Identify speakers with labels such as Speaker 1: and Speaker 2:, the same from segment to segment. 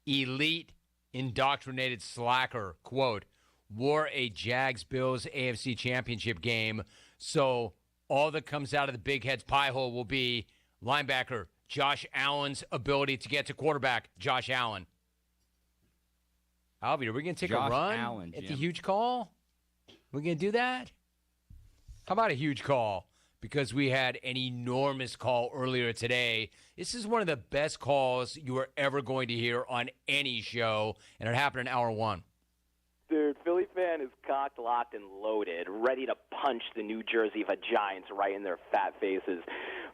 Speaker 1: elite, indoctrinated slacker, quote, wore a Jags-Bills AFC Championship game. So all that comes out of the big head's pie hole will be linebacker Josh Allen's ability to get to quarterback Josh Allen. Alvy, are we going to take a run at the huge call? We're going to do that? How about a huge call? Because we had an enormous call earlier today. This is one of the best calls you are ever going to hear on any show, and it happened in hour one.
Speaker 2: Dude, Philly fan is cocked, locked, and loaded, ready to punch the New Jersey Giants right in their fat faces.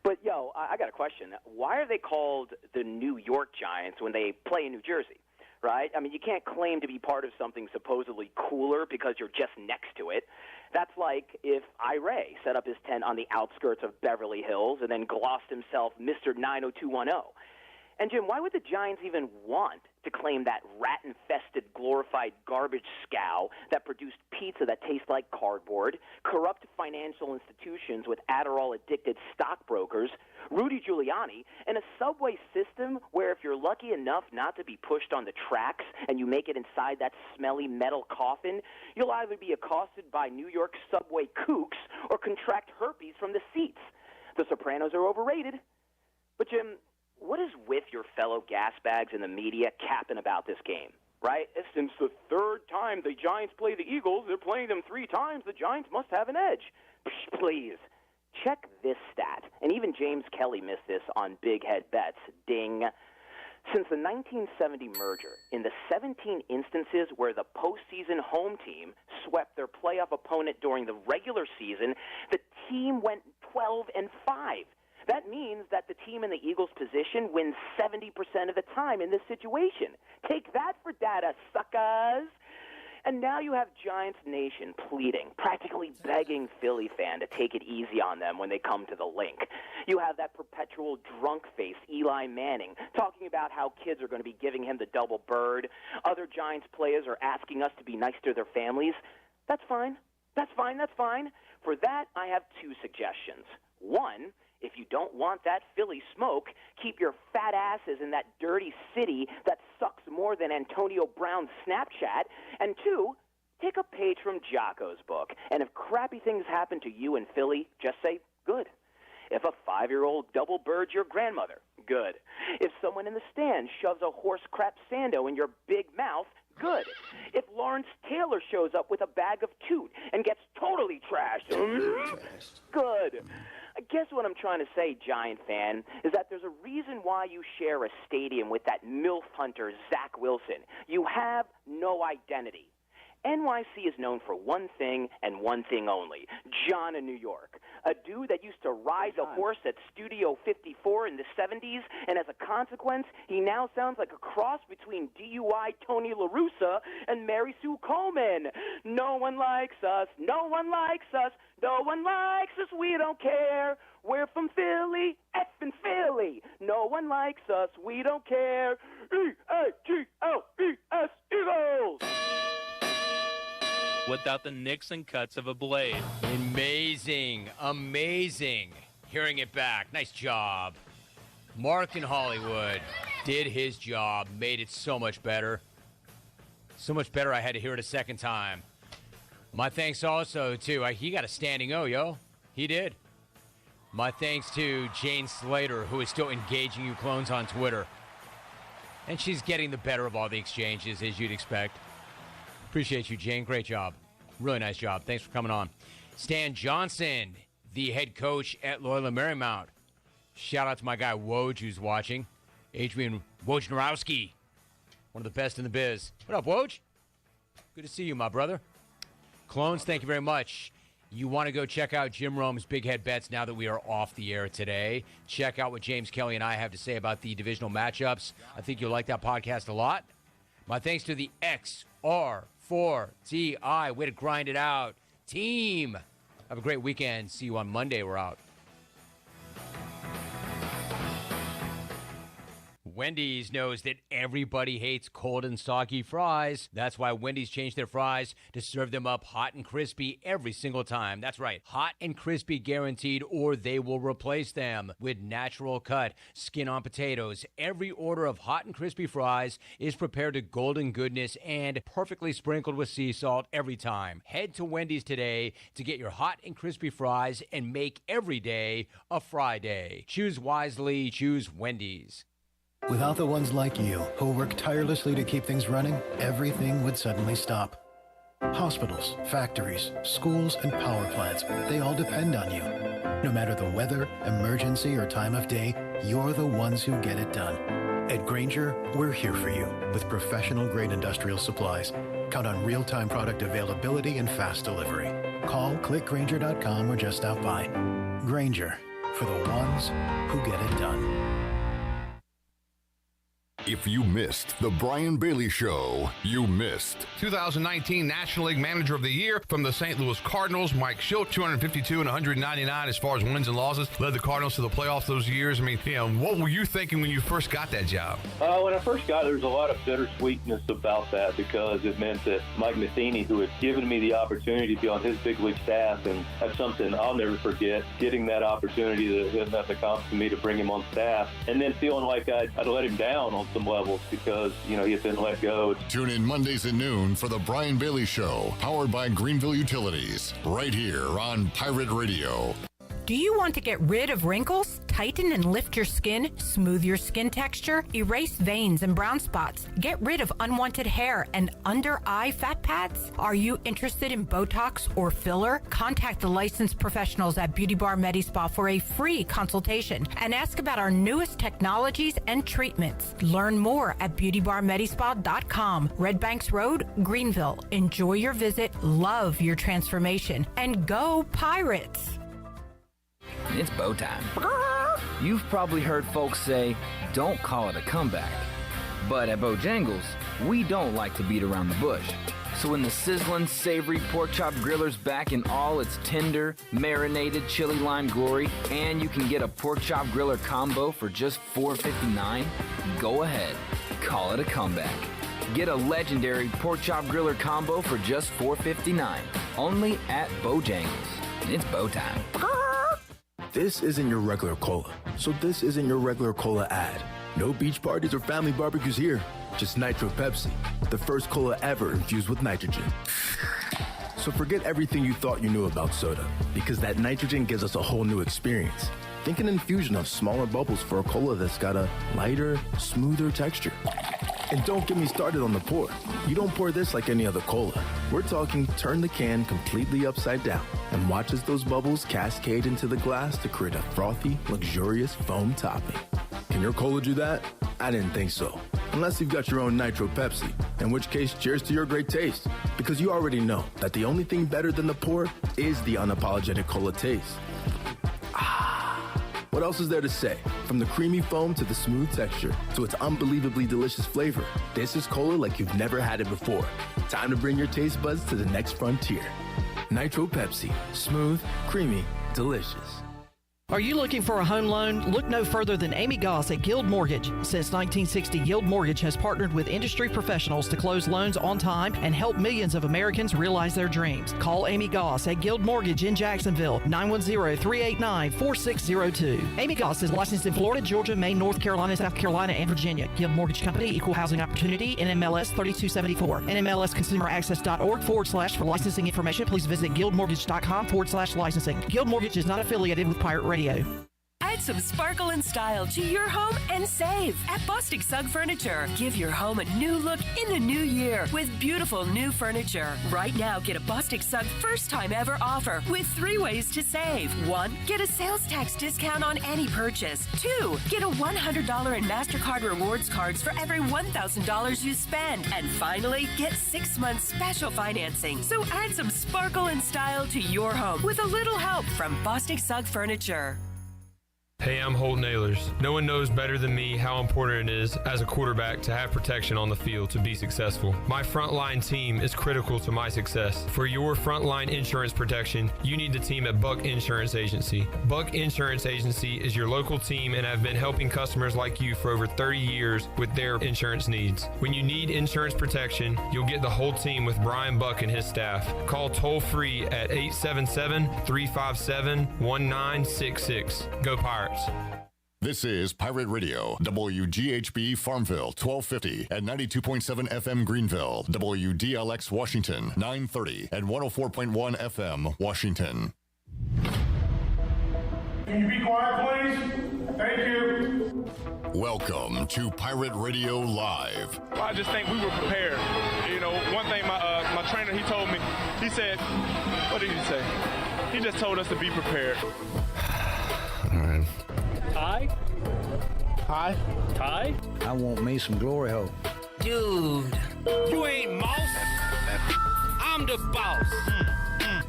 Speaker 2: But, yo, I got a question. Why are they called the New York Giants when they play in New Jersey? Right? I mean, you can't claim to be part of something supposedly cooler because you're just next to it. That's like if Ray set up his tent on the outskirts of Beverly Hills and then glossed himself Mr. 90210. And, Jim, why would the Giants even want to claim that rat-infested, glorified garbage scow that produced pizza that tastes like cardboard, corrupt financial institutions with Adderall-addicted stockbrokers, Rudy Giuliani, and a subway system where if you're lucky enough not to be pushed on the tracks and you make it inside that smelly metal coffin, you'll either be accosted by New York subway kooks or contract herpes from the seats. The Sopranos are overrated. But, Jim, what is with your fellow gasbags in the media capping about this game, right? Since the third time the Giants play the Eagles, they're playing them 3 times, the Giants must have an edge. Psh, please, check this stat. And even James Kelly missed this on Big Head Bets. Ding. Since the 1970 merger, in the 17 instances where the postseason home team swept their playoff opponent during the regular season, the team went 12-5. That means that the team in the Eagles' position wins 70% of the time in this situation. Take that for data, suckers! And now you have Giants Nation pleading, practically begging Philly fan to take it easy on them when they come to the link. You have that perpetual drunk face, Eli Manning, talking about how kids are going to be giving him the double bird. Other Giants players are asking us to be nice to their families. That's fine. That's fine. That's fine. For that, I have 2 suggestions. One, if you don't want that Philly smoke, keep your fat asses in that dirty city that sucks more than Antonio Brown's Snapchat. And 2, take a page from Jocko's book. And if crappy things happen to you in Philly, just say, good. If a 5-year-old double birds your grandmother, good. If someone in the stand shoves a horse crap sando in your big mouth, good. If Lawrence Taylor shows up with a bag of toot and gets totally trashed, good. I guess what I'm trying to say, Giant fan, is that there's a reason why you share a stadium with that MILF hunter, Zach Wilson. You have no identity. NYC is known for one thing and one thing only, John in New York. A dude that used to ride the horse at Studio 54 in the 70s, and as a consequence, he now sounds like a cross between DUI Tony La Russa and Mary Sue Coleman. No one likes us, no one likes us, no one likes us, we don't care. We're from Philly, effing Philly. No one likes us, we don't care. E-A-G-L-E-S, Eagles!
Speaker 3: Without the nicks and cuts of a blade.
Speaker 1: Amazing. Amazing. Hearing it back. Nice job. Mark in Hollywood did his job, made it so much better. So much better I had to hear it a second time. My thanks also to, he got a standing O, yo. He did. My thanks to Jane Slater, who is still engaging you clones on Twitter. And she's getting the better of all the exchanges, as you'd expect. Appreciate you, Jane. Great job. Really nice job. Thanks for coming on. Stan Johnson, the head coach at Loyola Marymount. Shout out to my guy Woj, who's watching. Adrian Wojnarowski, one of the best in the biz. What up, Woj? Good to see you, my brother. Clones, thank you very much. You want to go check out Jim Rome's Big Head Bets now that we are off the air today. Check out what James Kelly and I have to say about the divisional matchups. I think you'll like that podcast a lot. My thanks to the XR4TI. Way to grind it out. Team, have a great weekend. See you on Monday. We're out. Wendy's knows that everybody hates cold and soggy fries. That's why Wendy's changed their fries to serve them up hot and crispy every single time. That's right, hot and crispy guaranteed, or they will replace them with natural cut skin on potatoes. Every order of hot and crispy fries is prepared to golden goodness and perfectly sprinkled with sea salt every time. Head to Wendy's today to get your hot and crispy fries and make every day a fry day. Choose wisely, choose Wendy's.
Speaker 4: Without the ones like you, who work tirelessly to keep things running, everything would suddenly stop. Hospitals, factories, schools, and power plants, they all depend on you. No matter the weather, emergency, or time of day, you're the ones who get it done. At Grainger, we're here for you with professional-grade industrial supplies. Count on real-time product availability and fast delivery. Call, click Grainger.com, or just stop by. Grainger, for the ones who get it done.
Speaker 5: If you missed the Brian Bailey Show, you missed
Speaker 6: 2019 National League Manager of the Year from the St. Louis Cardinals, Mike Schilt, 252 and 199 as far as wins and losses. Led the Cardinals to the playoffs those years. I mean, what were you thinking when you first got that job?
Speaker 7: When I first got it, there was a lot of bittersweetness about that because it meant that Mike Matheny, who had given me the opportunity to be on his big league staff, and that's something I'll never forget, getting that opportunity to have the confidence in me to bring him on staff, and then feeling like I'd let him down on some levels because, he had been let go.
Speaker 5: Tune in Mondays at noon for the Brian Bailey Show, powered by Greenville Utilities, right here on Pirate Radio.
Speaker 8: Do you want to get rid of wrinkles, tighten and lift your skin, smooth your skin texture, erase veins and brown spots, get rid of unwanted hair and under-eye fat pads? Are you interested in Botox or filler? Contact the licensed professionals at Beauty Bar Medi-Spa for a free consultation and ask about our newest technologies and treatments. Learn more at beautybarmedispa.com. Red Banks Road, Greenville. Enjoy your visit, love your transformation, and go Pirates!
Speaker 9: It's bow time. You've probably heard folks say, don't call it a comeback. But at Bojangles, we don't like to beat around the bush. So when the sizzling, savory pork chop griller's back in all its tender, marinated chili lime glory, and you can get a pork chop griller combo for just $4.59, go ahead, call it a comeback. Get a legendary pork chop griller combo for just $4.59, only at Bojangles. It's bow time.
Speaker 10: This isn't your regular cola, so this isn't your regular cola ad. No beach parties or family barbecues here, just Nitro Pepsi, the first cola ever infused with nitrogen. So forget everything you thought you knew about soda, because that nitrogen gives us a whole new experience. Think an infusion of smaller bubbles for a cola that's got a lighter, smoother texture. And don't get me started on the pour. You don't pour this like any other cola. We're talking turn the can completely upside down and watch as those bubbles cascade into the glass to create a frothy, luxurious foam topping. Can your cola do that? I didn't think so. Unless you've got your own Nitro Pepsi, in which case, cheers to your great taste. Because you already know that the only thing better than the pour is the unapologetic cola taste. What else is there to say? From the creamy foam to the smooth texture to its unbelievably delicious flavor, this is cola like you've never had it before. Time to bring your taste buds to the next frontier. Nitro Pepsi. Smooth, creamy, delicious.
Speaker 11: Are you looking for a home loan? Look no further than Amy Goss at Guild Mortgage. Since 1960, Guild Mortgage has partnered with industry professionals to close loans on time and help millions of Americans realize their dreams. Call Amy Goss at Guild Mortgage in Jacksonville, 910-389-4602. Amy Goss is licensed in Florida, Georgia, Maine, North Carolina, South Carolina, and Virginia. Guild Mortgage Company, Equal Housing Opportunity, NMLS 3274. NMLSconsumeraccess.org / for licensing information, please visit guildmortgage.com / licensing. Guild Mortgage is not affiliated with Pirate Radio.
Speaker 12: Add some sparkle and style to your home and save at Bostic Sugg Furniture. Give your home a new look in the new year with beautiful new furniture. Right now, get a Bostic Sugg first time ever offer with 3 ways to save. 1, get a sales tax discount on any purchase. 2, get a $100 in MasterCard rewards cards for every $1,000 you spend. And finally, get 6 months special financing. So add some sparkle and style to your home with a little help from Bostic Sugg Furniture.
Speaker 13: Hey, I'm Holton Ahlers. No one knows better than me how important it is as a quarterback to have protection on the field to be successful. My frontline team is critical to my success. For your frontline insurance protection, you need the team at Buck Insurance Agency. Buck Insurance Agency is your local team and have been helping customers like you for over 30 years with their insurance needs. When you need insurance protection, you'll get the whole team with Brian Buck and his staff. Call toll-free at 877-357-1966. Go Pirates.
Speaker 5: This is Pirate Radio, WGHB Farmville, 1250 and 92.7 FM Greenville, WDLX Washington, 930 and 104.1 FM Washington.
Speaker 14: Can you be quiet, please? Thank you.
Speaker 5: Welcome to Pirate Radio Live.
Speaker 15: Well, I just think we were prepared. You know, one thing my trainer, he told me, he said, what did he say? He just told us to be prepared.
Speaker 6: All right.
Speaker 16: Ty?
Speaker 17: Hi.
Speaker 16: Ty?
Speaker 17: I want me some glory hole.
Speaker 16: Dude, you ain't boss. I'm the boss.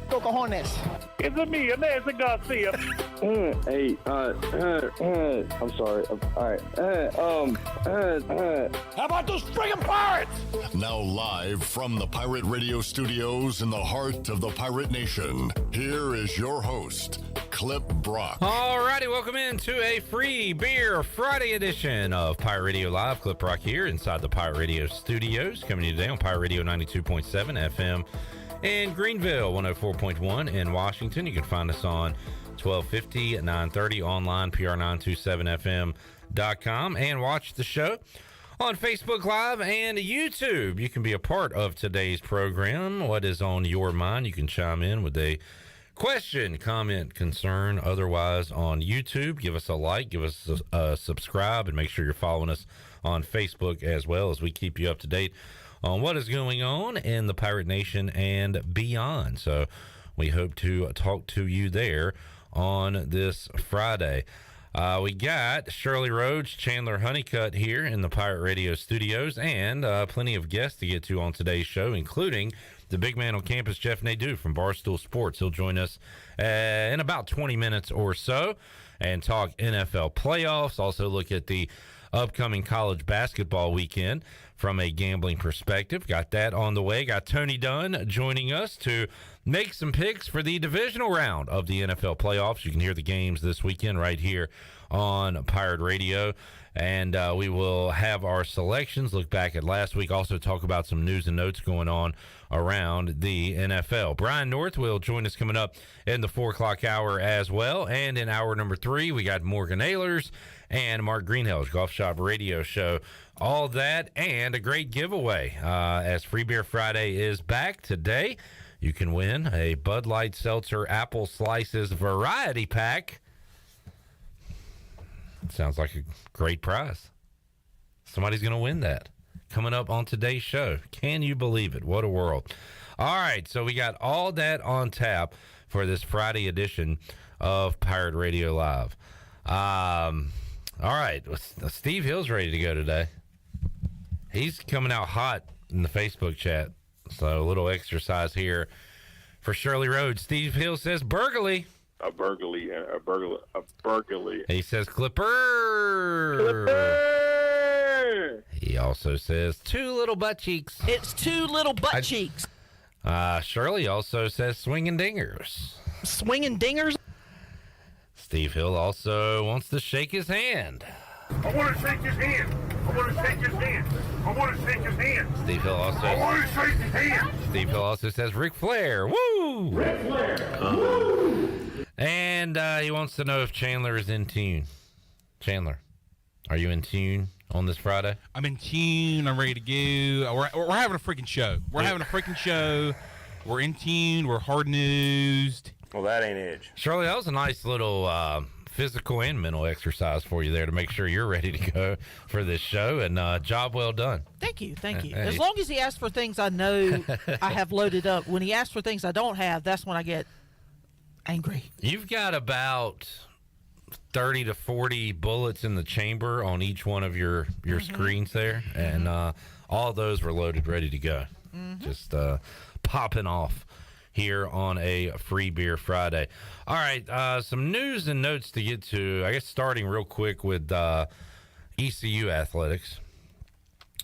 Speaker 17: Go cojones.
Speaker 15: It's me, Nancy Garcia.
Speaker 18: Hey, I'm sorry. All right.
Speaker 14: How about those friggin' pirates?
Speaker 5: Now live from the Pirate Radio studios in the heart of the Pirate Nation, here is your host, Clip Brock.
Speaker 6: All righty, welcome into a free beer Friday edition of Pirate Radio Live. Clip Brock here inside the Pirate Radio studios, coming to you today on Pirate Radio 92.7 FM in Greenville, 104.1 in Washington. You can find us on 1250 at 930 online, pr927fm.com, and watch the show on Facebook Live and YouTube. You can be a part of today's program. What is on your mind? You can chime in with a question, comment, concern, otherwise on YouTube. Give us a like, give us a subscribe, and make sure you're following us on Facebook as well, as we keep you up to date on what is going on in the Pirate Nation and beyond. So we hope to talk to you there on this Friday. We got Shirley Rhodes, Chandler Honeycutt here in the Pirate Radio studios, and plenty of guests to get to on today's show, including the big man on campus, Jeff Nadu from Barstool Sports. He'll join us in about 20 minutes or so and talk NFL playoffs, also look at the upcoming college basketball weekend from a gambling perspective. Got that on the way. Got Tony Dunn joining us to make some picks for the divisional round of the NFL playoffs. You can hear the games this weekend right here on Pirate Radio. And we will have our selections, look back at last week, also talk about some news and notes going on around the NFL. Brian North will join us coming up in the 4 o'clock hour as well. And in hour number 3, we got Morgan Ahlers and Mark Greenhalgh, Golf Shop Radio Show. All that and a great giveaway as Free Beer Friday is back today. You can win a Bud Light Seltzer Apple Slices Variety Pack. Sounds like a great prize. Somebody's going to win that. Coming up on today's show. Can you believe it? What a world. All right, so we got all that on tap for this Friday edition of Pirate Radio Live. All right, Steve Hill's ready to go today. He's coming out hot in the Facebook chat. So a little exercise here for Shirley Rhodes. Steve Hill says burglary.
Speaker 18: A burglary.
Speaker 6: He says Clipper. He also says 2 little butt cheeks.
Speaker 11: It's 2 little butt cheeks.
Speaker 6: Shirley also says swinging dingers.
Speaker 11: Swinging dingers?
Speaker 6: Steve Hill also wants to shake his hand.
Speaker 14: I want to shake his hand. I want to shake his hand. I want to shake his hand.
Speaker 6: Steve Hill also.
Speaker 14: I want to shake his hand.
Speaker 6: Steve Hill also says Ric Flair. Woo!
Speaker 14: Ric Flair. Woo!
Speaker 6: And he wants to know if Chandler is in tune. Chandler, are you in tune on this Friday?
Speaker 19: I'm in tune. I'm ready to go. We're having a freaking show. We're having a freaking show. We're in tune. We're hard-nosed.
Speaker 18: Well, that ain't Edge.
Speaker 6: Shirley, that was a nice little physical and mental exercise for you there to make sure you're ready to go for this show, and job well done.
Speaker 11: Thank you. As long as he asks for things I know I have loaded up. When he asks for things I don't have, that's when I get angry.
Speaker 6: You've got about 30 to 40 bullets in the chamber on each one of your screens there, and all those were loaded, ready to go. Just popping off
Speaker 20: here on a Free Beer Friday. All right, some news and notes to get to. I guess starting real quick with ECU athletics.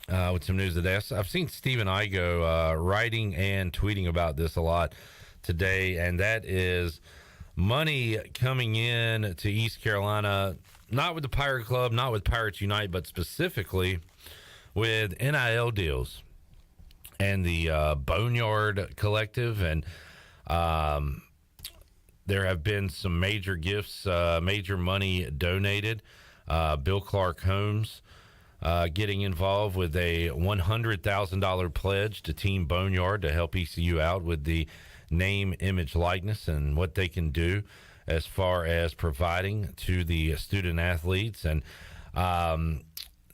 Speaker 20: With some news today. I've seen Stephen Igo writing and tweeting about this a lot today, and that is money coming in to East Carolina, not with the Pirate Club, not with Pirates Unite, but specifically with NIL deals and the Boneyard Collective. And there have been some major gifts, major money donated. Bill Clark Holmes getting involved with a $100,000 pledge to Team Boneyard to help ECU out with the name, image, likeness, and what they can do as far as providing to the student athletes. And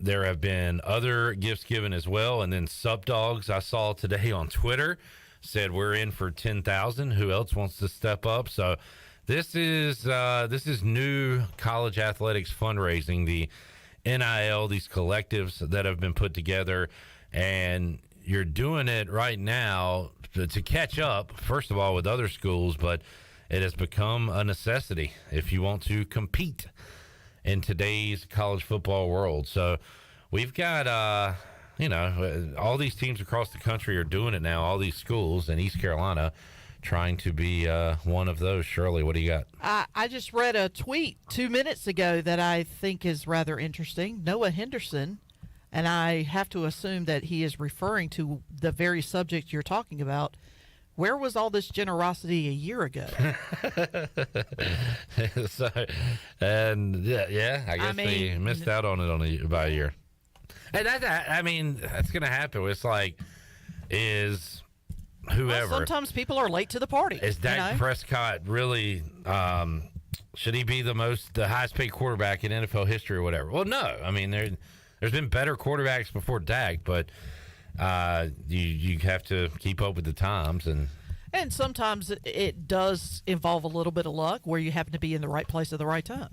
Speaker 20: there have been other gifts given as well. And then Subdogs, I saw today on Twitter, said we're in for 10,000. Who else wants to step up? So this is new college athletics fundraising, the NIL, these collectives that have been put together, and you're doing it right now to catch up, first of all, with other schools, but it has become a necessity if you want to compete in today's college football world. So we've got, all these teams across the country are doing it now, all these schools, in East Carolina trying to be one of those. Shirley, what do you got?
Speaker 11: I just read a tweet 2 minutes ago that I think is rather interesting. Noah Henderson, and I have to assume that he is referring to the very subject you're talking about. Where was all this generosity a year ago? I guess they missed out on it by a year. And that's going to happen. It's like, is whoever. Well, sometimes people are late to the party.
Speaker 20: Is Dak Prescott really, should he be the highest paid quarterback in NFL history or whatever? Well, no. I mean, there's been better quarterbacks before Dak, but you have to keep up with the times. And
Speaker 11: sometimes it does involve a little bit of luck where you happen to be in the right place at the right time.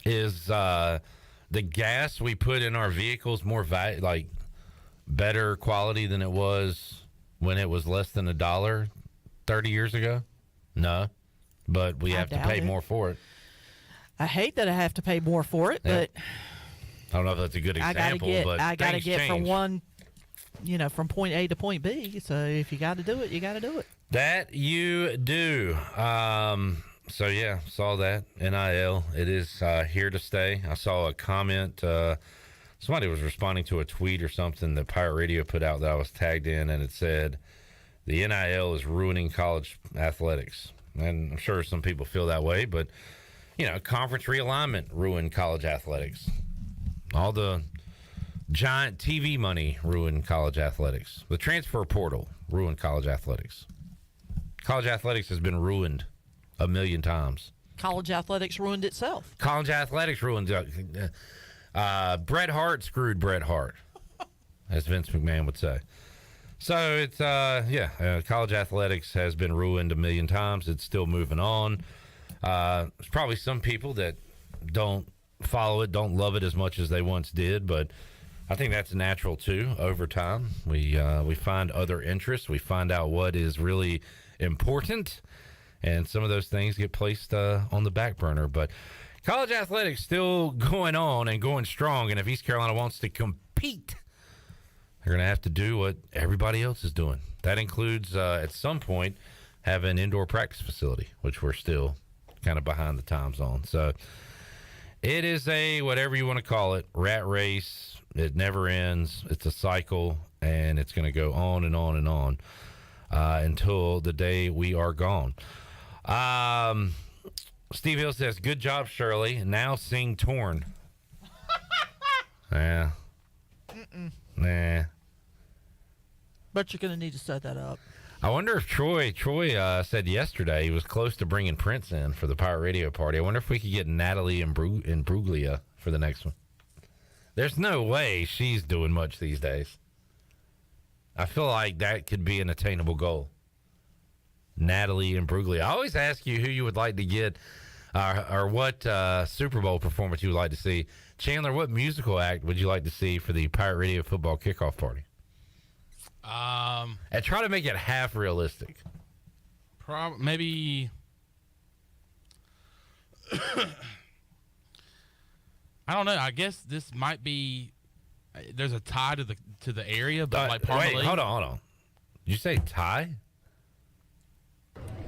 Speaker 20: Is the gas we put in our vehicles more better quality than it was when it was less than $1 30 years ago? No, but we have to pay more for it.
Speaker 11: I hate that I have to pay more for it, but
Speaker 20: I don't know if that's a good example.
Speaker 11: I got to get from from point A to point B. So if you got to do it, you got to do it.
Speaker 20: That you do. So yeah, saw that. NIL, it is here to stay. I saw a comment. Somebody was responding to a tweet or something that Pirate Radio put out that I was tagged in, and it said, the NIL is ruining college athletics. And I'm sure some people feel that way, but, conference realignment ruined college athletics. All the giant TV money ruined college athletics. The transfer portal ruined college athletics. College athletics has been ruined a million times.
Speaker 11: College athletics ruined itself.
Speaker 20: College athletics ruined Bret Hart screwed Bret Hart, as Vince McMahon would say. So it's college athletics has been ruined a million times. It's still moving on. There's probably some people that don't follow it, don't love it as much as they once did, but I think that's natural too. Over time, we find other interests. We find out what is really important, and some of those things get placed on the back burner. But college athletics still going on and going strong, and if East Carolina wants to compete, they're going to have to do what everybody else is doing. That includes, at some point, have an indoor practice facility, which we're still kind of behind the times on. So it is a, whatever you want to call it, rat race. It never ends. It's a cycle, and it's going to go on and on and on until the day we are gone. Steve Hill says, good job, Shirley. Now sing Torn. Yeah. Nah.
Speaker 11: But you're going to need to set that up.
Speaker 20: I wonder if Troy said yesterday he was close to bringing Prince in for the Pirate Radio party. I wonder if we could get Natalie and Bruglia for the next one. There's no way she's doing much these days. I feel like that could be an attainable goal. Natalie and Bruglia. I always ask you who you would like to get or what Super Bowl performance you would like to see. Chandler, what musical act would you like to see for the Pirate Radio football kickoff party? And try to make it half realistic.
Speaker 19: Maybe. I don't know. I guess this might be. There's a tie to the area, but like Parmalee.
Speaker 20: Wait, hold on. Did you say tie?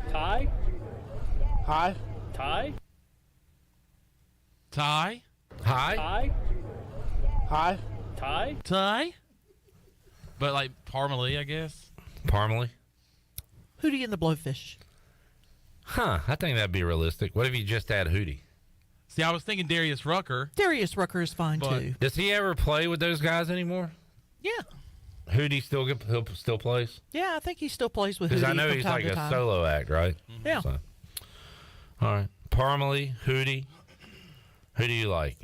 Speaker 16: Tie?
Speaker 17: Hi.
Speaker 16: Tie?
Speaker 19: Tie?
Speaker 20: Hi?
Speaker 16: Tie?
Speaker 17: Hi.
Speaker 16: Tie?
Speaker 19: Tie? But like Parmalee, I guess.
Speaker 20: Parmalee?
Speaker 11: Hootie and the Blowfish.
Speaker 20: Huh. I think that'd be realistic. What if you just add Hootie?
Speaker 19: See, I was thinking Darius Rucker.
Speaker 11: Darius Rucker is fine too.
Speaker 20: Does he ever play with those guys anymore?
Speaker 11: Yeah.
Speaker 20: Hootie still plays?
Speaker 11: Yeah, I think he still plays with Hootie.
Speaker 20: Because I know
Speaker 11: from
Speaker 20: he's
Speaker 11: time
Speaker 20: like
Speaker 11: to
Speaker 20: a
Speaker 11: time.
Speaker 20: solo act, right?
Speaker 11: Yeah.
Speaker 20: So. All right. Parmalee, Hootie. Who do you like?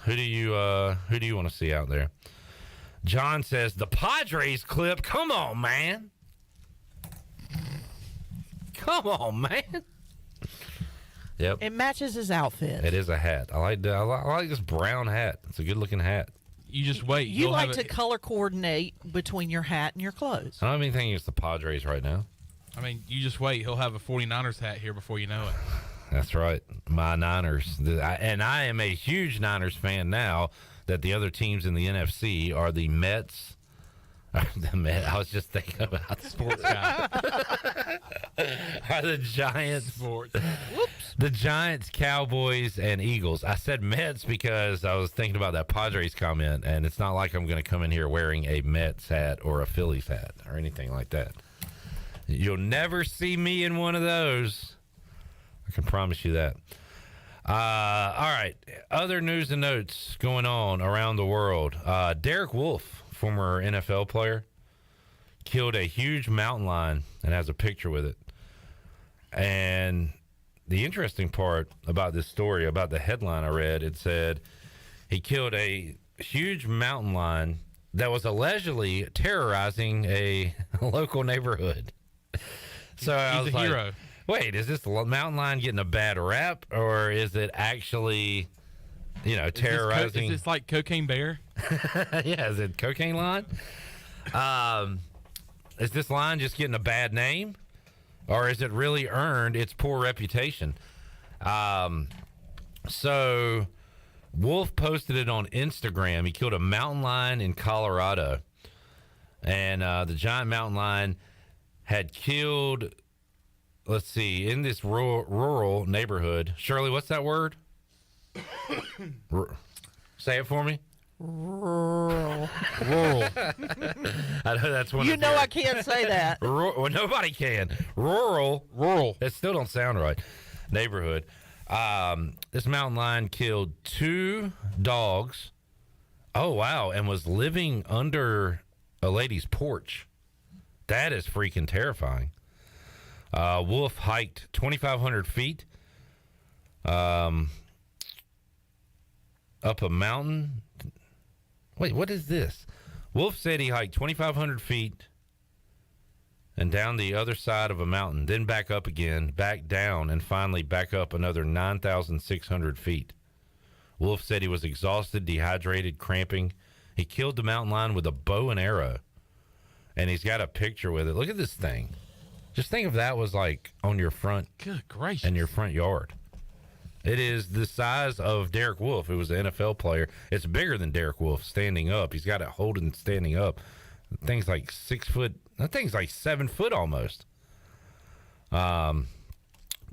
Speaker 20: Who do you want to see out there? John says the Padres clip. Come on, man. Come on, man. Yep.
Speaker 11: It matches his outfit.
Speaker 20: It is a hat. I like this brown hat. It's a good looking hat.
Speaker 19: You just wait.
Speaker 11: You like to color coordinate between your hat and your clothes.
Speaker 20: I don't have anything against the Padres right now.
Speaker 19: I mean, you just wait. He'll have a 49ers hat here before you know it.
Speaker 20: That's right. My Niners. And I am a huge Niners fan now that the other teams in the NFC are the Mets. I was just thinking about sports guy. Are the Giants.
Speaker 19: Sports.
Speaker 11: Whoops.
Speaker 20: The Giants, Cowboys, and Eagles. I said Mets because I was thinking about that Padres comment, and it's not like I'm going to come in here wearing a Mets hat or a Phillies hat or anything like that. You'll never see me in one of those. I can promise you that. All right. Other news and notes going on around the world. Derek Wolfe, former NFL player, killed a huge mountain lion and has a picture with it. And the interesting part about this story, about the headline I read, it said he killed a huge mountain lion that was allegedly terrorizing a local neighborhood. So I was
Speaker 19: a
Speaker 20: like,
Speaker 19: hero.
Speaker 20: wait, is this mountain lion getting a bad rap, or is it actually, terrorizing?
Speaker 19: Is this like Cocaine Bear?
Speaker 20: Yeah, is it Cocaine Lion? Is this lion just getting a bad name, or is it really earned its poor reputation? So Wolf posted it on Instagram. He killed a mountain lion in Colorado, and the giant mountain lion had killed, let's see, in this rural neighborhood. Shirley, what's that word? Say it for me.
Speaker 11: Rural.
Speaker 20: I know that's one.
Speaker 11: You know I can't say that.
Speaker 20: Well, nobody can. Rural. It still don't sound right. Neighborhood. This mountain lion killed 2 dogs. Oh wow! And was living under a lady's porch. That is freaking terrifying. Wolf hiked 2,500 feet up a mountain. Wait, what is this? Wolf said he hiked 2,500 feet and down the other side of a mountain, then back up again, back down, and finally back up another 9,600 feet. Wolf said he was exhausted, dehydrated, cramping. He killed the mountain lion with a bow and arrow, and he's got a picture with it. Look at this thing. Just think if that was like on your front,
Speaker 19: good gracious,
Speaker 20: in your front yard. It is the size of Derek Wolfe, who was an NFL player. It's bigger than Derek Wolfe standing up. He's got it holding standing up. That thing's like 6 foot. That thing's like 7 foot almost. But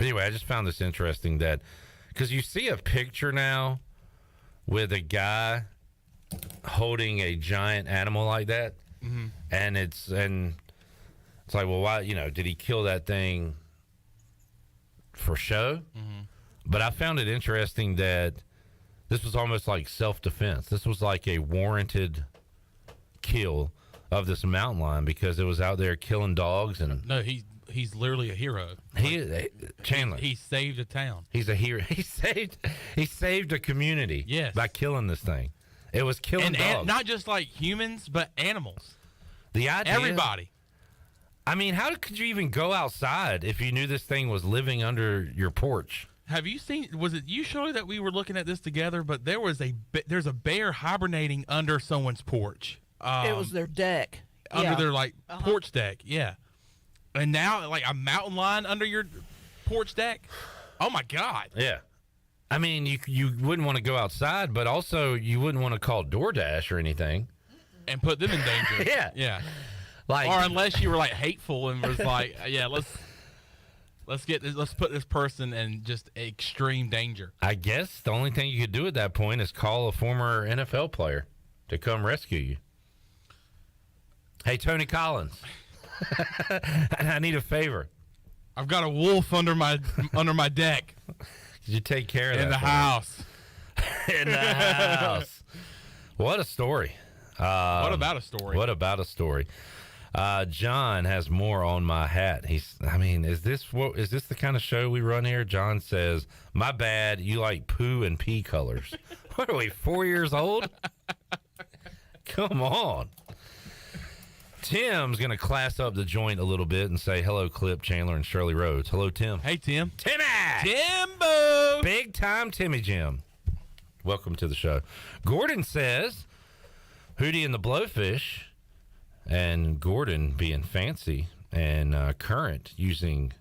Speaker 20: anyway, I just found this interesting that because you see a picture now with a guy holding a giant animal like that, and it's like, well, why? Did he kill that thing for show? But I found it interesting that this was almost like self-defense. This was like a warranted kill of this mountain lion because it was out there killing dogs. And
Speaker 19: no, he's literally a hero.
Speaker 20: Chandler.
Speaker 19: He saved a town.
Speaker 20: He's a hero. He saved a community.
Speaker 19: Yes.
Speaker 20: By killing this thing. It was killing dogs.
Speaker 19: And not just like humans, but animals.
Speaker 20: The idea.
Speaker 19: Everybody.
Speaker 20: I mean, how could you even go outside if you knew this thing was living under your porch?
Speaker 19: Have you seen? Was it you, Shirley, that we were looking at this together? But there's a bear hibernating under someone's porch.
Speaker 11: It was their deck.
Speaker 19: Under their porch deck. Yeah. And now, like a mountain lion under your porch deck? Oh, my God.
Speaker 20: Yeah. I mean, you wouldn't want to go outside, but also you wouldn't want to call DoorDash or anything.
Speaker 19: And put them in danger.
Speaker 20: Yeah.
Speaker 19: Yeah.
Speaker 20: Like,
Speaker 19: or unless you were, like, hateful and was like, yeah, let's put this person in just extreme danger.
Speaker 20: I guess the only thing you could do at that point is call a former NFL player to come rescue you. Hey, Tony Collins. I need a favor.
Speaker 19: I've got a wolf under my deck.
Speaker 20: Could you take care of that?
Speaker 19: In the house.
Speaker 20: In the house. What a story.
Speaker 19: What about a story?
Speaker 20: What about a story? John has more on my hat. Is this the kind of show we run here? John says, "My bad, you like poo and pee colors." What are we, 4 years old? Come on. Tim's going to class up the joint a little bit and say, hello, Clip, Chandler, and Shirley Rhodes. Hello, Tim.
Speaker 19: Hey, Tim.
Speaker 20: Timmy!
Speaker 19: Timbo!
Speaker 20: Big time Timmy Jim. Welcome to the show. Gordon says, Hootie and the Blowfish, and Gordon being fancy and current using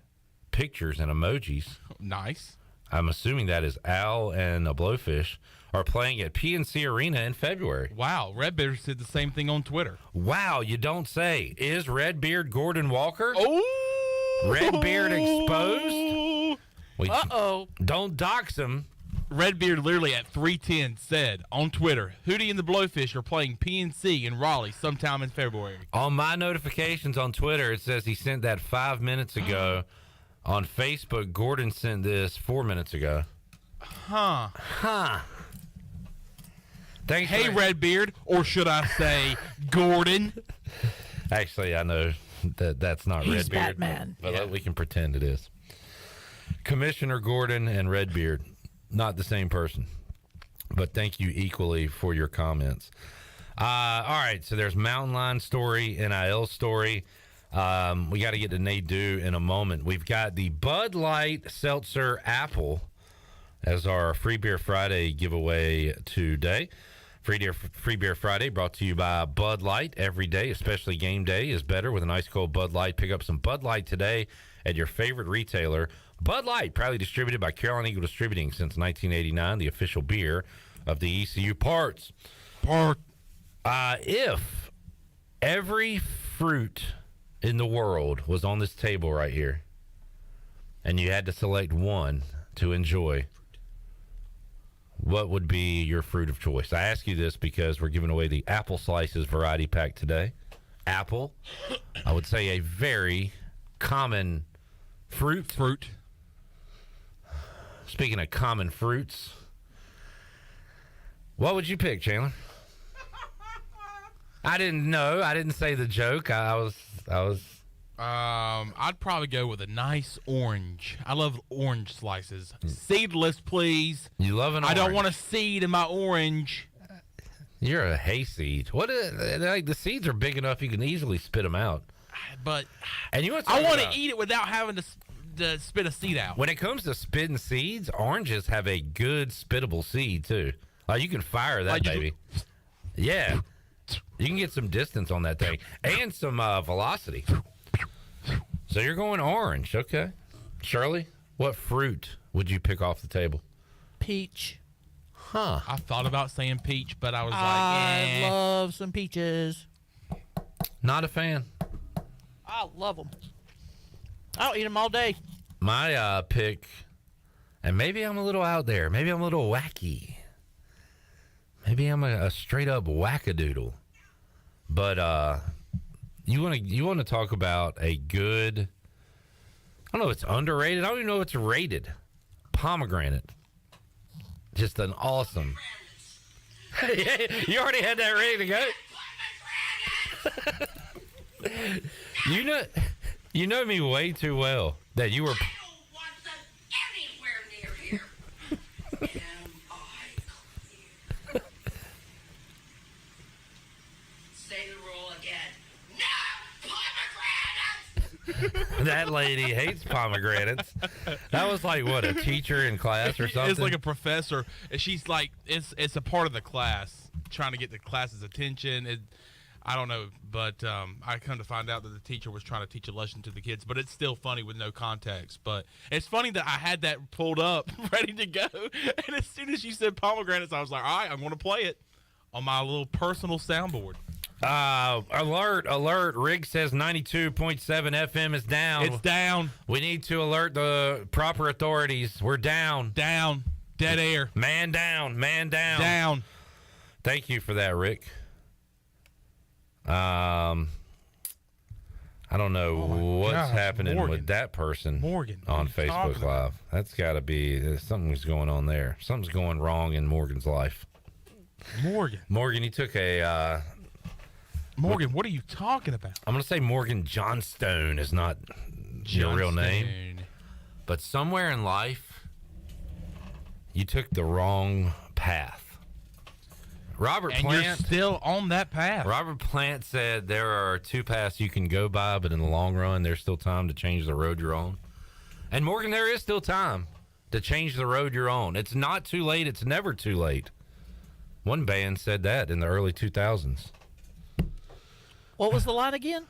Speaker 20: pictures and emojis.
Speaker 19: Nice.
Speaker 20: I'm assuming that is Al and a Blowfish are playing at PNC Arena in February.
Speaker 19: Wow, Redbeard did the same thing on Twitter.
Speaker 20: Wow, you don't say. Is Redbeard Gordon Walker?
Speaker 19: Oh!
Speaker 20: Redbeard exposed?
Speaker 19: Uh-oh.
Speaker 20: Don't dox him.
Speaker 19: Redbeard literally at 3:10 said on Twitter, Hootie and the Blowfish are playing PNC in Raleigh sometime in February.
Speaker 20: On my notifications on Twitter, it says he sent that 5 minutes ago. On Facebook, Gordon sent this 4 minutes ago.
Speaker 19: Huh.
Speaker 20: Thanks.
Speaker 19: Hey, Redbeard, or should I say Gordon?
Speaker 20: Actually, I know that's not
Speaker 11: He's
Speaker 20: Redbeard.
Speaker 11: Batman.
Speaker 20: But we can pretend it is. Commissioner Gordon and Redbeard, not the same person. But thank you equally for your comments. All right, so there's Mountain Lion story, NIL story. We got to get to Nadu in a moment. We've got the Bud Light Seltzer Apple as our Free Beer Friday giveaway today. Free Beer Friday brought to you by Bud Light. Every day, especially game day, is better with an ice cold Bud Light. Pick up some Bud Light today at your favorite retailer. Bud Light, proudly distributed by Carolina Eagle Distributing since 1989, the official beer of the ECU Parts. If every fruit in the world was on this table right here, and you had to select one to enjoy, what would be your fruit of choice? I ask you this because we're giving away the Apple Slices variety pack today. Apple, I would say a very common fruit. Speaking of common fruits, what would you pick, Chandler? I didn't know. I didn't say the joke. I was.
Speaker 19: I'd probably go with a nice orange. I love orange slices. Seedless, please.
Speaker 20: You love an orange.
Speaker 19: I don't want a seed in my orange.
Speaker 20: You're a hayseed. The seeds are big enough you can easily spit them out.
Speaker 19: But
Speaker 20: and you want
Speaker 19: I want to eat it without having to spit a seed out.
Speaker 20: When it comes to spitting seeds, oranges have a good spittable seed too. You can fire that baby. Yeah. You can get some distance on that thing and some velocity. So you're going orange, okay. Shirley, what fruit would you pick off the table?
Speaker 11: Peach.
Speaker 20: Huh.
Speaker 19: I thought about saying peach, but I was
Speaker 11: I love some peaches.
Speaker 20: Not a fan.
Speaker 11: I love them. I'll eat them all day.
Speaker 20: My pick, and maybe I'm a little out there. Maybe I'm a little wacky. Maybe I'm a straight up wackadoodle. But you want to talk about a good, I don't know if it's underrated. I don't even know if it's rated. Pomegranate. Just an awesome. You already had that ready to go? You know me way too well that you were. That lady hates pomegranates. That was like, what, a teacher in class or something?
Speaker 19: It's like a professor. And she's like, it's a part of the class, trying to get the class's attention. I don't know, but I come to find out that the teacher was trying to teach a lesson to the kids, but it's still funny with no context. But it's funny that I had that pulled up, ready to go, and as soon as you said pomegranates, I was like, all right, I'm going to play it on my little personal soundboard.
Speaker 20: Alert. Rig says 92.7 FM is down.
Speaker 19: It's down.
Speaker 20: We need to alert the proper authorities. We're down.
Speaker 19: Down. Dead air.
Speaker 20: Man down.
Speaker 19: Down.
Speaker 20: Thank you for that, Rick. I don't know what's happening with that person on Facebook Live. That's got to be something's going on there. Something's going wrong in Morgan's life. Morgan, you took a
Speaker 19: Morgan, what are you talking about?
Speaker 20: I'm going to say Morgan Johnstone is not your real name. But somewhere in life, you took the wrong path. Robert Plant,
Speaker 19: you're still on that path.
Speaker 20: Robert Plant said there are two paths you can go by, but in the long run, there's still time to change the road you're on. And Morgan, there is still time to change the road you're on. It's not too late. It's never too late. One band said that in the early 2000s.
Speaker 11: What was the line again?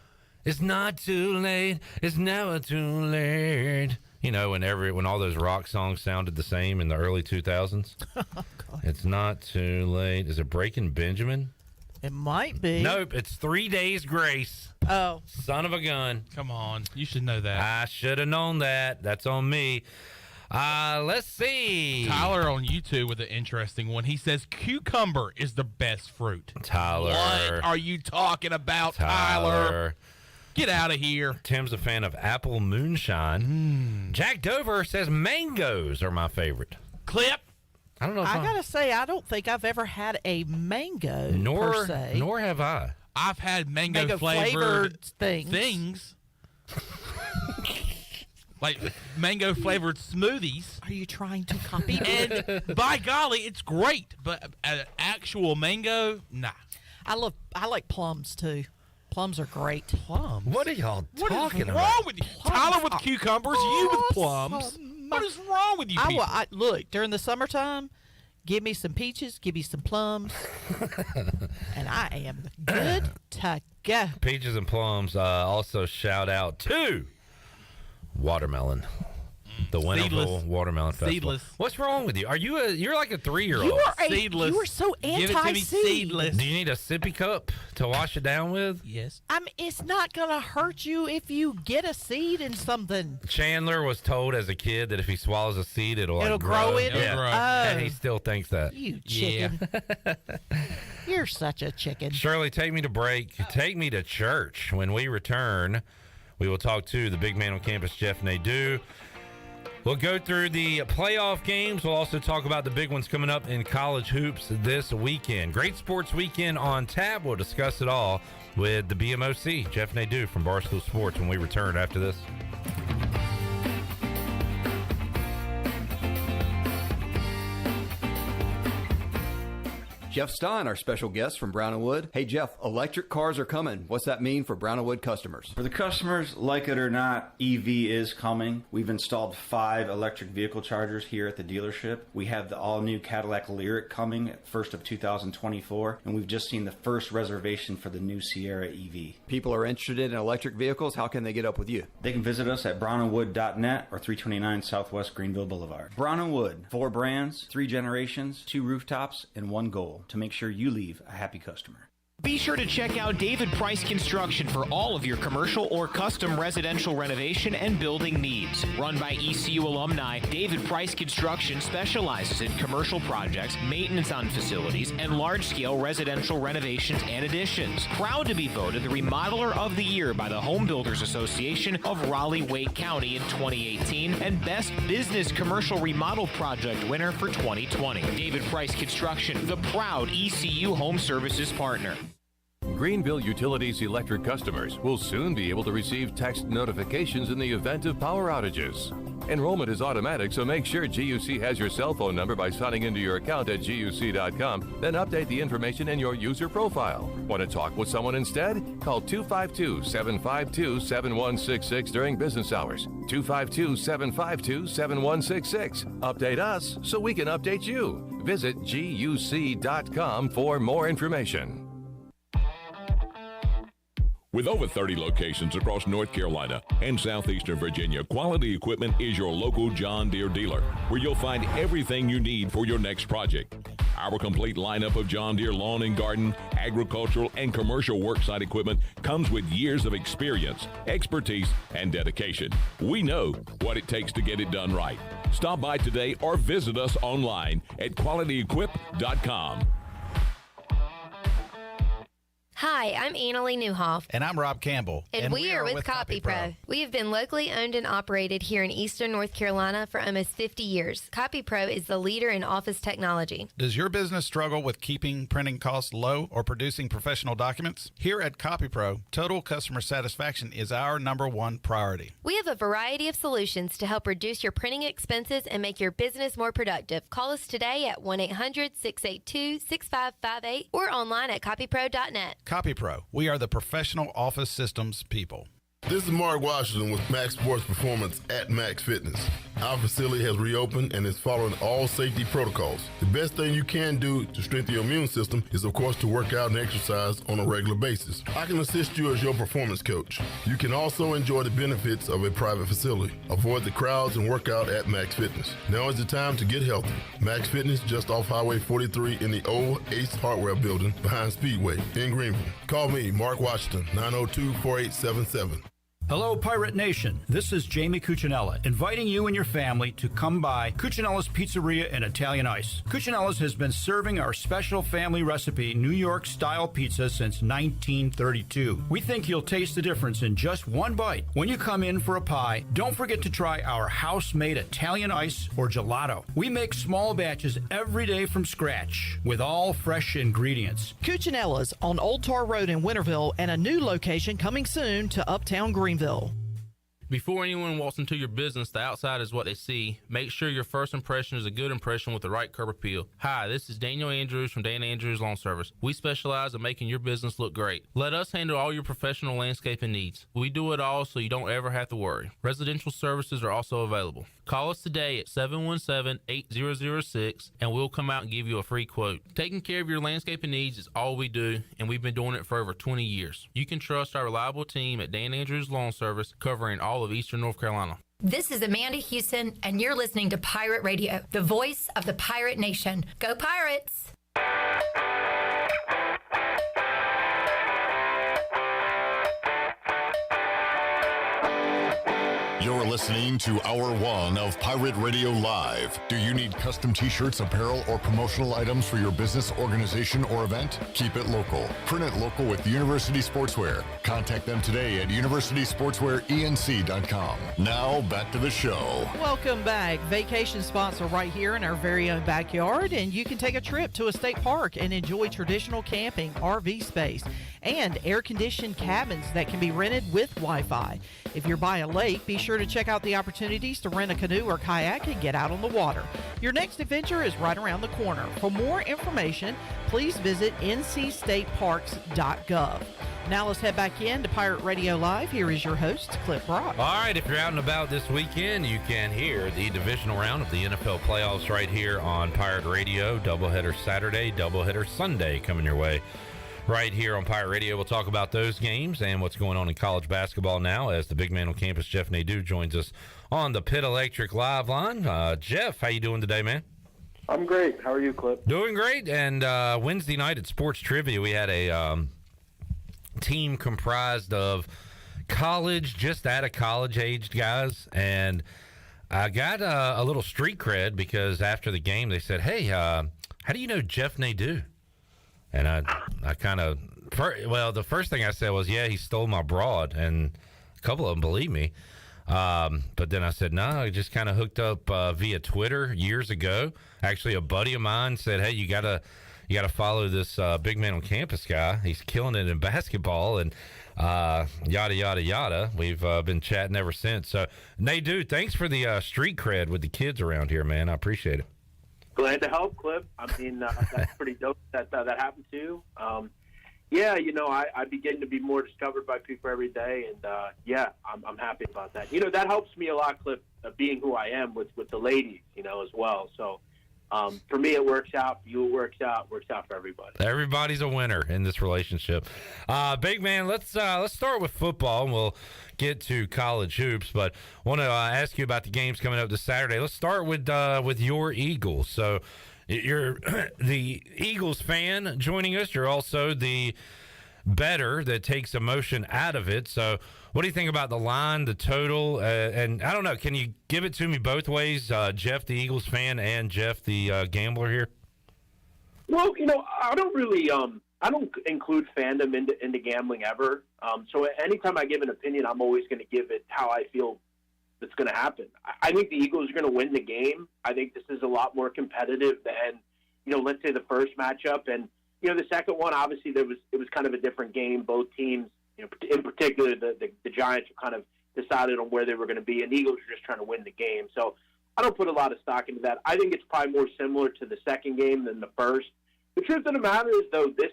Speaker 20: It's not too late. It's never too late. You know, when all those rock songs sounded the same in the early 2000s. It's not too late. Is it Breaking Benjamin?
Speaker 11: It might be.
Speaker 20: Nope, it's 3 Days Grace.
Speaker 11: Oh.
Speaker 20: Son of a gun.
Speaker 19: Come on. You should know that.
Speaker 20: I should have known that. That's on me. Let's see.
Speaker 19: Tyler on YouTube with an interesting one. He says cucumber is the best fruit.
Speaker 20: Tyler.
Speaker 19: What are you talking about, Tyler? Get out of here.
Speaker 20: Tim's a fan of apple moonshine. Jack Dover says mangoes are my favorite.
Speaker 19: Clip.
Speaker 20: I don't know if
Speaker 11: I gotta say, I don't think I've ever had a mango per se.
Speaker 20: Nor have I.
Speaker 19: I've had mango flavored things. Like mango flavored smoothies.
Speaker 11: Are you trying to copy?
Speaker 19: And by golly, it's great. But actual mango, nah.
Speaker 11: I like plums too. Plums are great.
Speaker 19: Plums?
Speaker 20: What are y'all talking about?
Speaker 19: What is wrong with you? Tyler with cucumbers, you with plums. What is wrong with you people?
Speaker 11: Look, during the summertime, give me some peaches, give me some plums, and I am good to go.
Speaker 20: Peaches and plums. Also, shout out to watermelon. The Winterville Watermelon Festival.
Speaker 19: Seedless.
Speaker 20: What's wrong with you? You're like a 3-year-old.
Speaker 19: Seedless.
Speaker 11: You are so
Speaker 19: Give it to me seedless.
Speaker 20: Do you need a sippy cup to wash it down with?
Speaker 19: Yes.
Speaker 11: It's not gonna hurt you if you get a seed in something.
Speaker 20: Chandler was told as a kid that if he swallows a seed, it'll
Speaker 11: grow in.
Speaker 20: Yeah.
Speaker 11: It'll grow.
Speaker 20: And he still thinks that.
Speaker 11: You chicken. Yeah. You're such a chicken.
Speaker 20: Shirley, take me to break. Take me to church. When we return, we will talk to the big man on campus, Jeff Nadu. We'll go through the playoff games. We'll also talk about the big ones coming up in college hoops this weekend. Great sports weekend on tap. We'll discuss it all with the BMOC, Jeff Nadu from Barstool Sports, when we return after this.
Speaker 21: Jeff Stein, our special guest from Brown & Wood. Hey, Jeff, electric cars are coming. What's that mean for Brown & Wood customers?
Speaker 22: For the customers, like it or not, EV is coming. We've installed 5 electric vehicle chargers here at the dealership. We have the all-new Cadillac Lyriq coming at 1st of 2024, and we've just seen the first reservation for the new Sierra EV.
Speaker 21: People are interested in electric vehicles. How can they get up with you?
Speaker 22: They can visit us at brownandwood.net or 329 Southwest Greenville Boulevard. Brown & Wood, 4 brands, 3 generations, 2 rooftops, and 1 goal: to make sure you leave a happy customer.
Speaker 23: Be sure to check out David Price Construction for all of your commercial or custom residential renovation and building needs. Run by ECU alumni, David Price Construction specializes in commercial projects, maintenance on facilities, and large-scale residential renovations and additions. Proud to be voted the Remodeler of the Year by the Home Builders Association of Raleigh-Wake County in 2018 and Best Business Commercial Remodel Project winner for 2020. David Price Construction, the proud ECU Home Services partner.
Speaker 24: Greenville Utilities electric customers will soon be able to receive text notifications in the event of power outages. Enrollment is automatic, so make sure GUC has your cell phone number by signing into your account at GUC.com, then update the information in your user profile. Want to talk with someone instead? Call 252-752-7166 during business hours. 252-752-7166. Update us so we can update you. Visit GUC.com for more information.
Speaker 1: With over 30 locations across North Carolina and southeastern Virginia, Quality Equipment is your local John Deere dealer, where you'll find everything you need for your next project. Our complete lineup of John Deere lawn and garden, agricultural, and commercial worksite equipment comes with years of experience, expertise, and dedication. We know what it takes to get it done right. Stop by today or visit us online at qualityequip.com.
Speaker 2: Hi, I'm Annalie Newhoff.
Speaker 3: And I'm Rob Campbell.
Speaker 2: And we are with CopyPro. We have been locally owned and operated here in Eastern North Carolina for almost 50 years. CopyPro is the leader in office technology.
Speaker 3: Does your business struggle with keeping printing costs low or producing professional documents? Here at CopyPro, total customer satisfaction is our #1 priority.
Speaker 2: We have a variety of solutions to help reduce your printing expenses and make your business more productive. Call us today at 1-800-682-6558 or online at copypro.net.
Speaker 3: CopyPro, we are the professional office systems people.
Speaker 4: This is Mark Washington with Max Sports Performance at Max Fitness. Our facility has reopened and is following all safety protocols. The best thing you can do to strengthen your immune system is, of course, to work out and exercise on a regular basis. I can assist you as your performance coach. You can also enjoy the benefits of a private facility. Avoid the crowds and work out at Max Fitness. Now is the time to get healthy. Max Fitness, just off Highway 43 in the old Ace Hardware building behind Speedway in Greenhalgh. Call me, Mark Washington, 902-4877.
Speaker 25: Hello, Pirate Nation. This is Jamie Cuccinella, inviting you and your family to come by Cuccinella's Pizzeria and Italian Ice. Cuccinella's has been serving our special family recipe New York-style pizza since 1932. We think you'll taste the difference in just one bite. When you come in for a pie, don't forget to try our house-made Italian ice or gelato. We make small batches every day from scratch with all fresh ingredients.
Speaker 11: Cuccinella's on Old Tar Road in Winterville and a new location coming soon to Uptown Greenville.
Speaker 26: Before anyone walks into your business, the outside is what they see. Make sure your first impression is a good impression with the right curb appeal. Hi, this is Daniel Andrews from Dan Andrews Lawn Service. We specialize in making your business look great. Let us handle all your professional landscaping needs. We do it all so you don't ever have to worry. Residential services are also available. Call us today at 717-8006 and we'll come out and give you a free quote. Taking care of your landscaping needs is all we do, and we've been doing it for over 20 years. You can trust our reliable team at Dan Andrews Lawn Service, covering all of Eastern North Carolina.
Speaker 8: This is Amanda Houston, and you're listening to Pirate Radio, the voice of the Pirate Nation. Go Pirates!
Speaker 5: You're listening to Hour 1 of Pirate Radio Live. Do you need custom t-shirts, apparel, or promotional items for your business, organization, or event? Keep it local. Print it local with University Sportswear. Contact them today at universitysportswearenc.com. Now, back to the show.
Speaker 11: Welcome back. Vacation spots are right here in our very own backyard, and you can take a trip to a state park and enjoy traditional camping, RV space, and air-conditioned cabins that can be rented with Wi-Fi. If you're by a lake, be sure to check out the opportunities to rent a canoe or kayak and get out on the water. Your next adventure is right around the corner. For more information, please visit ncstateparks.gov. Now let's head back in to Pirate Radio Live. Here is your host, Cliff Brock.
Speaker 20: All right, if you're out and about this weekend, you can hear the divisional round of the NFL playoffs right here on Pirate Radio. Doubleheader Saturday, doubleheader Sunday coming your way. Right here on Pirate Radio, we'll talk about those games and what's going on in college basketball now as the big man on campus, Jeff Nadu, joins us on the Pit Electric Live line. Jeff, how you doing today, man?
Speaker 18: I'm great. How are you, Clip?
Speaker 20: Doing great. And Wednesday night at Sports Trivia, we had a team comprised of just out of college-aged guys. And I got a little street cred because after the game, they said, hey, how do you know Jeff Nadu? And I kind of, the first thing I said was, yeah, he stole my broad, and a couple of them believe me. But then I said, no, I just kind of hooked up via Twitter years ago. Actually, a buddy of mine said, hey, you gotta follow this big man on campus guy. He's killing it in basketball, and yada, yada, yada. We've been chatting ever since. So, Nadu, thanks for the street cred with the kids around here, man. I appreciate it.
Speaker 18: Glad to help, Cliff. I mean, that's pretty dope that happened to you. Yeah, you know, I begin to be more discovered by people every day, and yeah, I'm happy about that. You know, that helps me a lot, Cliff, being who I am with the ladies, you know, as well. So For me, it works out. For you, it works out. It works out for everybody.
Speaker 20: Everybody's a winner in this relationship. Big man, let's start with football, and we'll get to college hoops. But want to ask you about the games coming up this Saturday. Let's start with your Eagles. So you're the Eagles fan joining us. You're also the bettor that takes emotion out of it. So what do you think about the line, the total? And I don't know, can you give it to me both ways, Jeff, the Eagles fan, and Jeff, the gambler here?
Speaker 18: Well, I don't really I don't include fandom into gambling ever. So anytime I give an opinion, I'm always going to give it how I feel that's going to happen. I think the Eagles are going to win the game. I think this is a lot more competitive than, let's say the first matchup. And, the second one, obviously, it was kind of a different game. Both teams, in particular, the Giants kind of decided on where they were going to be, and the Eagles were just trying to win the game. So I don't put a lot of stock into that. I think it's probably more similar to the second game than the first. The truth of the matter is, though, this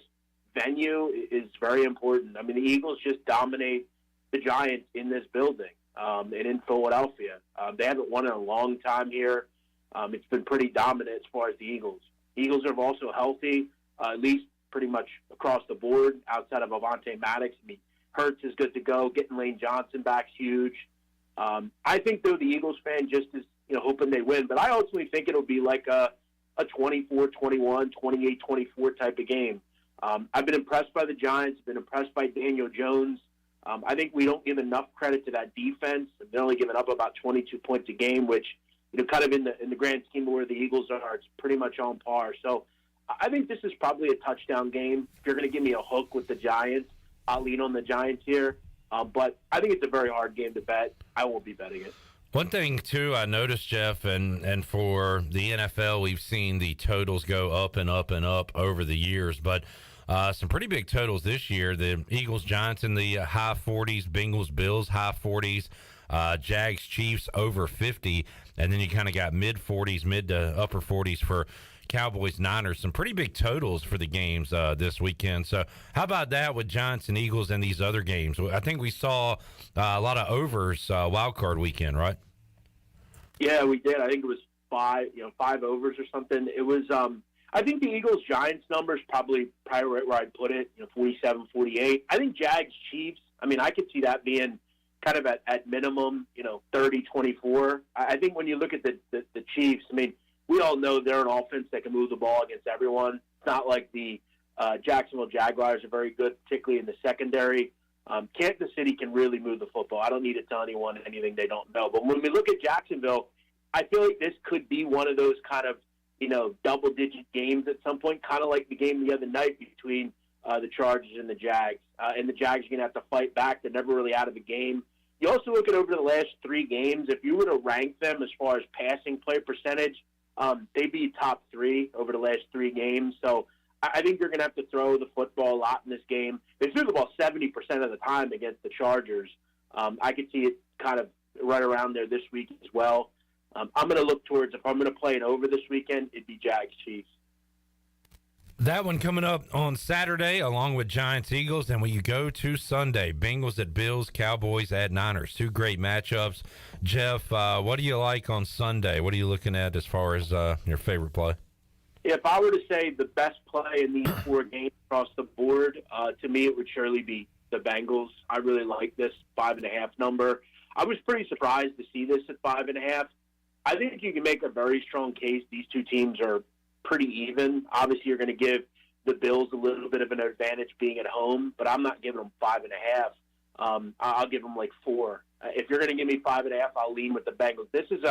Speaker 18: venue is very important. I mean, the Eagles just dominate the Giants in this building and in Philadelphia. They haven't won in a long time here. It's been pretty dominant as far as the Eagles. Eagles are also healthy, at least pretty much across the board, outside of Avante Maddox. I mean, Hurts is good to go. Getting Lane Johnson back's huge. I think, though, the Eagles fan just is hoping they win. But I ultimately think it'll be like a 24-21, 28-24 type of game. I've been impressed by the Giants. Been impressed by Daniel Jones. I think we don't give enough credit to that defense. They're only giving up about 22 points a game, which kind of in the grand scheme of where the Eagles are, it's pretty much on par. So I think this is probably a touchdown game. If you're going to give me a hook with the Giants, I'll lean on the Giants here. But I think it's a very hard game to bet. I won't be betting it.
Speaker 20: One thing, too, I noticed, Jeff, and for the NFL, we've seen the totals go up and up and up over the years. But some pretty big totals this year. The Eagles, Giants in the high 40s, Bengals, Bills, high 40s, Jags, Chiefs over 50. And then you kind of got mid 40s, mid to upper 40s for Cowboys, Niners. Some pretty big totals for the games this weekend. So how about that with Giants and Eagles and these other games? I think we saw a lot of overs wild card weekend, right?
Speaker 18: Yeah, we did. I think it was five overs or something. It was I think the Eagles-Giants number is probably right where I'd put it, 47, 48. I think Jags-Chiefs, I could see that being kind of at minimum, 30, 24. I think when you look at the Chiefs, we all know they're an offense that can move the ball against everyone. It's not like the Jacksonville Jaguars are very good, particularly in the secondary. Kansas City can really move the football. I don't need to tell anyone anything they don't know. But when we look at Jacksonville, I feel like this could be one of those kind of, double-digit games at some point, kind of like the game the other night between the Chargers and the Jags. And the Jags are going to have to fight back. They're never really out of the game. You also look at over the last 3 games, if you were to rank them as far as passing play percentage, they'd be top 3 over the last 3 games. So I think you're going to have to throw the football a lot in this game. They threw the ball 70% of the time against the Chargers. I could see it kind of right around there this week as well. I'm going to look towards, if I'm going to play it over this weekend, it'd be Jags-Chiefs.
Speaker 20: That one coming up on Saturday along with Giants-Eagles. And when you go to Sunday, Bengals at Bills, Cowboys at Niners. 2 great matchups. Jeff, what do you like on Sunday? What are you looking at as far as your favorite play?
Speaker 18: If I were to say the best play in these 4 games across the board, to me it would surely be the Bengals. I really like this 5.5 number. I was pretty surprised to see this at 5.5. I think you can make a very strong case. These 2 teams are pretty even. Obviously, you're going to give the Bills a little bit of an advantage being at home, but I'm not giving them 5.5. I'll give them like 4. If you're going to give me 5.5, I'll lean with the Bengals. This is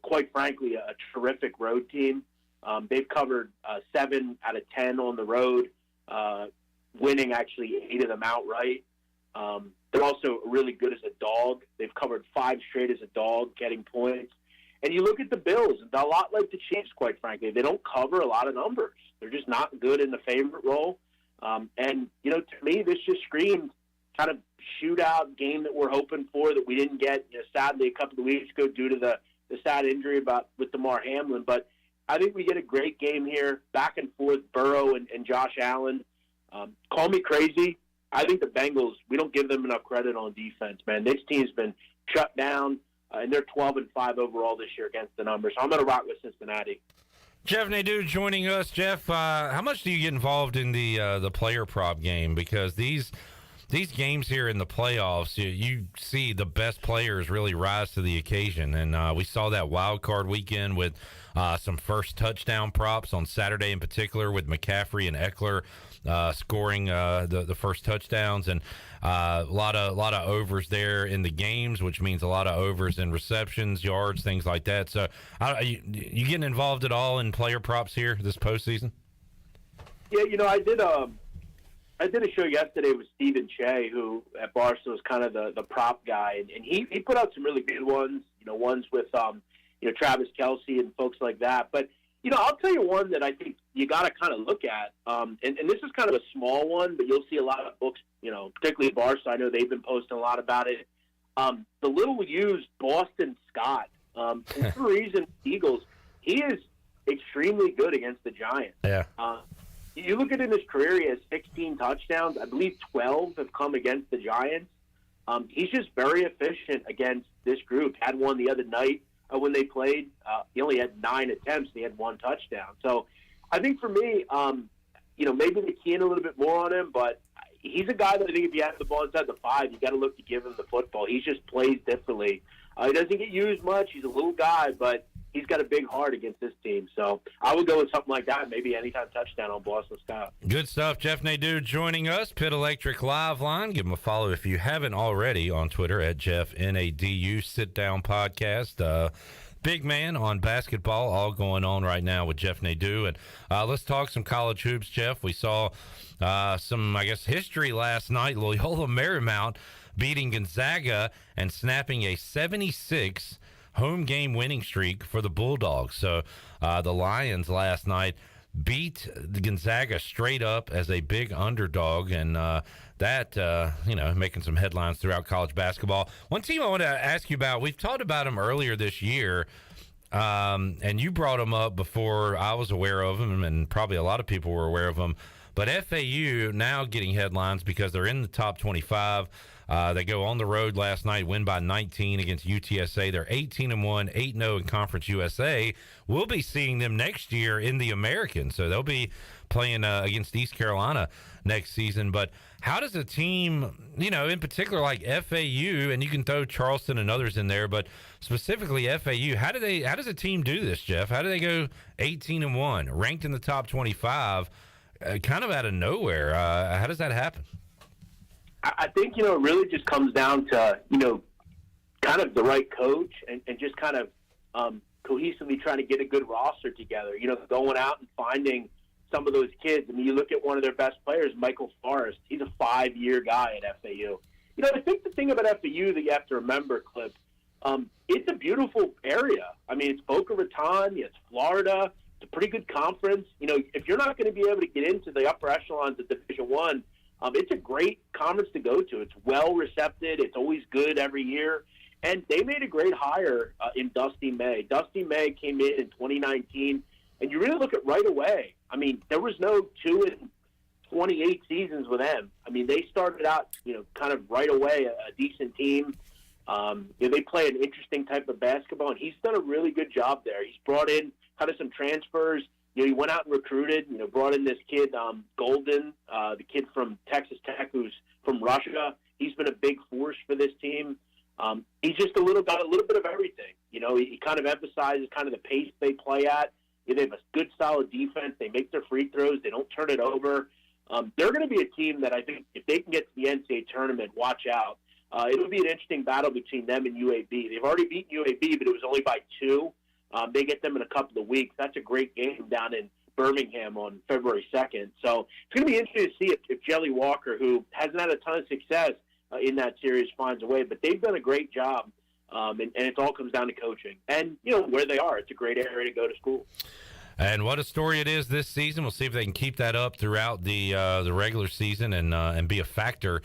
Speaker 18: quite frankly, a terrific road team. They've covered 7 out of 10 on the road, winning actually 8 of them outright. They're also really good as a dog. They've covered 5 straight as a dog, getting points. And you look at the Bills, a lot like the Chiefs, quite frankly. They don't cover a lot of numbers. They're just not good in the favorite role. And, to me, this just screamed kind of shootout game that we're hoping for that we didn't get, sadly, a couple of weeks ago due to the sad injury with Damar Hamlin. But I think we get a great game here, back and forth, Burrow and Josh Allen. Call me crazy. I think the Bengals, we don't give them enough credit on defense, man. This team's been shut down. and they're 12-5 overall this year against the numbers. So I'm going to rock with Cincinnati.
Speaker 20: Jeff Nadu joining us. Jeff, how much do you get involved in the player prop game? Because these games here in the playoffs, you see the best players really rise to the occasion. And we saw that wild card weekend with some first touchdown props on Saturday in particular, with McCaffrey and Eckler scoring the first touchdowns, and a lot of overs there in the games, which means a lot of overs in receptions, yards, things like that. So you getting involved at all in player props here this postseason?
Speaker 18: Yeah, I did a show yesterday with Stephen Shea, who at Barstool is kind of the prop guy, and he put out some really good ones, ones with Travis Kelce and folks like that. But I'll tell you one that I think you got to kind of look at, and this is kind of a small one, but you'll see a lot of books, particularly Barstool. I know they've been posting a lot about it. The little used Boston Scott, for some reason, Eagles, he is extremely good against the Giants.
Speaker 20: Yeah.
Speaker 18: You look at in his career, he has 16 touchdowns. I believe 12 have come against the Giants. He's just very efficient against this group. Had one the other night when they played. He only had 9 attempts. He had 1 touchdown. So I think for me, maybe they key in a little bit more on him, but he's a guy that I think if you have the ball inside the 5, you got to look to give him the football. He just plays differently. He doesn't get used much. He's a little guy, but he's got a big heart against this team. So I would go with something like that, maybe anytime touchdown on Boston Scott.
Speaker 20: Good stuff. Jeff Nadu joining us, Pit Electric Live Line. Give him a follow if you haven't already on Twitter at Jeff Nadu Sit Down Podcast. Big man on basketball, all going on right now with Jeff Nadu. And let's talk some college hoops, Jeff. We saw some, history last night. Loyola Marymount beating Gonzaga and snapping a 76 home game winning streak for the Bulldogs. So the Lions last night beat the Gonzaga straight up as a big underdog, and making some headlines throughout college basketball. One team I want to ask you about, we've talked about them earlier this year, and you brought them up before I was aware of them, and probably a lot of people were aware of them. But FAU now getting headlines because they're in the top 25. They go on the road last night, win by 19 against UTSA. They're 18-1, 8-0 in Conference USA. We'll be seeing them next year in the American, so they'll be playing against East Carolina next season. But how does a team, in particular like FAU, and you can throw Charleston and others in there, but specifically FAU, how does a team do this, Jeff? How do they go 18-1, ranked in the top 25, kind of out of nowhere? How does that happen?
Speaker 18: I think, it really just comes down to, kind of the right coach and just kind of cohesively trying to get a good roster together, going out and finding some of those kids. I mean, you look at one of their best players, Michael Forrest. He's a 5-year guy at FAU. I think the thing about FAU that you have to remember, Clip, it's a beautiful area. I mean, it's Boca Raton, it's Florida. It's a pretty good conference. If you're not going to be able to get into the upper echelons of Division I, it's a great conference to go to. It's well recepted. It's always good every year. And they made a great hire in Dusty May. Dusty May came in 2019, and you really look at right away. I mean, there was no 2-28 seasons with them. I mean, they started out, kind of right away a decent team. They play an interesting type of basketball, and he's done a really good job there. He's brought in kind of some transfers. He went out and recruited, brought in this kid, Golden, the kid from Texas Tech who's from Russia. He's been a big force for this team. He's just got a little bit of everything. He kind of emphasizes kind of the pace they play at. They have a good, solid defense. They make their free throws. They don't turn it over. They're going to be a team that I think if they can get to the NCAA tournament, watch out. It'll be an interesting battle between them and UAB. They've already beaten UAB, but it was only by 2. They get them in a couple of weeks. That's a great game down in Birmingham on February 2nd. So it's going to be interesting to see if Jelly Walker, who hasn't had a ton of success in that series, finds a way. But they've done a great job, and it all comes down to coaching. And, where they are, it's a great area to go to school.
Speaker 20: And what a story it is this season. We'll see if they can keep that up throughout the regular season and be a factor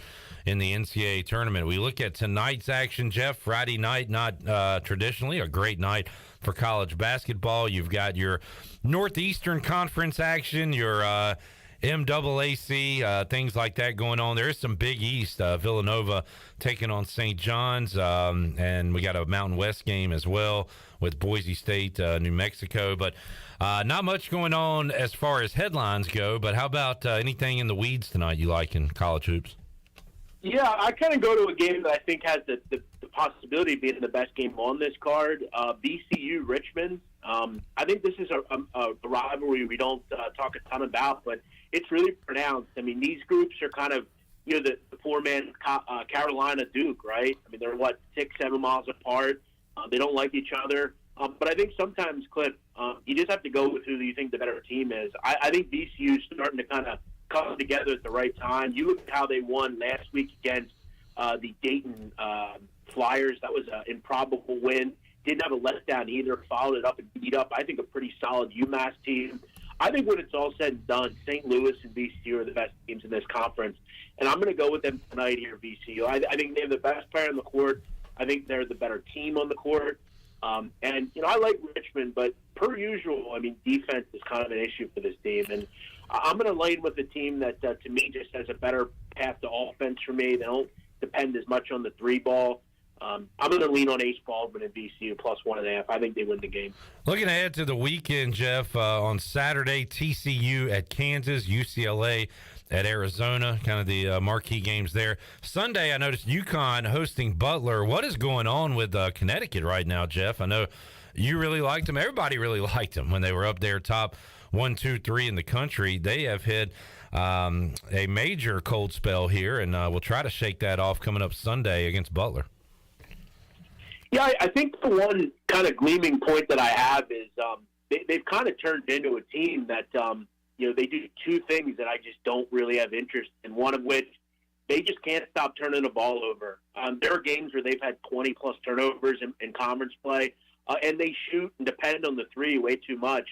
Speaker 20: in the NCAA tournament. We look at tonight's action, Jeff. Friday night, not traditionally a great night for college basketball. You've got your Northeastern Conference action, your MAAC, things like that going on. There is some Big East, Villanova taking on St. John's, and we got a Mountain West game as well with Boise State, New Mexico. But not much going on as far as headlines go. But how about anything in the weeds tonight you like in college hoops?
Speaker 18: Yeah, I kind of go to a game that I think has the possibility of being the best game on this card. VCU Richmond. I think this is a rivalry we don't talk a ton about, but it's really pronounced. I mean, these groups are kind of, the four-man Carolina Duke, right? I mean, they're, 6-7 miles apart. They don't like each other. But I think sometimes, Cliff, you just have to go with who you think the better team is. I think VCU is starting to kind of come together at the right time. You look at how they won last week against the Dayton Flyers. That was an improbable win. Didn't have a letdown either. Followed it up and beat up, I think, a pretty solid UMass team. I think when it's all said and done, St. Louis and VCU are the best teams in this conference. And I'm going to go with them tonight here, VCU. I think they have the best player on the court. I think they're the better team on the court. And I like Richmond, but per usual, I mean, defense is kind of an issue for this team. And I'm going to lane with the team that, to me, just has a better path to offense for me. They don't depend as much on the three ball. I'm going to lean on Ace Baldwin and VCU plus 1.5. I think they win the game.
Speaker 20: Looking ahead to the weekend, Jeff, on Saturday, TCU at Kansas, UCLA at Arizona, kind of the marquee games there. Sunday, I noticed UConn hosting Butler. What is going on with Connecticut right now, Jeff? I know you really liked them. Everybody really liked them when they were up there top 1, 2, 3 in the country. They have hit a major cold spell here, and we'll try to shake that off coming up Sunday against Butler.
Speaker 18: Yeah, I think the one kind of gleaming point that I have is they've kind of turned into a team that, they do two things that I just don't really have interest in, one of which they just can't stop turning the ball over. There are games where they've had 20-plus turnovers in conference play, and they shoot and depend on the three way too much.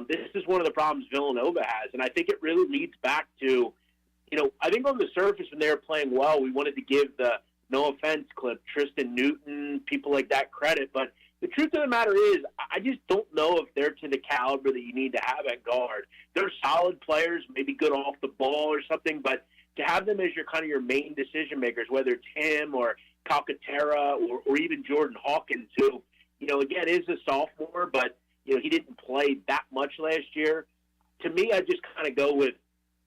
Speaker 18: This is one of the problems Villanova has, and I think it really leads back to, I think on the surface when they were playing well, we wanted to give the, no offense, Cliff, Tristan Newton, people like that credit. But the truth of the matter is, I just don't know if they're to the caliber that you need to have at guard. They're solid players, maybe good off the ball or something, but to have them as your main decision makers, whether it's him or Calcaterra or even Jordan Hawkins, who, again, is a sophomore, but, he didn't play that much last year. To me, I just kind of go with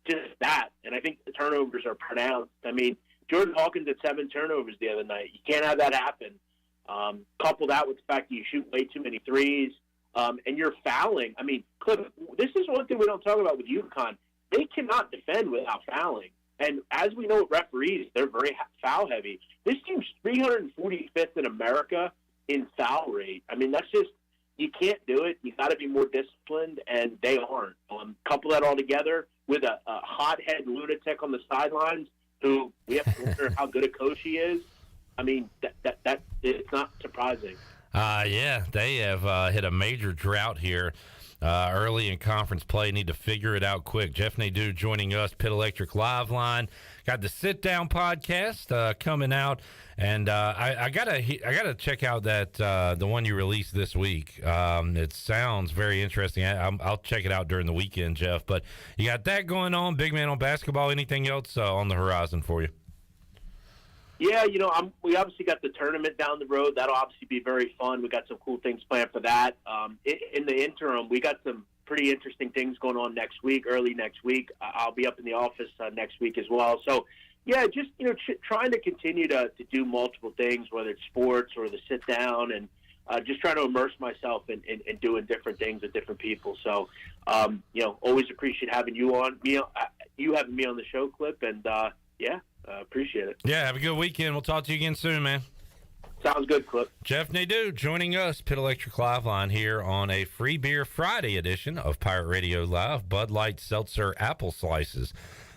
Speaker 18: just that, and I think the turnovers are pronounced. I mean, Jordan Hawkins had 7 turnovers the other night. You can't have that happen. Couple that with the fact that you shoot way too many threes, and you're fouling. I mean, Cliff, this is one thing we don't talk about with UConn. They cannot defend without fouling. And as we know with referees, they're very foul heavy. This team's 345th in America in foul rate. I mean, that's just, you can't do it. You got to be more disciplined, and they aren't. Couple that all together with a hothead lunatic on the sidelines who we have to wonder how good a coach he is. I mean, that it's not surprising.
Speaker 20: Yeah, they have hit a major drought here early in conference play. Need to figure it out quick. Jeff Nadu joining us, Pit Electric Live Line. Got the Sit Down podcast coming out, and I gotta check out that the one you released this week. It sounds very interesting. I'll check it out during the weekend, Jeff. But you got that going on. Big Man on Basketball. Anything else on the horizon for you?
Speaker 18: Yeah, we obviously got the tournament down the road. That'll obviously be very fun. We got some cool things planned for that. In the interim, we got some pretty interesting things going on early next week. I'll be up in the office next week as well. So, yeah, just, trying to continue to do multiple things, whether it's sports or the sit down, and just trying to immerse myself in doing different things with different people. So, always appreciate having you on, you having me on the show, Clip, and, appreciate it.
Speaker 20: Yeah, have a good weekend. We'll talk to you again soon, man.
Speaker 18: Sounds good, Clip.
Speaker 20: Jeff Nadu joining us, Pit Electric Live Line here on a Free Beer Friday edition of Pirate Radio Live. Bud Light Seltzer Apple Slices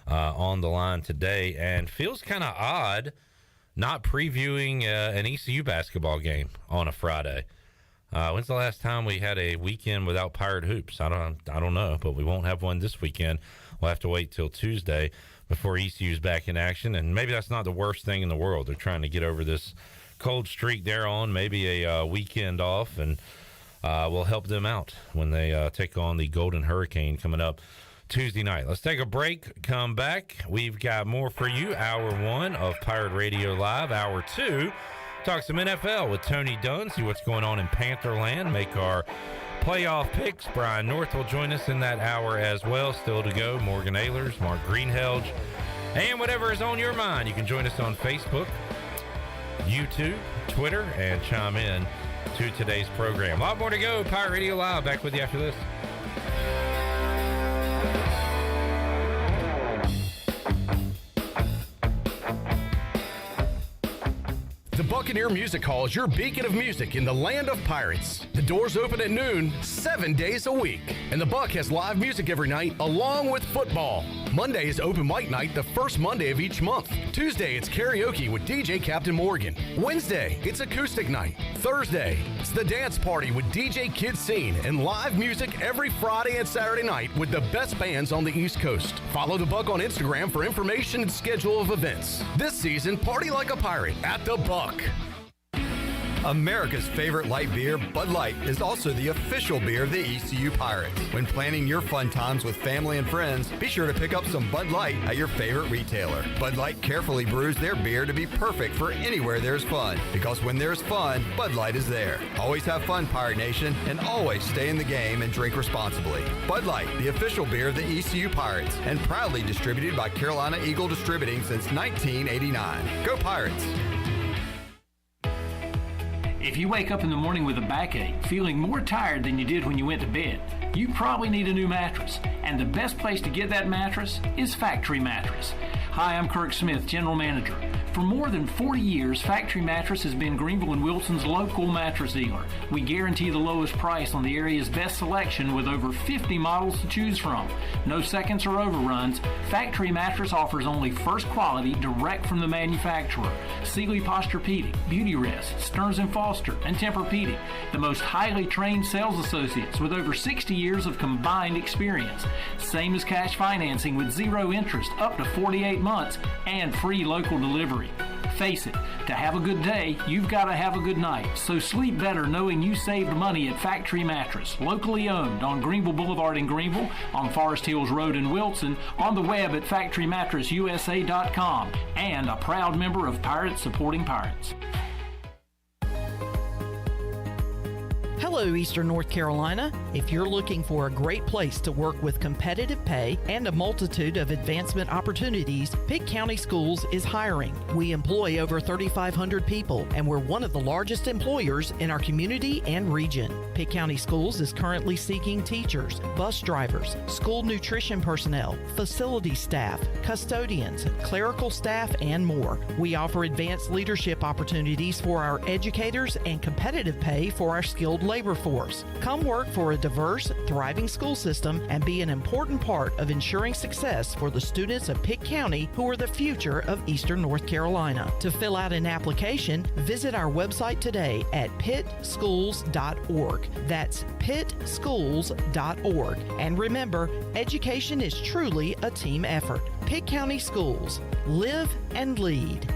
Speaker 20: on the line today, and feels kind of odd not previewing an ECU basketball game on a Friday. When's the last time we had a weekend without Pirate Hoops? I don't know, but we won't have one this weekend. We'll have to wait till Tuesday before ECU's back in action, and maybe that's not the worst thing in the world. They're trying to get over this cold streak they're on, maybe a weekend off, and we'll help them out when they take on the Golden Hurricane coming up Tuesday night. Let's take a break, come back. We've got more for you. Hour 1 of Pirate Radio Live. Hour 2, talk some NFL with Tony Dunn, see what's going on in Pantherland, make our playoff picks. Brian North will join us in that hour as well. Still to go, Morgan Ahlers, Mark Greenhalgh, and whatever is on your mind. You can join us on Facebook, YouTube, Twitter, and chime in to today's program. A lot more to go. Pirate Radio Live, back with you after this.
Speaker 7: The Buccaneer Music Hall is your beacon of music in the land of pirates. The doors open at noon, 7 days a week. And the Buck has live music every night, along with football. Monday is open mic night, the first Monday of each month. Tuesday, it's karaoke with DJ Captain Morgan. Wednesday, it's acoustic night. Thursday, it's the dance party with DJ Kid Scene and live music every Friday and Saturday night with the best bands on the East Coast. Follow the Buck on Instagram for information and schedule of events. This season, party like a pirate at the Buck.
Speaker 9: America's favorite light beer, Bud Light, is also the official beer of the ECU Pirates. When planning your fun times with family and friends, be sure to pick up some Bud Light at your favorite retailer. Bud Light carefully brews their beer to be perfect for anywhere there's fun, because when there's fun, Bud Light is there. Always have fun, Pirate Nation, and always stay in the game and drink responsibly. Bud Light, the official beer of the ECU Pirates, and proudly distributed by Carolina Eagle Distributing since 1989. Go Pirates!
Speaker 10: If you wake up in the morning with a backache, feeling more tired than you did when you went to bed, you probably need a new mattress. And the best place to get that mattress is Factory Mattress. Hi, I'm Kirk Smith, General Manager. For more than 40 years, Factory Mattress has been Greenville and Wilson's local mattress dealer. We guarantee the lowest price on the area's best selection with over 50 models to choose from. No seconds or overruns. Factory Mattress offers only first quality direct from the manufacturer. Sealy Posturepedic, Beauty Rest, Stearns & Foster, and Tempur-Pedic. The most highly trained sales associates with over 60 years of combined experience. Same as cash financing with zero interest up to 48 months and free local delivery. Face it, to have a good day, you've got to have a good night. So sleep better knowing you saved money at Factory Mattress, locally owned on Greenville Boulevard in Greenville, on Forest Hills Road in Wilson, on the web at factorymattressusa.com, and a proud member of Pirates Supporting Pirates.
Speaker 11: Hello, Eastern North Carolina. If you're looking for a great place to work with competitive pay and a multitude of advancement opportunities, Pitt County Schools is hiring. We employ over 3,500 people, and we're one of the largest employers in our community and region. Pitt County Schools is currently seeking teachers, bus drivers, school nutrition personnel, facility staff, custodians, clerical staff, and more. We offer advanced leadership opportunities for our educators and competitive pay for our skilled labor force. Come work for a diverse, thriving school system and be an important part of ensuring success for the students of Pitt County who are the future of Eastern North Carolina. To fill out an application, visit our website today at pittschools.org. That's pittschools.org. And remember, education is truly a team effort. Pitt County Schools. Live and lead.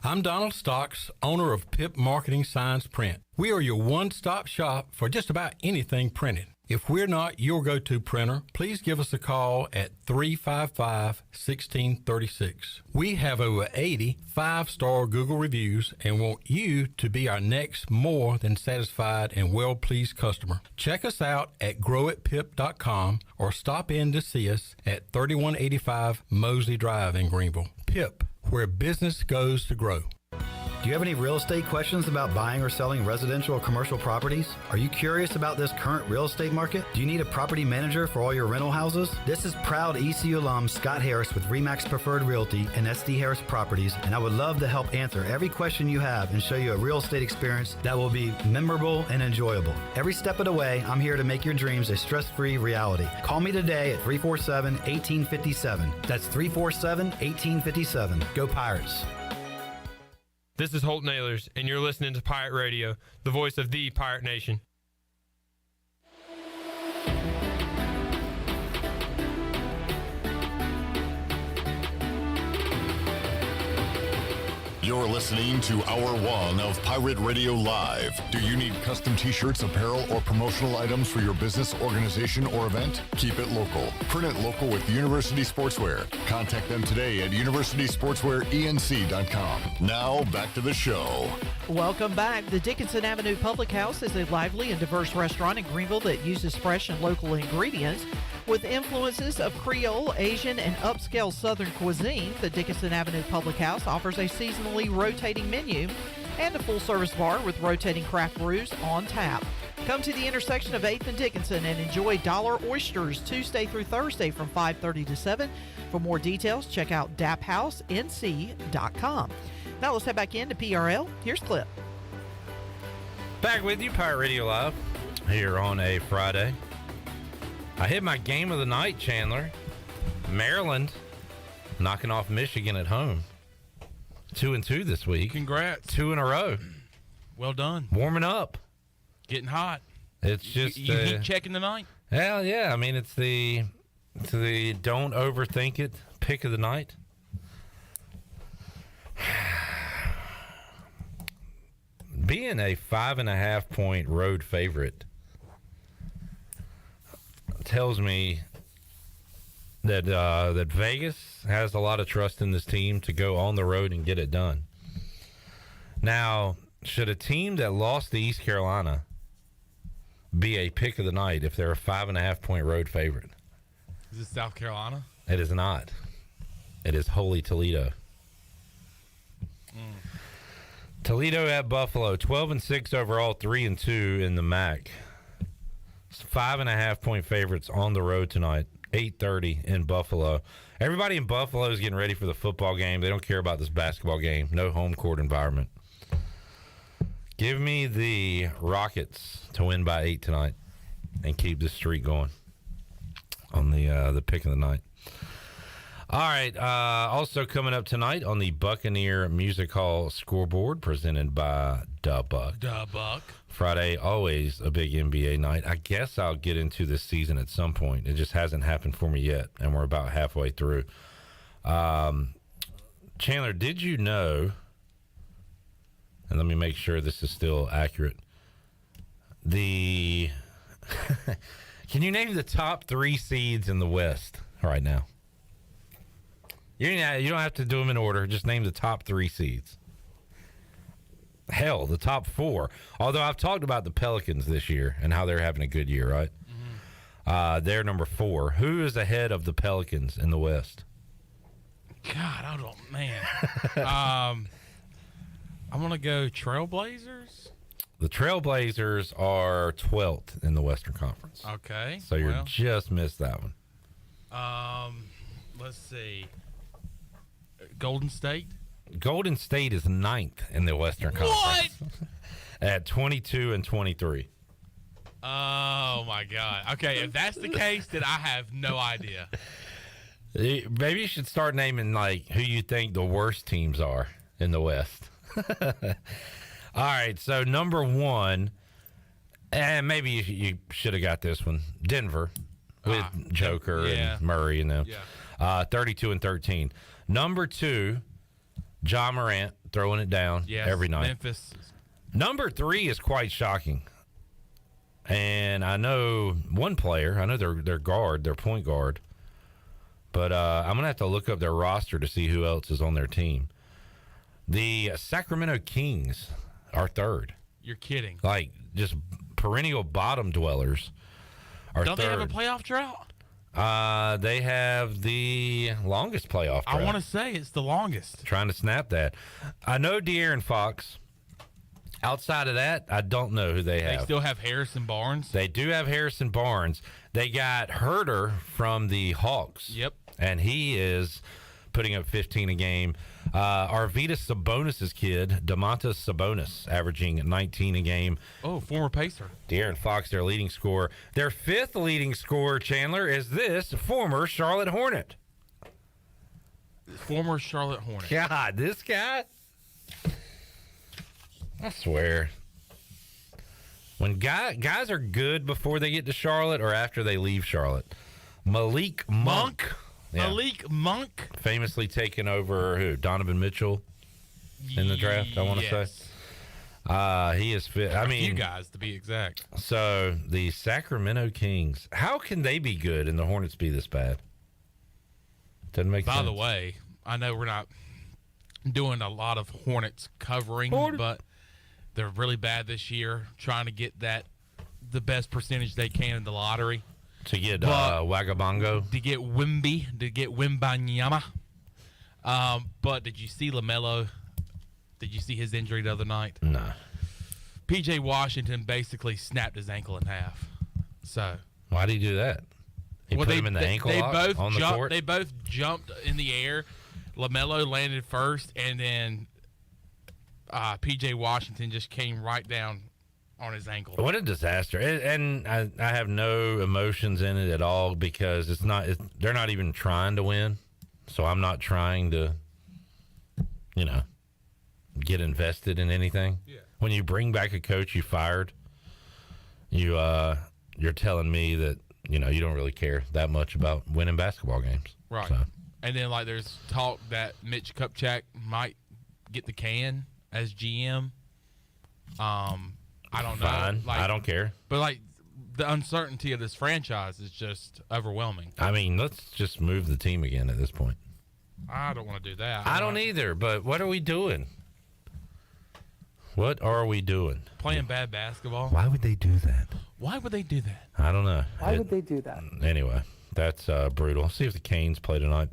Speaker 12: I'm Donald Stocks, owner of Pip Marketing Signs Print. We are your one-stop shop for just about anything printed. If we're not your go-to printer, please give us a call at 355-1636. We have over 80 5-star Google reviews and want you to be our next more than satisfied and well-pleased customer. Check us out at growatpip.com or stop in to see us at 3185 Mosley Drive in Greenville. Pip, where business goes to grow.
Speaker 13: Do you have any real estate questions about buying or selling residential or commercial properties? Are you curious about this current real estate market? Do you need a property manager for all your rental houses? This is proud ECU alum Scott Harris with RE/MAX Preferred Realty and SD Harris Properties, and I would love to help answer every question you have and show you a real estate experience that will be memorable and enjoyable. Every step of the way, I'm here to make your dreams a stress-free reality. Call me today at 347-1857. That's 347-1857. Go Pirates.
Speaker 15: This is Holt Nailers, and you're listening to Pirate Radio, the voice of the Pirate Nation.
Speaker 5: You're listening to Hour 1 of Pirate Radio Live. Do you need custom t-shirts, apparel, or promotional items for your business, organization, or event? Keep it local. Print it local with University Sportswear. Contact them today at universitysportswearenc.com. Now, back to the show.
Speaker 11: Welcome back. The Dickinson Avenue Public House is a lively and diverse restaurant in Greenville that uses fresh and local ingredients. With influences of Creole, Asian, and upscale Southern cuisine, the Dickinson Avenue Public House offers a seasonally rotating menu and a full-service bar with rotating craft brews on tap. Come to the intersection of 8th and Dickinson and enjoy Dollar Oysters Tuesday through Thursday from 5:30 to 7. For more details, check out daphousenc.com. Now let's head back into PRL. Here's Clip.
Speaker 20: Back with you, Pirate Radio Live, here on a Friday. I hit my game of the night, Chandler. Maryland knocking off Michigan at home. 2-2 this week.
Speaker 6: Congrats.
Speaker 20: 2 in a row.
Speaker 6: Well done.
Speaker 20: Warming up.
Speaker 6: Getting hot.
Speaker 20: It's just
Speaker 6: you heat checking tonight?
Speaker 20: Hell yeah. I mean, it's the don't overthink it pick of the night. Being a 5.5 point road favorite tells me that that Vegas has a lot of trust in this team to go on the road and get it done. Now, should a team that lost to East Carolina be a pick of the night if they're a 5.5 point road favorite?
Speaker 6: Is this South Carolina?
Speaker 20: It is not. It is Holy Toledo. Toledo at Buffalo, 12-6 overall, 3-2 in the MAC. 5.5 point favorites on the road tonight, 8:30 in Buffalo. Everybody in Buffalo is getting ready for the football game. They don't care about this basketball game. No home court environment. Give me the Rockets to win by 8 tonight and keep this streak going on the pick of the night. All right. Also coming up tonight on the Buccaneer Music Hall scoreboard presented by Da Buck.
Speaker 6: Da Buck.
Speaker 20: Friday, always a big NBA night. I guess I'll get into this season at some point. It just hasn't happened for me yet, and we're about halfway through. Chandler, did you know, and let me make sure this is still accurate, can you name the top 3 seeds in the West right now? You don't have to do them in order. Just name the top 3 seeds. Hell, the top 4. Although I've talked about the Pelicans this year and how they're having a good year, right? Mm-hmm. They're number 4. Who is ahead of the Pelicans in the West?
Speaker 6: God, I don't, man. I'm going to go Trailblazers.
Speaker 20: The Trailblazers are 12th in the Western Conference.
Speaker 6: Okay.
Speaker 20: So you just missed that one.
Speaker 6: Let's see. Golden State?
Speaker 20: Golden State is 9th in the Western Conference. What? At 22-23.
Speaker 6: Oh, my God. Okay, if that's the case, then I have no idea.
Speaker 20: Maybe you should start naming, who you think the worst teams are in the West. All right, so number 1, and maybe you should have got this one, Denver with Joker and Murray and them. Yeah. 32-13. Number 2, Ja Morant throwing it down every night.
Speaker 6: Memphis.
Speaker 20: Number 3 is quite shocking. And I know one player. I know their point guard. But I'm going to have to look up their roster to see who else is on their team. The Sacramento Kings are 3rd.
Speaker 6: You're kidding.
Speaker 20: Just perennial bottom dwellers are 3rd.
Speaker 6: Don't they have a playoff drought?
Speaker 20: They have the longest playoff drought.
Speaker 6: I want to say it's the longest.
Speaker 20: Trying to snap that. I know De'Aaron Fox. Outside of that, I don't know who they have.
Speaker 6: They still have Harrison Barnes.
Speaker 20: They do have Harrison Barnes. They got Herter from the Hawks.
Speaker 6: Yep.
Speaker 20: And he is putting up 15 a game. Arvydas Sabonis' kid, Domantas Sabonis, averaging 19 a game.
Speaker 6: Oh, former Pacer.
Speaker 20: De'Aaron Fox, their leading scorer. Their 5th leading scorer, Chandler, is this former Charlotte Hornet.
Speaker 6: Former Charlotte Hornet.
Speaker 20: God, this guy. I swear. When guys are good before they get to Charlotte or after they leave Charlotte. Malik Monk.
Speaker 6: Yeah. Malik Monk.
Speaker 20: Famously taken over who? Donovan Mitchell in the draft, I want to say. He is fit. I mean,
Speaker 6: you guys, to be exact.
Speaker 20: So the Sacramento Kings, how can they be good and the Hornets be this bad? Doesn't make sense.
Speaker 6: By the way, I know we're not doing a lot of Hornets covering, but they're really bad this year, trying to get the best percentage they can in the lottery.
Speaker 20: To get Wagabongo.
Speaker 6: To get Wimby, to get Wimbanyama. But did you see LaMelo? Did you see his injury the other night?
Speaker 20: No.
Speaker 6: P.J. Washington basically snapped his ankle in half. So
Speaker 20: why did he do that? He put him in the ankle lock on the court?
Speaker 6: They both jumped in the air. LaMelo landed first, and then P.J. Washington just came right down on his ankle.
Speaker 20: What a disaster. And I have no emotions in it at all because they're not even trying to win. So I'm not trying to, get invested in anything. Yeah. When you bring back a coach you fired, you're telling me that, you don't really care that much about winning basketball games.
Speaker 6: Right.
Speaker 20: So.
Speaker 6: And then, there's talk that Mitch Kupchak might get the can as GM. I don't know.
Speaker 20: Fine. I don't care.
Speaker 6: But, the uncertainty of this franchise is just overwhelming.
Speaker 20: I mean, let's just move the team again at this point.
Speaker 6: I don't want to do that.
Speaker 20: I don't either, but what are we doing? What are we doing?
Speaker 6: Playing bad basketball.
Speaker 20: Why would they do that?
Speaker 6: Why would they do that?
Speaker 20: I don't know.
Speaker 14: Why would they do that?
Speaker 20: Anyway, that's brutal. Let's see if the Canes play tonight.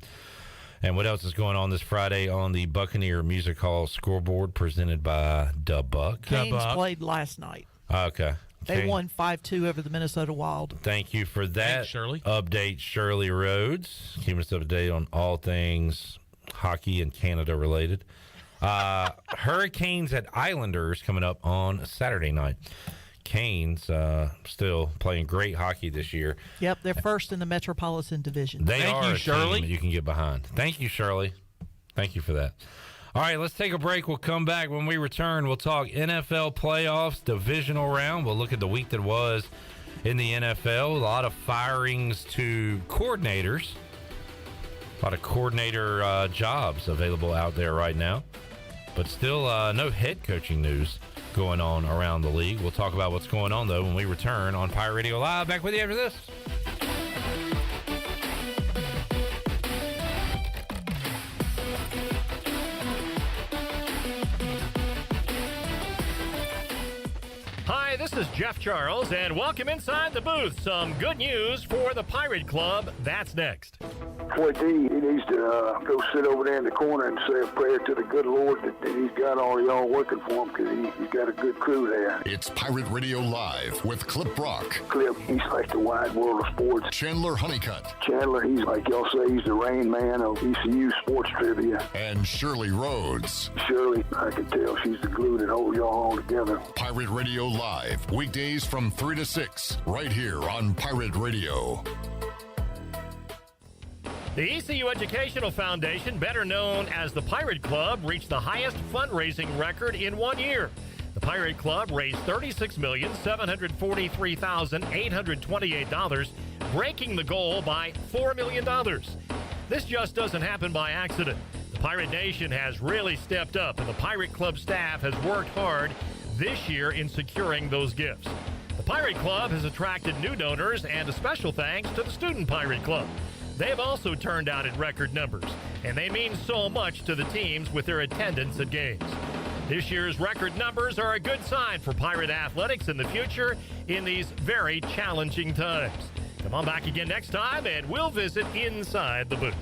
Speaker 20: And what else is going on this Friday on the Buccaneer Music Hall scoreboard presented by Da Buck?
Speaker 11: Canes played last night.
Speaker 20: Okay.
Speaker 11: They won 5-2 over the Minnesota Wild.
Speaker 20: Thank you for that.
Speaker 6: Thanks, Shirley.
Speaker 20: Update, Shirley Rhodes. Keeping us up to date on all things hockey and Canada related. Hurricanes at Islanders coming up on Saturday night. Canes still playing great hockey this year.
Speaker 11: Yep, they're first in the Metropolitan Division.
Speaker 20: They are
Speaker 6: you,
Speaker 20: a
Speaker 6: Shirley.
Speaker 20: team that you can get behind. Thank you, Shirley. Thank you for that. All right, let's take a break. We'll come back. When we return, we'll talk NFL playoffs, divisional round. We'll look at the week that was in the NFL. A lot of firings to coordinators. A lot of coordinator jobs available out there right now. But still no head coaching news going on around the league. We'll talk about what's going on, though, when we return on Pirate Radio Live. Back with you after this.
Speaker 16: Hi, this is Jeff Charles, and welcome inside the booth. Some good news for the Pirate Club. That's next.
Speaker 17: Boy, D, he needs to go sit over there in the corner and say a prayer to the good Lord that he's got all y'all working for him because he's got a good crew there.
Speaker 5: It's Pirate Radio Live with Clip Brock.
Speaker 17: Clip, he's like the wide world of sports.
Speaker 5: Chandler Honeycutt.
Speaker 17: Chandler, he's like y'all say, he's the Rain Man of ECU sports trivia.
Speaker 5: And Shirley Rhodes.
Speaker 17: Shirley, I can tell she's the glue that holds y'all all together.
Speaker 5: Pirate Radio Live, weekdays from 3 to 6, right here on Pirate Radio.
Speaker 16: The ECU Educational Foundation, better known as the Pirate Club, reached the highest fundraising record in 1 year. The Pirate Club raised $36,743,828, breaking the goal by $4 million. This just doesn't happen by accident. The Pirate Nation has really stepped up, and the Pirate Club staff has worked hard this year in securing those gifts. The Pirate Club has attracted new donors, and a special thanks to the Student Pirate Club. They've also turned out in record numbers, and they mean so much to the teams with their attendance at games. This year's record numbers are a good sign for Pirate athletics in the future in these very challenging times. Come on back again next time, and we'll visit inside the booth.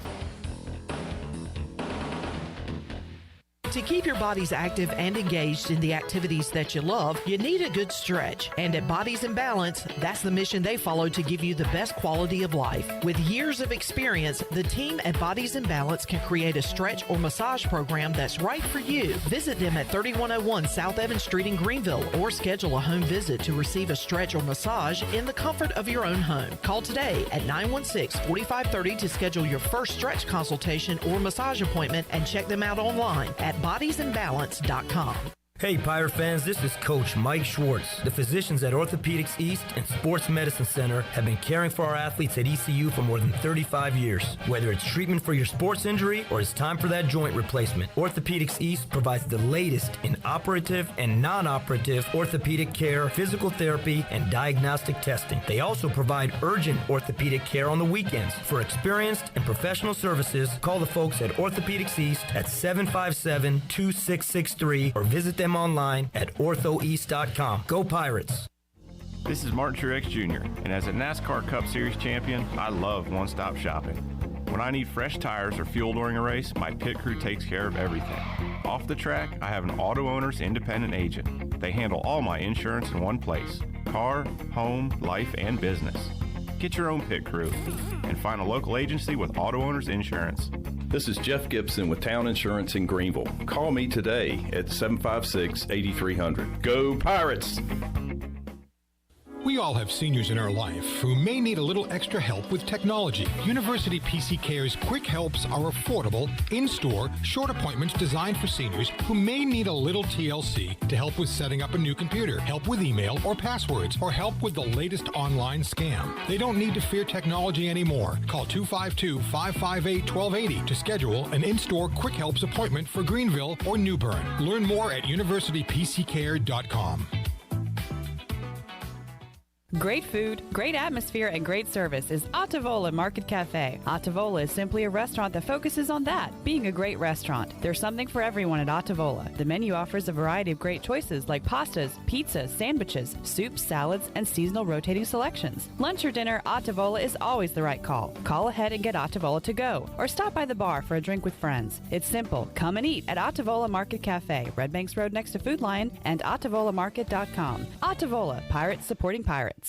Speaker 11: To keep your bodies active and engaged in the activities that you love, you need a good stretch. And at Bodies in Balance, that's the mission they follow to give you the best quality of life. With years of experience, the team at Bodies in Balance can create a stretch or massage program that's right for you. Visit them at 3101 South Evans Street in Greenville or schedule a home visit to receive a stretch or massage in the comfort of your own home. Call today at 916-4530 to schedule your first stretch consultation or massage appointment and check them out online at bodiesinbalance.com.
Speaker 14: Hey, Pirate fans, this is Coach Mike Schwartz. The physicians at Orthopedics East and Sports Medicine Center have been caring for our athletes at ECU for more than 35 years. Whether it's treatment for your sports injury or it's time for that joint replacement, Orthopedics East provides the latest in operative and non-operative orthopedic care, physical therapy, and diagnostic testing. They also provide urgent orthopedic care on the weekends. For experienced and professional services, call the folks at Orthopedics East at 757-2663 or visit them online at orthoeast.com. Go Pirates!
Speaker 19: This is Martin Truex Jr., and as a NASCAR Cup Series champion, I love one-stop shopping. When I need fresh tires or fuel during a race, my pit crew takes care of everything. Off the track, I have an Auto Owners independent agent. They handle all my insurance in one place: car, home, life, and business. Get your own pit crew and find a local agency with Auto Owners Insurance.
Speaker 21: This is Jeff Gibson with Town Insurance in Greenville. Call me today at 756-8300. Go Pirates!
Speaker 22: We all have seniors in our life who may need a little extra help with technology. University PC Care's Quick Helps are affordable, in-store, short appointments designed for seniors who may need a little TLC to help with setting up a new computer, help with email or passwords, or help with the latest online scam. They don't need to fear technology anymore. Call 252-558-1280 to schedule an in-store Quick Helps appointment for Greenville or New Bern. Learn more at universitypccare.com.
Speaker 23: Great food, great atmosphere, and great service is Ottavola Market Cafe. Ottavola is simply a restaurant that focuses on that, being a great restaurant. There's something for everyone at Ottavola. The menu offers a variety of great choices like pastas, pizzas, sandwiches, soups, salads, and seasonal rotating selections. Lunch or dinner, Ottavola is always the right call. Call ahead and get Ottavola to go, or stop by the bar for a drink with friends. It's simple. Come and eat at Ottavola Market Cafe, Red Banks Road next to Food Lion, and OttavolaMarket.com. Ottavola, Pirates supporting pirates.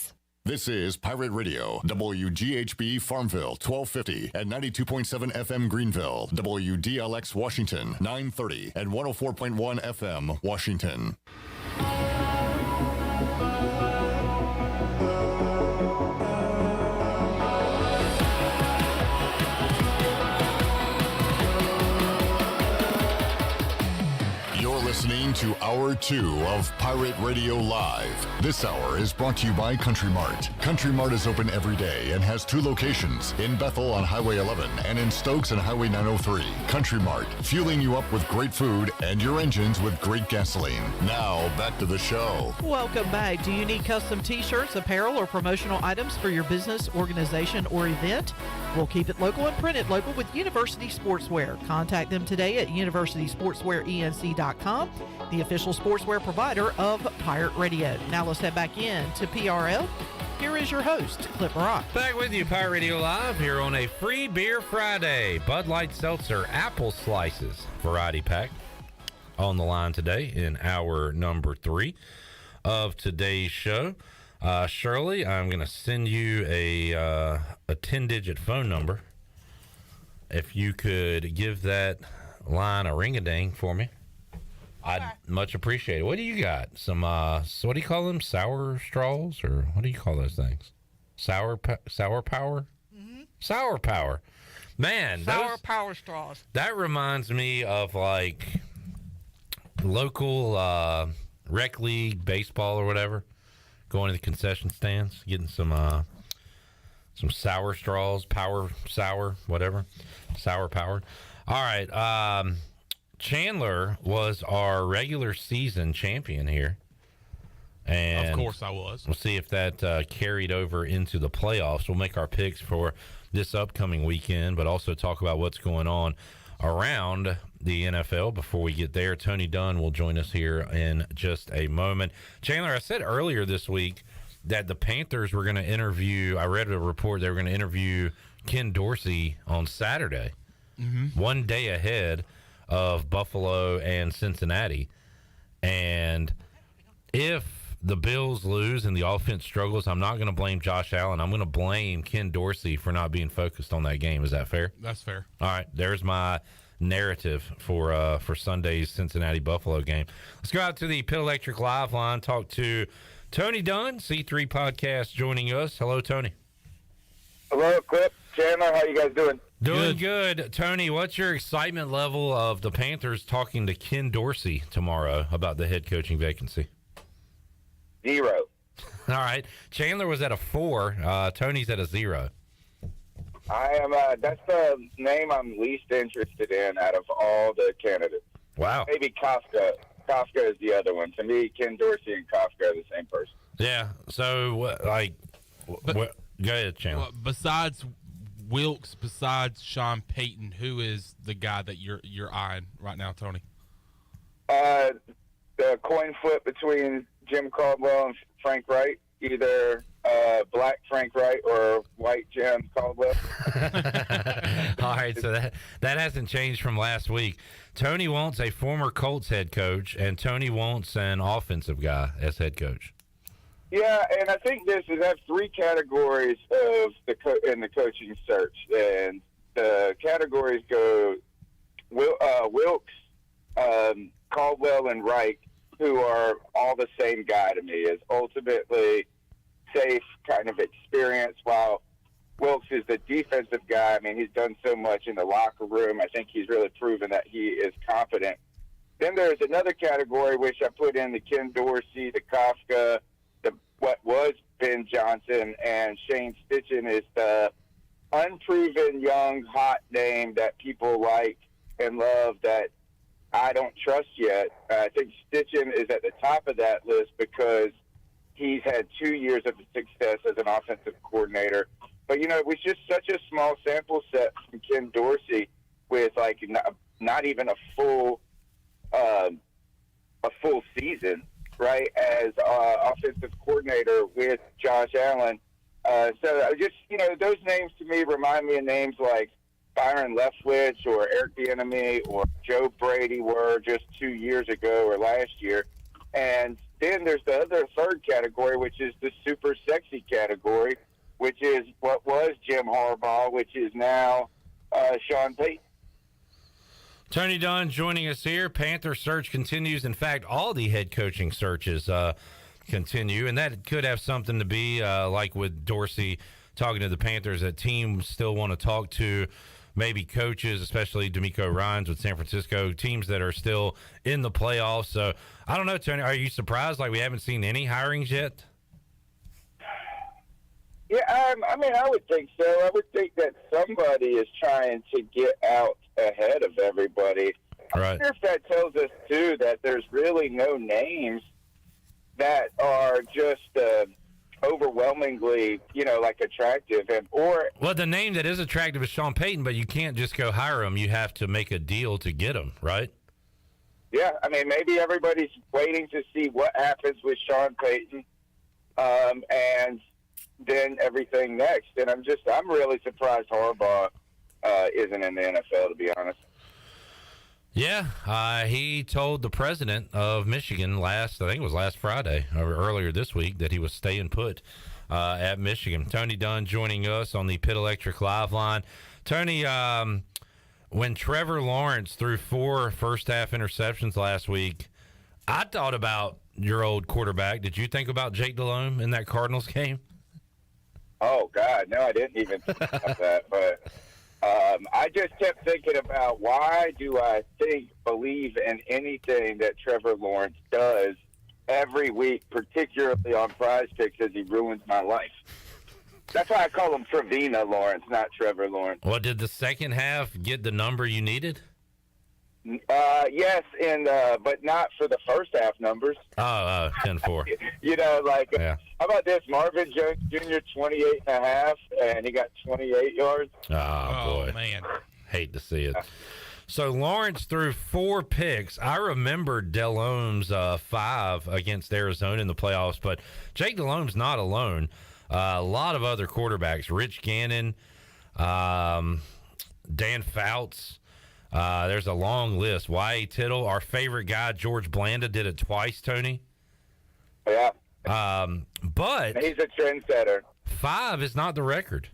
Speaker 5: This is Pirate Radio, WGHB Farmville, 1250 and 92.7 FM Greenville, WDLX Washington, 930 and 104.1 FM Washington. Listening to Hour 2 of Pirate Radio Live. This hour is brought to you by Country Mart. Country Mart is open every day and has 2 locations, in Bethel on Highway 11 and in Stokes on Highway 903. Country Mart, fueling you up with great food and your engines with great gasoline. Now, back to the show.
Speaker 11: Welcome back. Do you need custom t-shirts, apparel, or promotional items for your business, organization, or event? We'll keep it local and print it local with University Sportswear. Contact them today at universitysportswearenc.com, the official sportswear provider of Pirate Radio. Now let's head back in to PRL. Here is your host, Clip Rock.
Speaker 24: Back with you, Pirate Radio Live, here on a Free Beer Friday. Bud Light Seltzer Apple Slices Variety Pack on the line today in hour number 3 of today's show. Shirley, I'm going to send you a 10-digit phone number. If you could give that line a ring-a-ding for me, I'd much appreciate it. What do you got? Some, so what do you call them? Sour straws? Or what do you call those things? Sour power? Mm-hmm. Sour power. Man.
Speaker 27: Sour power straws.
Speaker 24: That reminds me of, like, local rec league baseball or whatever. Going to the concession stands, getting some sour straws, power sour, whatever, sour power. All right, Chandler was our regular season champion here, and
Speaker 6: of course I was.
Speaker 24: We'll see if that carried over into the playoffs. We'll make our picks for this upcoming weekend, but also talk about what's going on around the NFL before we get there. Tony Dunn will join us here in just a moment. Chandler, I said earlier this week that the Panthers were going to interview, I read a report they were going to interview Ken Dorsey on Saturday, one day ahead of Buffalo and Cincinnati. And if the Bills lose and the offense struggles, I'm not going to blame Josh Allen. I'm going to blame Ken Dorsey for not being focused on that game. Is that fair?
Speaker 6: That's fair.
Speaker 24: All right, there's my narrative for Sunday's Cincinnati-Buffalo game. Let's go out to the Pit Electric Live line, talk to Tony Dunn, C3 Podcast, joining us. Hello, Tony.
Speaker 28: Hello, Clip. Chandler, how you guys doing?
Speaker 24: Doing good. Tony, what's your excitement level of the Panthers talking to Ken Dorsey tomorrow about the head coaching vacancy?
Speaker 1: 0.
Speaker 24: All right. Chandler was at a 4. Tony's at a 0.
Speaker 1: I am. That's the name I'm least interested in out of all the candidates.
Speaker 24: Wow.
Speaker 1: Maybe Kafka. Kafka is the other one. To me, Ken Dorsey and Kafka are the same person.
Speaker 24: Yeah. So, go ahead, Chandler.
Speaker 6: Well, besides Wilkes, besides Sean Payton, who is the guy that you're eyeing right now, Tony?
Speaker 1: The coin flip between Jim Caldwell and Frank Wright, either black Frank Wright or white Jim Caldwell.
Speaker 24: All right, so that hasn't changed from last week. Tony wants a former Colts head coach, and Tony wants an offensive guy as head coach.
Speaker 1: Yeah, and I think I have 3 categories of in the coaching search, and the categories go Wilkes, Caldwell, and Wright, who are all the same guy to me, is ultimately safe, kind of experience, while Wilkes is the defensive guy. I mean, he's done so much in the locker room. I think he's really proven that he is competent. Then there's another category which I put in the Ken Dorsey, the Kafka, what was Ben Johnson, and Shane Stitchen is the unproven young hot name that people like and love that I don't trust yet. I think Stitchen is at the top of that list because he's had 2 years of success as an offensive coordinator. But, it was just such a small sample set from Ken Dorsey with, not even a full season, right, as offensive coordinator with Josh Allen. So those names to me remind me of names like Byron Leftwich or Eric Bieniemy or Joe Brady were just 2 years ago or last year. And then there's the other third category, which is the super sexy category, which is what was Jim Harbaugh, which is now Sean Payton.
Speaker 24: Tony Dunn joining us here. Panther search continues. In fact, all the head coaching searches continue, and that could have something to be like with Dorsey talking to the Panthers, that teams still want to talk to maybe coaches, especially D'Amico Ryans with San Francisco, teams that are still in the playoffs. So I don't know, Tony, are you surprised we haven't seen any hirings yet?
Speaker 1: Yeah, I would think so. I would think that somebody is trying to get out ahead of everybody.
Speaker 24: Right.
Speaker 1: I wonder if that tells us, too, that there's really no names that are just overwhelmingly, attractive.
Speaker 24: Well, the name that is attractive is Sean Payton, but you can't just go hire him. You have to make a deal to get him, right?
Speaker 1: Yeah, maybe everybody's waiting to see what happens with Sean Payton, and then everything next. And I'm really surprised Harbaugh isn't in the NFL, to be honest.
Speaker 24: Yeah, he told the president of Michigan I think it was last Friday or earlier this week, that he was staying put at Michigan. Tony Dunn joining us on the Pit Electric Live line. Tony, when Trevor Lawrence threw 4 first-half interceptions last week, I thought about your old quarterback. Did you think about Jake Delhomme in that Cardinals game?
Speaker 1: Oh, God, no, I didn't even think about that. But I just kept thinking about, why do I believe in anything that Trevor Lawrence does every week, particularly on Prize Picks, as he ruins my life. That's why I call him Trevina Lawrence, not Trevor Lawrence.
Speaker 24: Well, did the second half get the number you needed?
Speaker 1: Yes, but not for the first half numbers.
Speaker 24: 10-4.
Speaker 1: How about this? Marvin Jones Jr., 28.5, and he got 28 yards.
Speaker 24: Oh, boy.
Speaker 6: Man.
Speaker 24: Hate to see it. So Lawrence threw 4 picks. I remember Delhomme's 5 against Arizona in the playoffs, but Jake Delhomme's not alone. A lot of other quarterbacks, Rich Gannon, Dan Fouts. There's a long list. Y.A. Tittle, our favorite guy, George Blanda, did it twice, Tony.
Speaker 1: Yeah.
Speaker 24: But
Speaker 1: he's a trendsetter.
Speaker 24: 5 is not the record.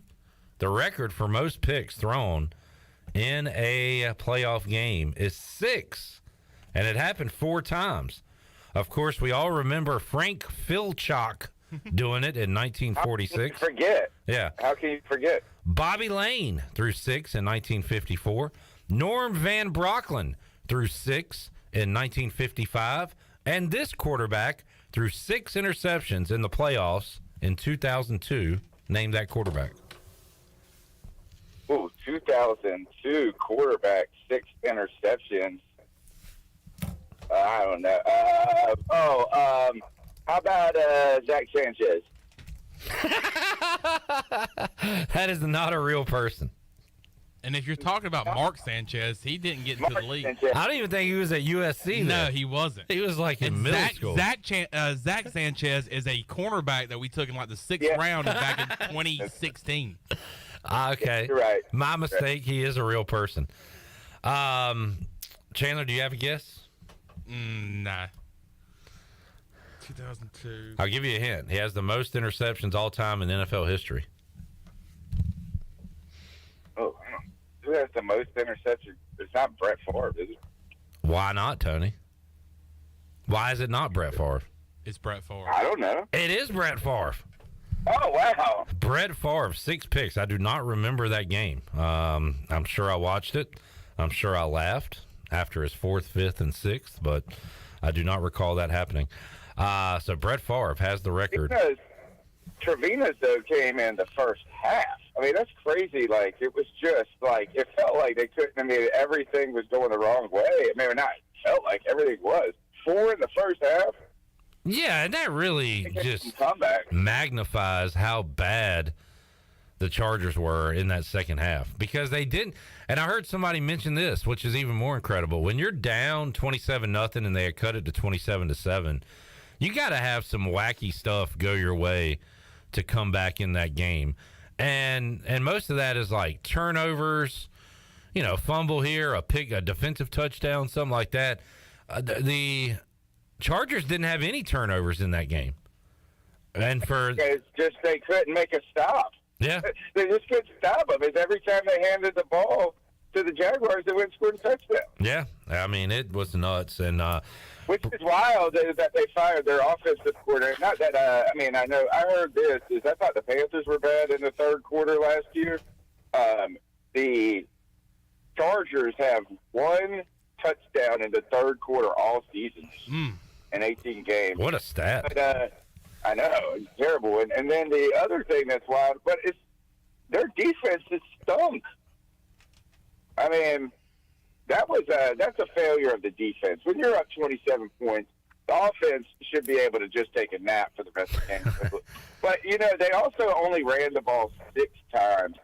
Speaker 24: The record for most picks thrown in a playoff game is 6, and it happened 4 times. Of course, we all remember Frank Filchok doing it in 1946.
Speaker 1: How can you forget?
Speaker 24: Yeah.
Speaker 1: How can you forget?
Speaker 24: Bobby Lane threw 6 in 1954. Norm Van Brocklin threw 6 in 1955. And this quarterback threw 6 interceptions in the playoffs in 2002. Name that quarterback.
Speaker 1: Oh, 2002 quarterback, 6 interceptions. I don't know. How about Zach Sanchez?
Speaker 24: That is not a real person.
Speaker 6: And if you're talking about Mark Sanchez, he didn't get into the league.
Speaker 1: Sanchez.
Speaker 24: I don't even think he was at USC.
Speaker 6: No,
Speaker 24: then.
Speaker 6: he wasn't.
Speaker 24: He was like in middle school.
Speaker 6: Zach Sanchez is a cornerback that we took in like the 6th round back in 2016.
Speaker 24: Okay.
Speaker 1: You're right.
Speaker 24: My mistake. He is a real person. Chandler, do you have a guess?
Speaker 6: Nah. 2002.
Speaker 24: I'll give you a hint. He has the most interceptions all time in NFL history.
Speaker 1: Oh, who has the most interceptions? It's not Brett Favre, is it?
Speaker 24: Why not, Tony? Why is it not Brett Favre?
Speaker 6: It's Brett Favre.
Speaker 1: I don't know.
Speaker 24: It is Brett Favre.
Speaker 1: Oh, wow.
Speaker 24: Brett Favre, 6 picks. I do not remember that game. I'm sure I watched it. I'm sure I laughed after his 4th, 5th, and 6th, but I do not recall that happening. So Brett Favre has the record.
Speaker 1: Because Trevina's, though, came in the first half. I mean, that's crazy. Like, it was just, like, it felt like they couldn't, I mean, everything was going the wrong way. I mean, not felt like everything was. 4 in the first half.
Speaker 24: Yeah, and that really just magnifies how bad the Chargers were in that second half. Because they didn't, and I heard somebody mention this, which is even more incredible. When you're down 27-0 and they had cut it to 27-7, you got to have some wacky stuff go your way to come back in that game. And most of that is like turnovers, fumble here, a pick, a defensive touchdown, something like that. The Chargers didn't have any turnovers in that game. And
Speaker 1: it's just they couldn't make a stop.
Speaker 24: Yeah.
Speaker 1: They just couldn't stop them. It's every time they handed the ball to the Jaguars, they went and scored a touchdown.
Speaker 24: Yeah. I mean, it was nuts. And
Speaker 1: which is wild that they fired their offensive coordinator. Not that, I heard this, is I thought the Panthers were bad in the third quarter last year. The Chargers have 1 touchdown in the third quarter all season in 18 games.
Speaker 24: What a stat.
Speaker 1: But, I know, it's terrible. And then the other thing that's wild, but it's their defense is stunk. I mean, that's a failure of the defense. When you're up 27 points, the offense should be able to just take a nap for the rest of the game. But, they also only ran the ball 6 times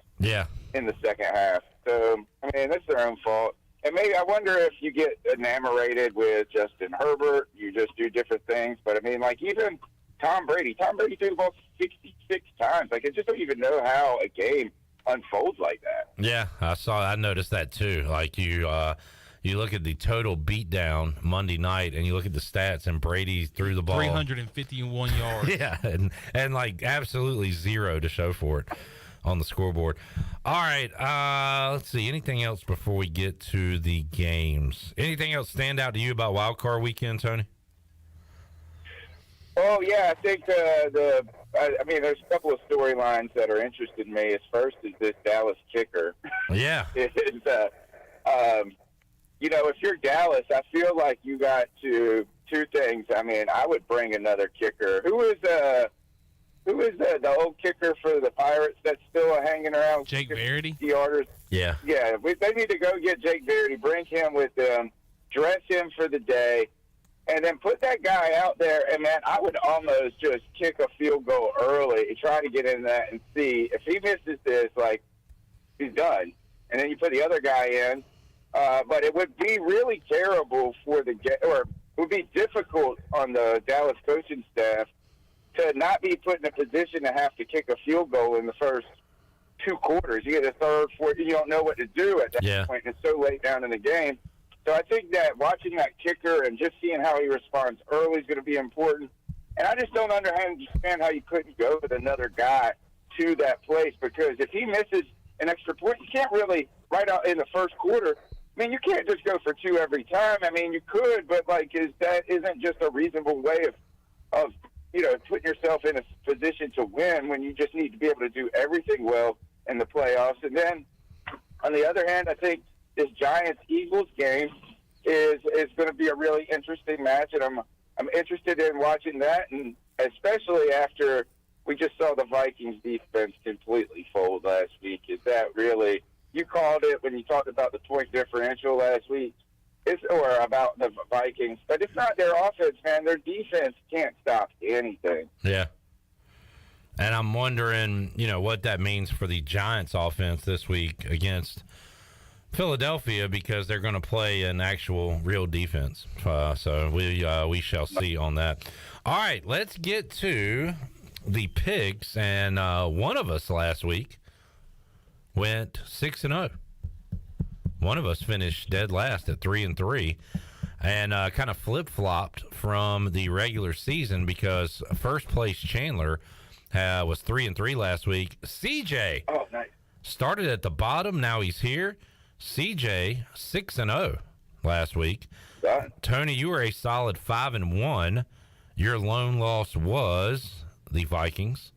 Speaker 1: in the second half. So, I mean, that's their own fault. And maybe I wonder if you get enamored with Justin Herbert, you just do different things. But, I mean, like even Tom Brady threw the ball 66 times. Like, I just don't even know how a game unfolds like that.
Speaker 24: Yeah, I noticed that too. Like you look at the total beatdown Monday night, and you look at the stats, and Brady threw the ball
Speaker 6: 351 yards.
Speaker 24: Yeah, and like absolutely 0 to show for it on the scoreboard. All right, let's see. Anything else before we get to the games? Anything else stand out to you about Wild Card Weekend, Tony?
Speaker 1: Oh, yeah, I think there's a couple of storylines that are interested in me. First is this Dallas kicker.
Speaker 24: Yeah.
Speaker 1: If you're Dallas, I feel like you got two things. I mean, I would bring another kicker. Who is the old kicker for the Pirates that's still hanging around?
Speaker 6: Jake Verity?
Speaker 24: Yeah.
Speaker 1: Yeah, they need to go get Jake Verity, bring him with them, dress him for the day, and then put that guy out there. And, man, I would almost just kick a field goal early, try to get in that and see. If he misses this, like, he's done. And then you put the other guy in. But it would be really terrible it would be difficult on the Dallas coaching staff to not be put in a position to have to kick a field goal in the first 2 quarters. You get a third, fourth, you don't know what to do at that point. It's so late down in the game. So I think that watching that kicker and just seeing how he responds early is going to be important. And I just don't understand how you couldn't go with another guy to that place, because if he misses an extra point, you can't really, right out in the first quarter, I mean, you can't just go for 2 every time. I mean, you could, but, like, that isn't just a reasonable way of putting yourself in a position to win when you just need to be able to do everything well in the playoffs. And then, on the other hand, I think this Giants-Eagles game is going to be a really interesting match, and I'm interested in watching that, and especially after we just saw the Vikings defense completely fold last week. Is that really, you called it when you talked about the point differential last week, or about the Vikings, but it's not their offense, man. Their defense can't stop anything.
Speaker 24: Yeah. And I'm wondering, what that means for the Giants offense this week against Philadelphia, because they're going to play an actual real defense. So we shall see on that. All right, let's get to the picks. And one of us last week went 6-0. One of us finished dead last at 3-3, and kind of flip-flopped from the regular season because first place Chandler was 3-3 last week. CJ started at the bottom. Now he's here. CJ 6-0 last week. Tony, you were a solid 5-1. Your lone loss was the Vikings,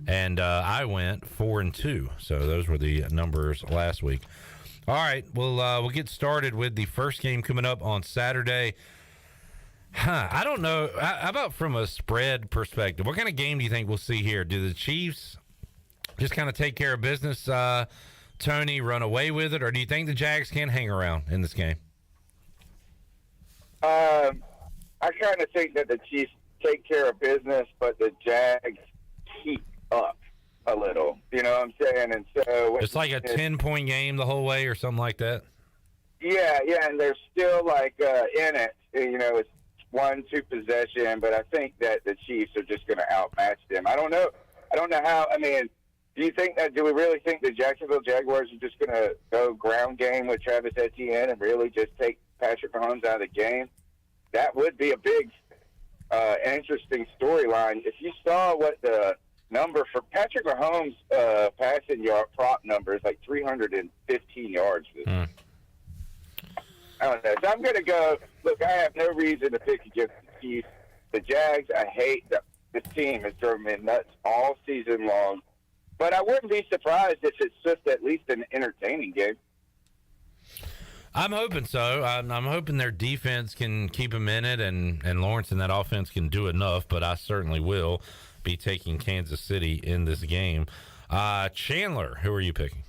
Speaker 24: and I went 4-2. So those were the numbers last week. All right, we'll get started with the first game coming up on Saturday. I don't know. How about from a spread perspective? What kind of game do you think we'll see here? Do the Chiefs just kind of take care of business, Tony, run away with it, or do you think the Jags can hang around in this game?
Speaker 1: I kind of think that the Chiefs take care of business, but the Jags keep up a little. You know what I'm saying? And so
Speaker 24: it's like a 10-point game the whole way or something like that?
Speaker 1: Yeah, and they're still like in it. It's 1-2 possession, but I think that the Chiefs are just going to outmatch them. I don't know how. I mean, do we really think the Jacksonville Jaguars are just going to go ground game with Travis Etienne and really just take Patrick Mahomes out of the game? That would be a big, interesting storyline. If you saw what the number for Patrick Mahomes' passing yard prop number is, like 315 yards. I don't know. So I'm going to go. Look, I have no reason to pick against the Chiefs. The Jags, I hate that this team has driven me nuts all season long. But I wouldn't be surprised if it's just at least an entertaining game.
Speaker 24: I'm hoping so. I'm hoping their defense can keep them in it, and Lawrence and that offense can do enough, but I certainly will be taking Kansas City in this game. Chandler, who are you picking?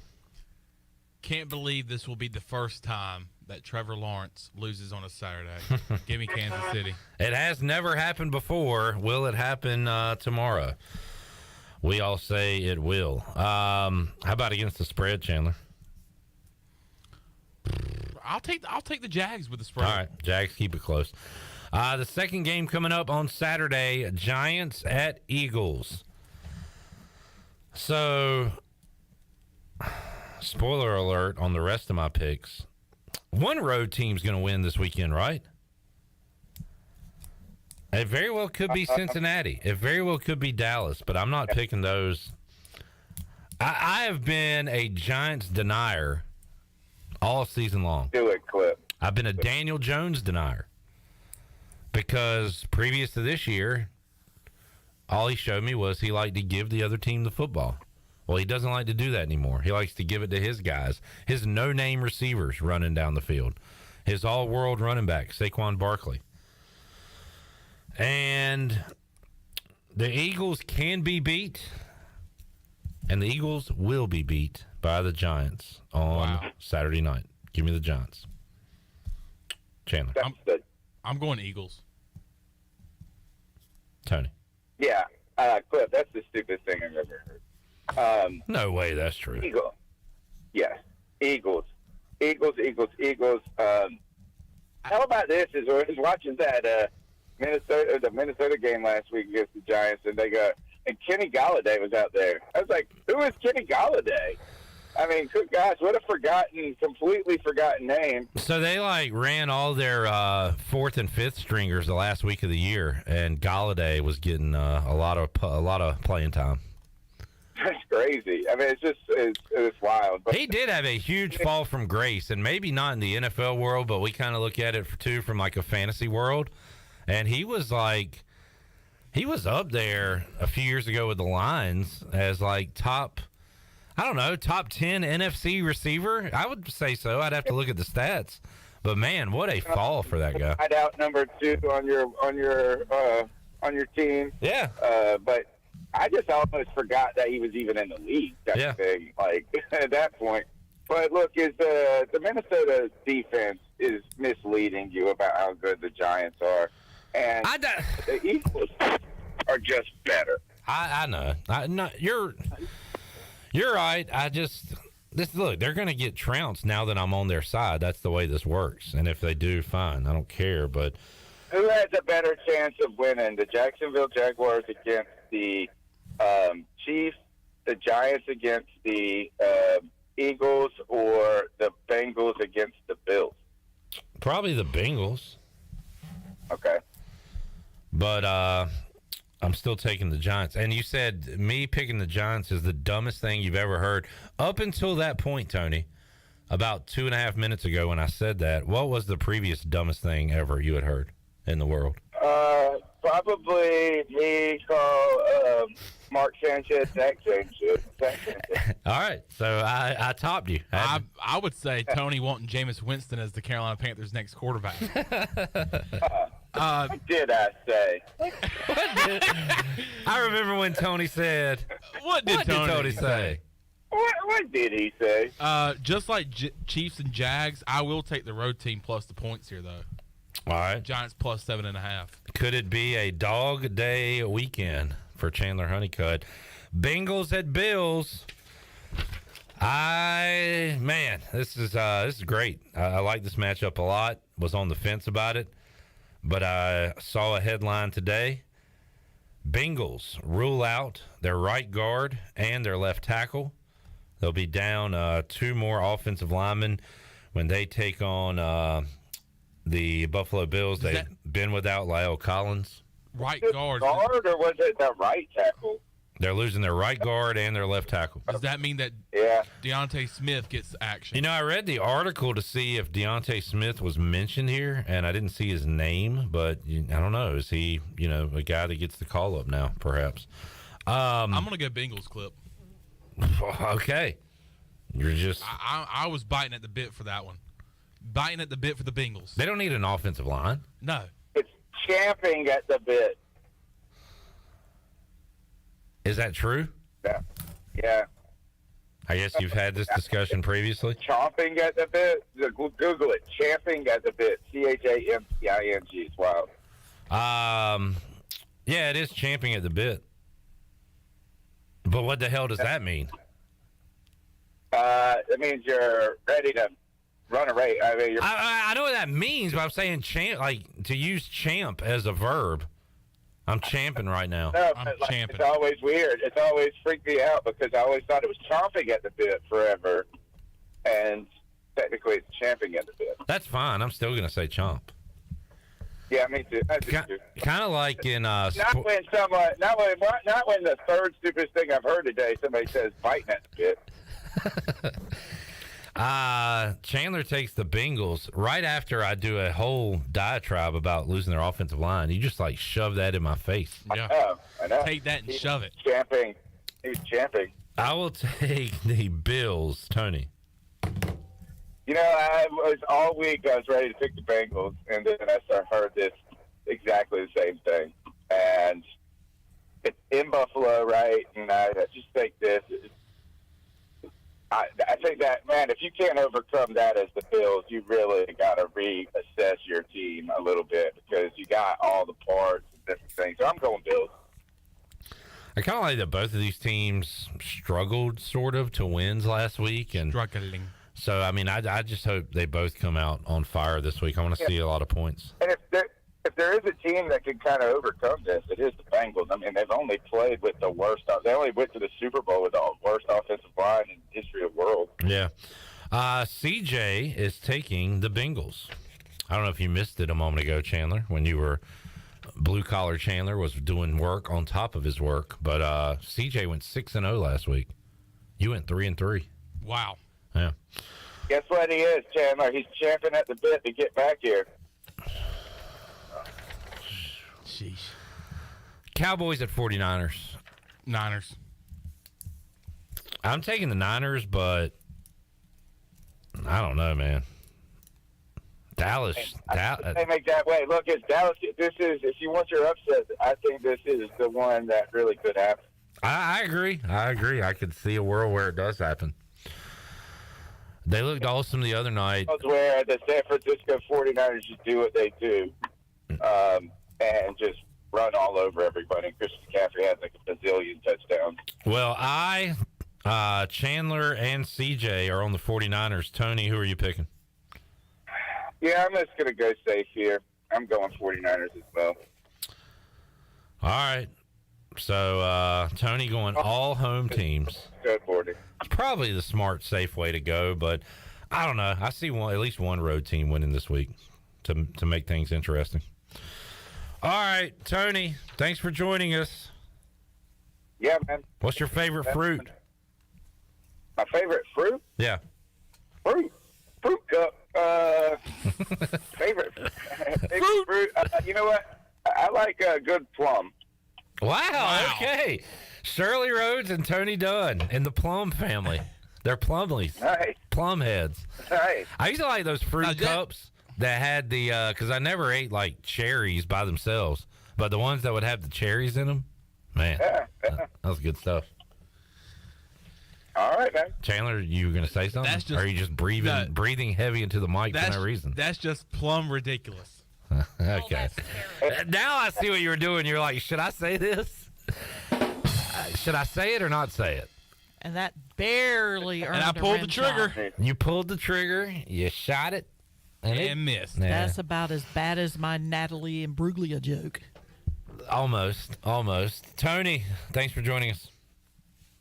Speaker 6: Can't believe this will be the first time that Trevor Lawrence loses on a Saturday. Give me Kansas City.
Speaker 24: It has never happened before. Will it happen tomorrow? We all say it will. How about against the spread, Chandler?
Speaker 6: I'll take the Jags with the spread.
Speaker 24: All right, Jags keep it close. The second game coming up on Saturday, Giants at Eagles. So, spoiler alert on the rest of my picks. One road team's going to win this weekend, right? It very well could be Cincinnati. It very well could be Dallas, but I'm not picking those. I have been a Giants denier all season long.
Speaker 1: Do it, Clip.
Speaker 24: I've been a Daniel Jones denier because previous to this year, all he showed me was he liked to give the other team the football. Well, he doesn't like to do that anymore. He likes to give it to his guys, his no-name receivers running down the field, his all-world running back, Saquon Barkley. And the Eagles can be beat, and the Eagles will be beat by the Giants on Saturday night. Give me the Giants. Chandler.
Speaker 6: I'm going Eagles.
Speaker 24: Tony.
Speaker 1: Yeah, Cliff, that's the stupidest thing I've ever heard.
Speaker 24: No way that's true.
Speaker 1: Yes, Eagles. How about this? I was watching that Minnesota game last week against the Giants, and and Kenny Golladay was out there. I was like, who is Kenny Golladay? I mean, good gosh, what a completely forgotten name.
Speaker 24: So they ran all their fourth and fifth stringers the last week of the year, and Golladay was getting a lot of playing time.
Speaker 1: That's crazy. I mean, it's wild. But
Speaker 24: he did have a huge fall from grace, and maybe not in the NFL world, but we kind of look at it from like a fantasy world. And he was up there a few years ago with the Lions as like top. I don't know, top 10 NFC receiver? I would say so. I'd have to look at the stats. But man, what a fall for that guy.
Speaker 1: I'd out number 2 on your team.
Speaker 24: Yeah.
Speaker 1: But I just almost forgot that he was even in the league. That thing, like at that point. But look, is the Minnesota defense is misleading you about how good the Giants are, and the Eagles are just better.
Speaker 24: I know. You're right. Look, they're going to get trounced now that I'm on their side. That's the way this works. And if they do, fine. I don't care. But
Speaker 1: who has a better chance of winning? The Jacksonville Jaguars against the Chiefs, the Giants against the Eagles, or the Bengals against the Bills?
Speaker 24: Probably the Bengals.
Speaker 1: Okay.
Speaker 24: But I'm still taking the Giants. And you said me picking the Giants is the dumbest thing you've ever heard. Up until that point, Tony, about 2.5 minutes ago when I said that, what was the previous dumbest thing ever you had heard in the world?
Speaker 1: Probably me call Mark Sanchez, Zach Sanchez.
Speaker 24: All right, so I topped you.
Speaker 6: I would say Tony wanting Jameis Winston as the Carolina Panthers' next quarterback.
Speaker 1: What did I say?
Speaker 24: I remember when Tony said.
Speaker 6: What did Tony say?
Speaker 1: What did he say?
Speaker 6: Just like Chiefs and Jags, I will take the road team plus the points here, though.
Speaker 24: All right.
Speaker 6: Giants plus 7.5.
Speaker 24: Could it be a dog day weekend for Chandler Honeycutt? Bengals at Bills. This is great. I like this matchup a lot. Was on the fence about it, but I saw a headline today. Bengals rule out their right guard and their left tackle. They'll be down 2 more offensive linemen when they take on the Buffalo Bills. They've been without La'el Collins.
Speaker 6: Right guard,
Speaker 1: or was it the right tackle?
Speaker 24: They're losing their right guard and their left tackle.
Speaker 6: Does that mean that Deontay Smith gets action?
Speaker 24: You know, I read the article to see if Deontay Smith was mentioned here, and I didn't see his name, but I don't know. Is he, a guy that gets the call up now, perhaps?
Speaker 6: I'm going to go Bengals clip.
Speaker 24: Okay. You're just...
Speaker 6: I was biting at the bit for that one. Biting at the bit for the Bengals.
Speaker 24: They don't need an offensive line.
Speaker 6: No.
Speaker 1: It's champing at the bit.
Speaker 24: Is that true?
Speaker 1: Yeah.
Speaker 24: I guess you've had this discussion previously.
Speaker 1: Chomping at the bit. Google it. Champing at the bit. CHAMPING. It's wild.
Speaker 24: Yeah, it is champing at the bit. But what the hell does that mean?
Speaker 1: It means you're ready to run a race.
Speaker 24: I know what that means, but I'm saying champ, like to use champ as a verb. I'm champing right now.
Speaker 1: No,
Speaker 24: I'm
Speaker 1: champing. It's always weird. It's always freaked me out because I always thought it was chomping at the bit forever, and technically it's champing at the bit.
Speaker 24: That's fine. I'm still going to say chomp.
Speaker 1: Yeah, me too.
Speaker 24: Kind of like in
Speaker 1: not when the third stupidest thing I've heard today somebody says biting at the bit.
Speaker 24: Chandler takes the Bengals right after I do a whole diatribe about losing their offensive line. You just like shove that in my face.
Speaker 6: Yeah.
Speaker 1: I know.
Speaker 6: Take that and shove it.
Speaker 1: Champing. He's champing.
Speaker 24: I will take the Bills, Tony.
Speaker 1: I was all week I was ready to pick the Bengals, and then I heard this exactly the same thing. And it's in Buffalo, right? And I just think this. I think that, man, if you can't overcome that as the Bills, you really got to reassess your team a little bit because you got all the parts and different things. So I'm going Bills.
Speaker 24: I kind of like that both of these teams struggled sort of to wins last week.
Speaker 6: Struggling.
Speaker 24: So, I mean, I just hope they both come out on fire this week. I want to see a lot of points.
Speaker 1: And if there is a team that can kind of overcome this, it is the Bengals. I mean, they've only played with the worst. They only went to the Super Bowl with the worst offensive line in the history of the world.
Speaker 24: Yeah. CJ is taking the Bengals. I don't know if you missed it a moment ago, Chandler, when you were blue-collar Chandler was doing work on top of his work. But CJ went 6-0 last week. You went 3-3.
Speaker 6: Wow.
Speaker 24: Yeah.
Speaker 1: Guess what he is, Chandler? He's champing at the bit to get back here.
Speaker 6: Sheesh.
Speaker 24: Cowboys at 49ers.
Speaker 6: Niners.
Speaker 24: I'm taking the Niners, but I don't know, man. Dallas.
Speaker 1: They make that way. Look, it's Dallas. If you want your upset, I think this is the one that really could happen.
Speaker 24: I agree. I could see a world where it does happen. They looked awesome the other night.
Speaker 1: Where the San Francisco 49ers just do what they do and just run all over everybody. Christian McCaffrey has like a bazillion touchdowns.
Speaker 24: Well, Chandler and CJ are on the 49ers. Tony, who are you picking?
Speaker 1: Yeah, I'm just going to go safe here. I'm going 49ers as well.
Speaker 24: All right. So, Tony going all home teams.
Speaker 1: Good morning.
Speaker 24: It's probably the smart, safe way to go, but I don't know. I see at least one road team winning this week to make things interesting. All right, Tony, thanks for joining us.
Speaker 1: Yeah, man.
Speaker 24: What's your favorite fruit?
Speaker 1: My favorite fruit?
Speaker 24: Yeah.
Speaker 1: Fruit cup. Favorite fruit. You know what? I like a good plum.
Speaker 24: Wow. Okay. Shirley Rhodes and Tony Dunn and the Plum family. They're Plumleys.
Speaker 1: Nice.
Speaker 24: Plum heads.
Speaker 1: Nice.
Speaker 24: I used to like those fruit cups that had the, because I never ate like cherries by themselves, but the ones that would have the cherries in them, man, that was good stuff.
Speaker 1: All right, man.
Speaker 24: Chandler, you were going to say something? Or are you just breathing heavy into the mic for no reason?
Speaker 6: That's just plumb ridiculous.
Speaker 24: Okay. Now I see what you were doing. You're like, should I say this? Should I say it or not say it?
Speaker 11: And that barely earned
Speaker 6: And I pulled the trigger.
Speaker 11: Shot.
Speaker 24: You pulled the trigger. You shot it.
Speaker 6: And missed.
Speaker 24: Yeah.
Speaker 11: That's about as bad as my Natalie Imbruglia joke.
Speaker 24: Almost. Tony, thanks for joining us.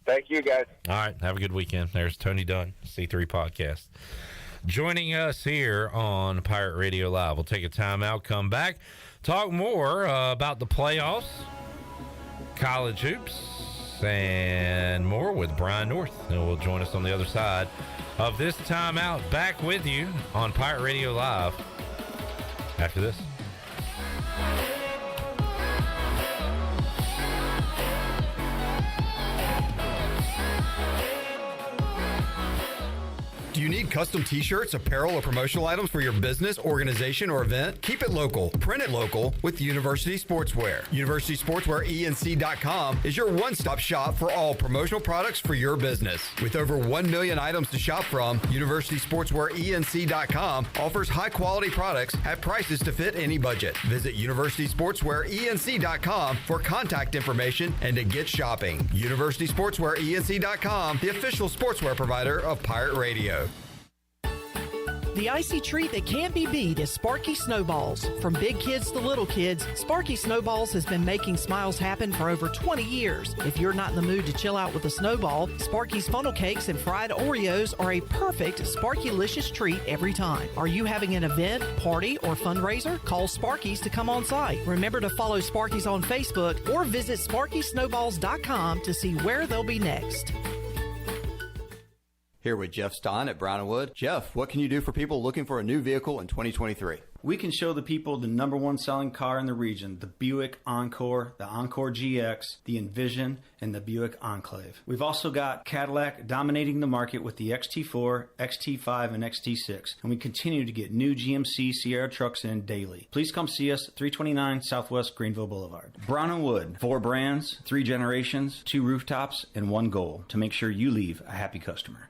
Speaker 1: Thank you, guys.
Speaker 24: All right. Have a good weekend. There's Tony Dunn, C3 Podcast. Joining us here on Pirate Radio Live. We'll take a timeout, come back, talk more about the playoffs, college hoops, and more with Brian North. And will join us on the other side of this timeout. Back with you on Pirate Radio Live after this.
Speaker 9: Do you need custom t-shirts, apparel, or promotional items for your business, organization, or event? Keep it local. Print it local with University Sportswear. University Sportswear ENC.com is your one-stop shop for all promotional products for your business. With over 1 million items to shop from, University Sportswear ENC.com offers high-quality products at prices to fit any budget. Visit University Sportswear ENC.com for contact information and to get shopping. University Sportswear ENC.com, the official sportswear provider of Pirate Radio.
Speaker 11: The icy treat that can't be beat is Sparky Snowballs. From big kids to little kids, Sparky Snowballs has been making smiles happen for over 20 years. If you're not in the mood to chill out with a snowball, Sparky's funnel cakes and fried Oreos are a perfect Sparky-licious treat every time. Are you having an event, party, or fundraiser? Call Sparky's to come on site. Remember to follow Sparky's on Facebook or visit SparkySnowballs.com to see where they'll be next.
Speaker 9: Here with Jeff Stein at Brown & Wood. Jeff, what can you do for people looking for a new vehicle in 2023?
Speaker 2: We can show the people the number one selling car in the region, the Buick Encore, the Encore GX, the Envision, and the Buick Enclave. We've also got Cadillac dominating the market with the XT4, XT5, and XT6, and we continue to get new GMC Sierra trucks in daily. Please come see us, 329 Southwest Greenville Boulevard. Brown & Wood, 4 brands, 3 generations, 2 rooftops, and 1 goal to make sure you leave a happy customer.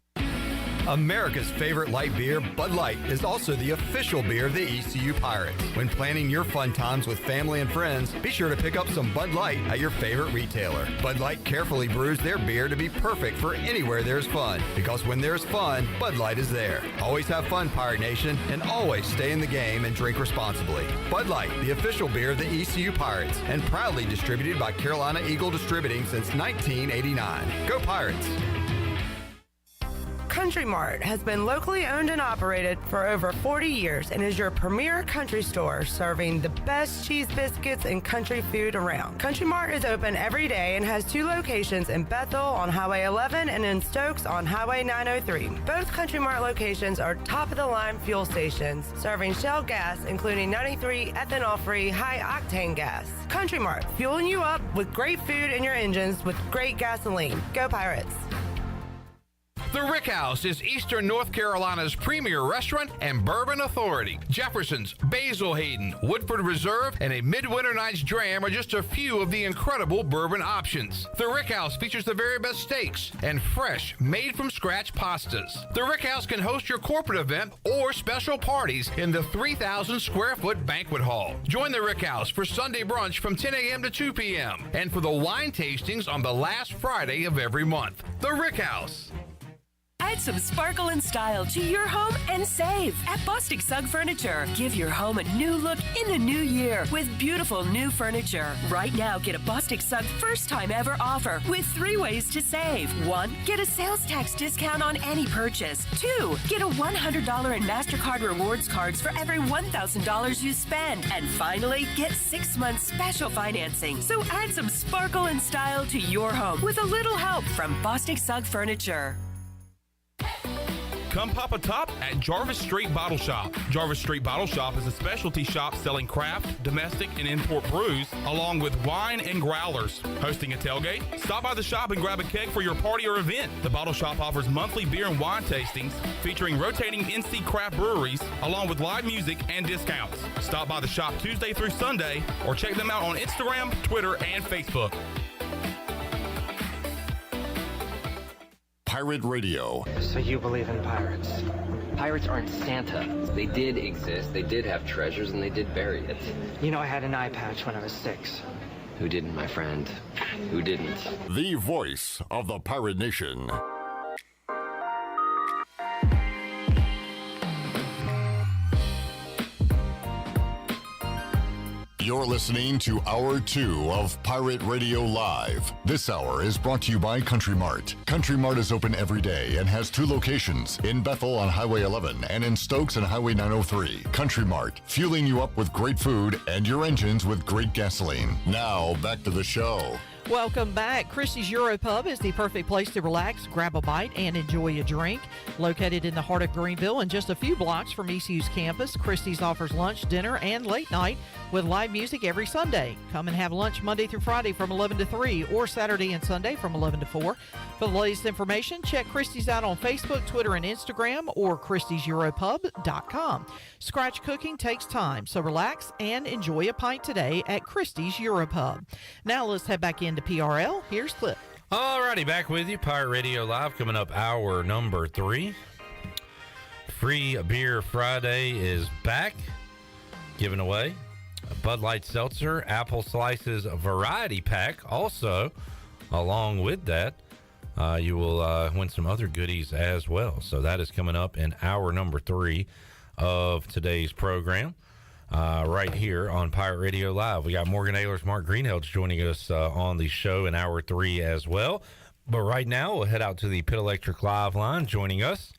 Speaker 9: America's favorite light beer, Bud Light, is also the official beer of the ECU Pirates. When planning your fun times with family and friends, be sure to pick up some Bud Light at your favorite retailer. Bud Light carefully brews their beer to be perfect for anywhere there's fun, because when there's fun, Bud Light is there. Always have fun, Pirate Nation, and always stay in the game and drink responsibly. Bud Light, the official beer of the ECU Pirates, and proudly distributed by Carolina Eagle Distributing since 1989. Go Pirates!
Speaker 3: Country Mart has been locally owned and operated for over 40 years and is your premier country store serving the best cheese biscuits and country food around. Country Mart is open every day and has 2 locations in Bethel on Highway 11 and in Stokes on Highway 903. Both Country Mart locations are top-of-the-line fuel stations serving Shell gas, including 93 ethanol-free high-octane gas. Country Mart, fueling you up with great food in your engines with great gasoline. Go Pirates!
Speaker 4: The Rick House is Eastern North Carolina's premier restaurant and bourbon authority. Jefferson's, Basil Hayden, Woodford Reserve, and a Midwinter Night's Dram are just a few of the incredible bourbon options. The Rick House features the very best steaks and fresh, made-from-scratch pastas. The Rick House can host your corporate event or special parties in the 3,000-square-foot banquet hall. Join the Rick House for Sunday brunch from 10 a.m. to 2 p.m. and for the wine tastings on the last Friday of every month. The Rick House.
Speaker 7: Add some sparkle and style to your home and save at Bostic Sugg Furniture. Give your home a new look in the new year with beautiful new furniture. Right now, get a Bostic Sugg first time ever offer with 3 ways to save. 1, get a sales tax discount on any purchase. 2, get a $100 in MasterCard rewards cards for every $1,000 you spend. And finally, get 6 months special financing. So add some sparkle and style to your home with a little help from Bostic Sugg Furniture.
Speaker 8: Come pop a top at Jarvis Street Bottle Shop. Jarvis Street Bottle Shop is a specialty shop selling craft, domestic, and import brews, along with wine and growlers. Hosting a tailgate? Stop by the shop and grab a keg for your party or event. The Bottle Shop offers monthly beer and wine tastings featuring rotating NC craft breweries, along with live music and discounts. Stop by the shop Tuesday through Sunday, or check them out on Instagram, Twitter, and Facebook.
Speaker 5: Pirate Radio.
Speaker 18: So you believe in pirates? Pirates aren't Santa. They did exist, they did have treasures, and they did bury it.
Speaker 25: You know, I had an eye patch when I was 6.
Speaker 18: Who didn't, my friend? Who didn't?
Speaker 5: The voice of the Pirate Nation. You're listening to Hour 2 of Pirate Radio Live. This hour is brought to you by Country Mart. Country Mart is open every day and has 2 locations, in Bethel on Highway 11 and in Stokes on Highway 903. Country Mart, fueling you up with great food and your engines with great gasoline. Now, back to the show.
Speaker 11: Welcome back. Christie's Europub is the perfect place to relax, grab a bite, and enjoy a drink. Located in the heart of Greenville and just a few blocks from ECU's campus, Christie's offers lunch, dinner, and late night with live music every Sunday. Come and have lunch Monday through Friday from 11 to 3 or Saturday and Sunday from 11 to 4. For the latest information, check Christie's out on Facebook, Twitter, and Instagram or christieseuropub.com. Scratch cooking takes time, so relax and enjoy a pint today at Christie's Europub. Now let's head back into PRL. Here's Clip.
Speaker 24: Alrighty, back with you. Pirate Radio Live coming up hour number 3. Free Beer Friday is back. Giving away a Bud Light Seltzer, Apple Slices Variety Pack. Also, along with that, you will win some other goodies as well. So that is coming up in hour number 3 of today's program. Right here on Pirate Radio Live. We got Morgan Ahlers, Mark Greenhalgh joining us on the show in hour 3 as well. But right now, we'll head out to the Pit Electric Live line. Joining us,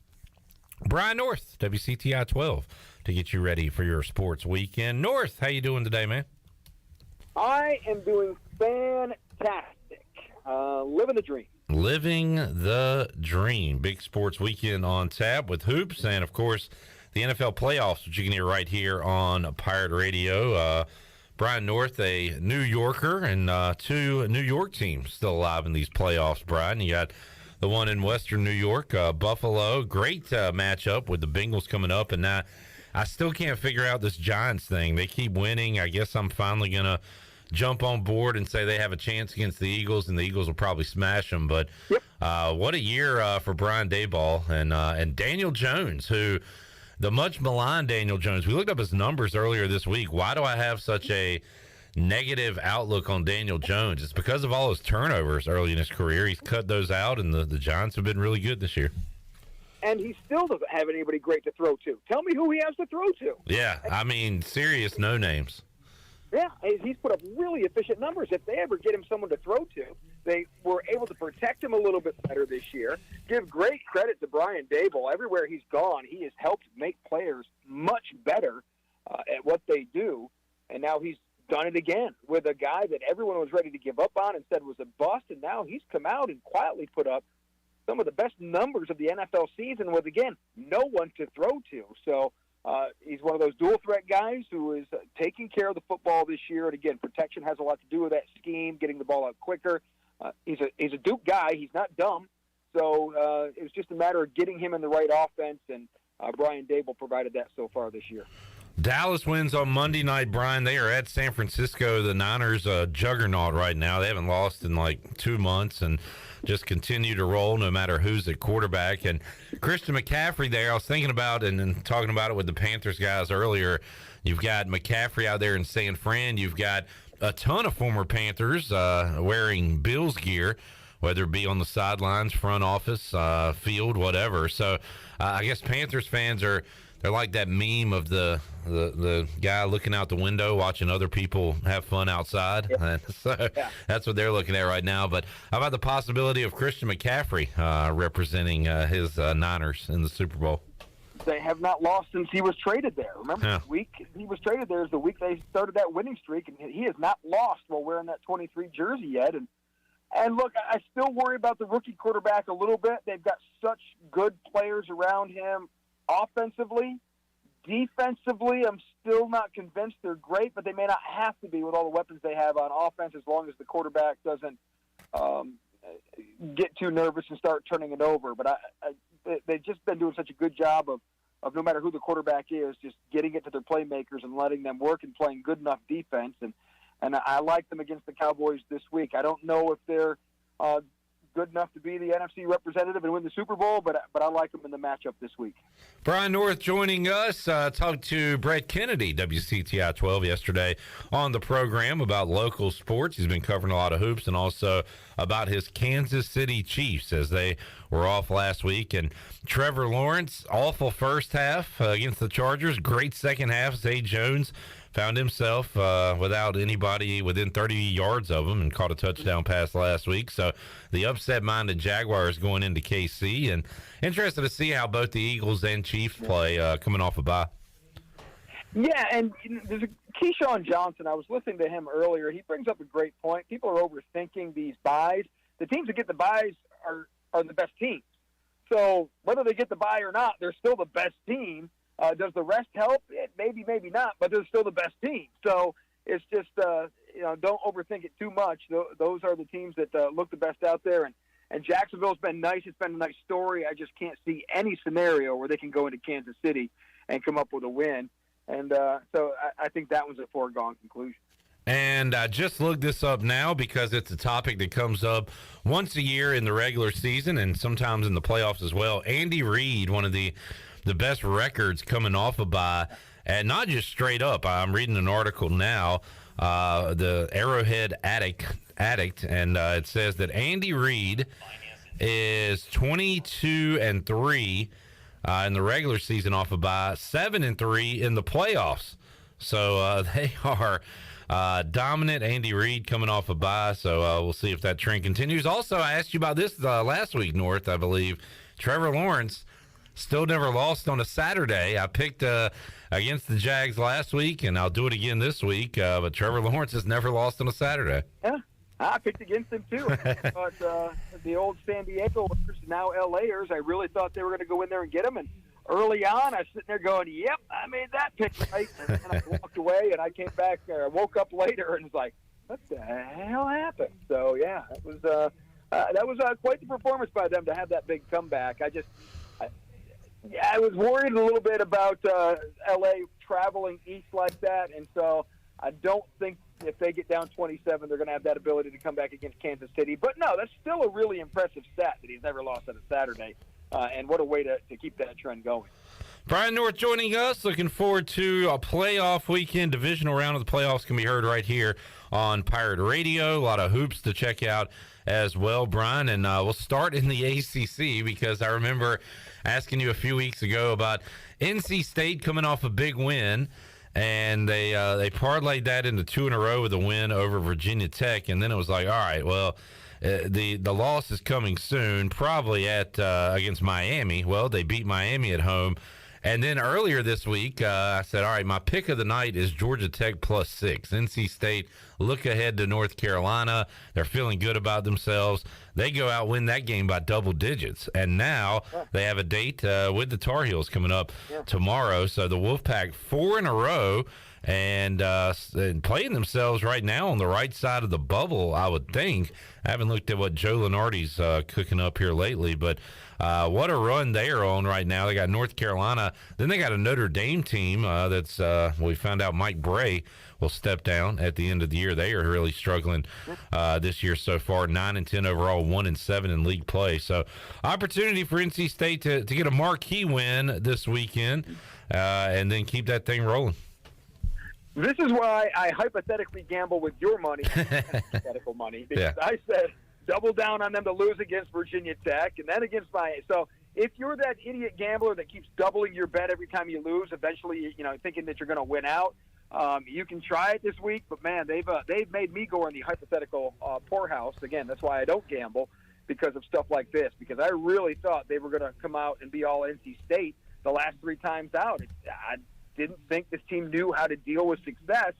Speaker 24: Brian North, WCTI 12, to get you ready for your sports weekend. North, how you doing today, man?
Speaker 26: I am doing fantastic. Living the dream.
Speaker 24: Living the dream. Big sports weekend on tap with hoops and, of course, the NFL playoffs, which you can hear right here on Pirate Radio. Brian North, a New Yorker, and 2 New York teams still alive in these playoffs, Brian. You got the one in Western New York, Buffalo. Great matchup with the Bengals coming up. And now I still can't figure out this Giants thing. They keep winning. I guess I'm finally going to jump on board and say they have a chance against the Eagles, and the Eagles will probably smash them. But what a year for Brian Daboll and Daniel Jones, who – the much maligned Daniel Jones. We looked up his numbers earlier this week. Why do I have such a negative outlook on Daniel Jones? It's because of all his turnovers early in his career. He's cut those out, and the Giants have been really good this year.
Speaker 26: And he still doesn't have anybody great to throw to. Tell me who he has to throw to.
Speaker 24: Yeah, I mean, serious no names.
Speaker 26: Yeah, he's put up really efficient numbers. If they ever get him someone to throw to, they were able to protect him a little bit better this year. Give great credit to Brian Daboll. Everywhere he's gone, he has helped make players much better at what they do. And now he's done it again with a guy that everyone was ready to give up on and said was a bust. And now he's come out and quietly put up some of the best numbers of the NFL season with, again, no one to throw to. So he's one of those dual-threat guys who is taking care of the football this year. And, again, protection has a lot to do with that scheme, getting the ball out quicker. He's a Duke guy. He's not dumb. So it was just a matter of getting him in the right offense, and Brian Dable provided that so far this year.
Speaker 24: Dallas wins on Monday night, Brian. They are at San Francisco. The Niners juggernaut right now. They haven't lost in like 2 months and just continue to roll no matter who's at quarterback. And Christian McCaffrey there, I was thinking about and talking about it with the Panthers guys earlier. You've got McCaffrey out there in San Fran. You've got a ton of former Panthers wearing Bills gear, whether it be on the sidelines, front office, field, whatever. So I guess Panthers fans they're like that meme of the guy looking out the window watching other people have fun outside. Yeah. So that's what they're looking at right now. But how about the possibility of Christian McCaffrey representing his Niners in the Super Bowl?
Speaker 26: They have not lost since he was traded there. Remember, the week he was traded there is the week they started that winning streak, and he has not lost while wearing that 23 jersey yet. And look, I still worry about the rookie quarterback a little bit. They've got such good players around him. Offensively, defensively, I'm still not convinced they're great, but they may not have to be with all the weapons they have on offense as long as the quarterback doesn't get too nervous and start turning it over. But they've just been doing such a good job of no matter who the quarterback is, just getting it to their playmakers and letting them work and playing good enough defense. And I like them against the Cowboys this week. I don't know if they're good enough to be the NFC representative and win the Super Bowl, but I like them in the matchup this week.
Speaker 24: Brian North joining us. Talked to Brett Kennedy, WCTI 12, yesterday on the program about local sports. He's been covering a lot of hoops and also about his Kansas City Chiefs as they were off last week. And Trevor Lawrence, awful first half against the Chargers. Great second half. Zay Jones found himself without anybody within 30 yards of him and caught a touchdown pass last week. So the upset-minded Jaguars going into KC, and interested to see how both the Eagles and Chiefs play coming off a bye.
Speaker 26: Yeah, and there's a Keyshawn Johnson. I was listening to him earlier. He brings up a great point. People are overthinking these buys. The teams that get the buys are the best teams. So whether they get the buy or not, they're still the best team. Does the rest help? Maybe, maybe not, but they're still the best team. So it's just, don't overthink it too much. Those are the teams that look the best out there. And Jacksonville's been nice. It's been a nice story. I just can't see any scenario where they can go into Kansas City and come up with a win. And so I think that was a foregone conclusion.
Speaker 24: And I just looked this up now because it's a topic that comes up once a year in the regular season and sometimes in the playoffs as well. Andy Reid, one of the best records coming off a bye, and not just straight up. I'm reading an article now, the Arrowhead Addict, and it says that Andy Reid is 22-3 in the regular season off a bye, 7-3 in the playoffs. So they are dominant. Andy Reid coming off a bye, so we'll see if that trend continues. Also, I asked you about this last week, North, I believe. Trevor Lawrence still never lost on a Saturday. I picked against the Jags last week, and I'll do it again this week. But Trevor Lawrence has never lost on a Saturday.
Speaker 26: Yeah, I picked against him too. But the old San Diego, now LAers, I really thought they were going to go in there and get him. And early on, I was sitting there going, "Yep, I made that pick right." And I walked away, and I came back. I woke up later and was like, "What the hell happened?" So yeah, it was that was quite the performance by them to have that big comeback. I was worried a little bit about L.A. traveling east like that, and so I don't think if they get down 27, they're going to have that ability to come back against Kansas City. But, no, that's still a really impressive stat that he's never lost on a Saturday, and what a way to keep that trend going.
Speaker 24: Brian North joining us. Looking forward to a playoff weekend. Divisional round of the playoffs can be heard right here on Pirate Radio. A lot of hoops to check out as well, Brian. And we'll start in the ACC because I remember asking you a few weeks ago about NC State coming off a big win, and they parlayed that into 2 in a row with a win over Virginia Tech. And then it was like, all right, well, the loss is coming soon, probably at against Miami. Well, they beat Miami at home. And then earlier this week, I said, all right, my pick of the night is Georgia Tech +6. NC State look ahead to North Carolina. They're feeling good about themselves. They go out, win that game by double digits. And now they have a date with the Tar Heels coming up tomorrow. So the Wolfpack 4 in a row and playing themselves right now on the right side of the bubble, I would think. I haven't looked at what Joe Lunardi's cooking up here lately, but what a run they are on right now. They got North Carolina. Then they got a Notre Dame team that's we found out Mike Bray will step down at the end of the year. They are really struggling this year so far, 9-10 overall, 1-7 in league play. So opportunity for NC State to get a marquee win this weekend and then keep that thing rolling.
Speaker 26: This is why I hypothetically gamble with your money, hypothetical money, because I said double down on them to lose against Virginia Tech and then against Miami. So if you're that idiot gambler that keeps doubling your bet every time you lose, eventually, thinking that you're going to win out, you can try it this week. But, man, they've made me go in the hypothetical poorhouse. Again, that's why I don't gamble, because of stuff like this, because I really thought they were going to come out and be all NC State the last 3 times out. I didn't think this team knew how to deal with success.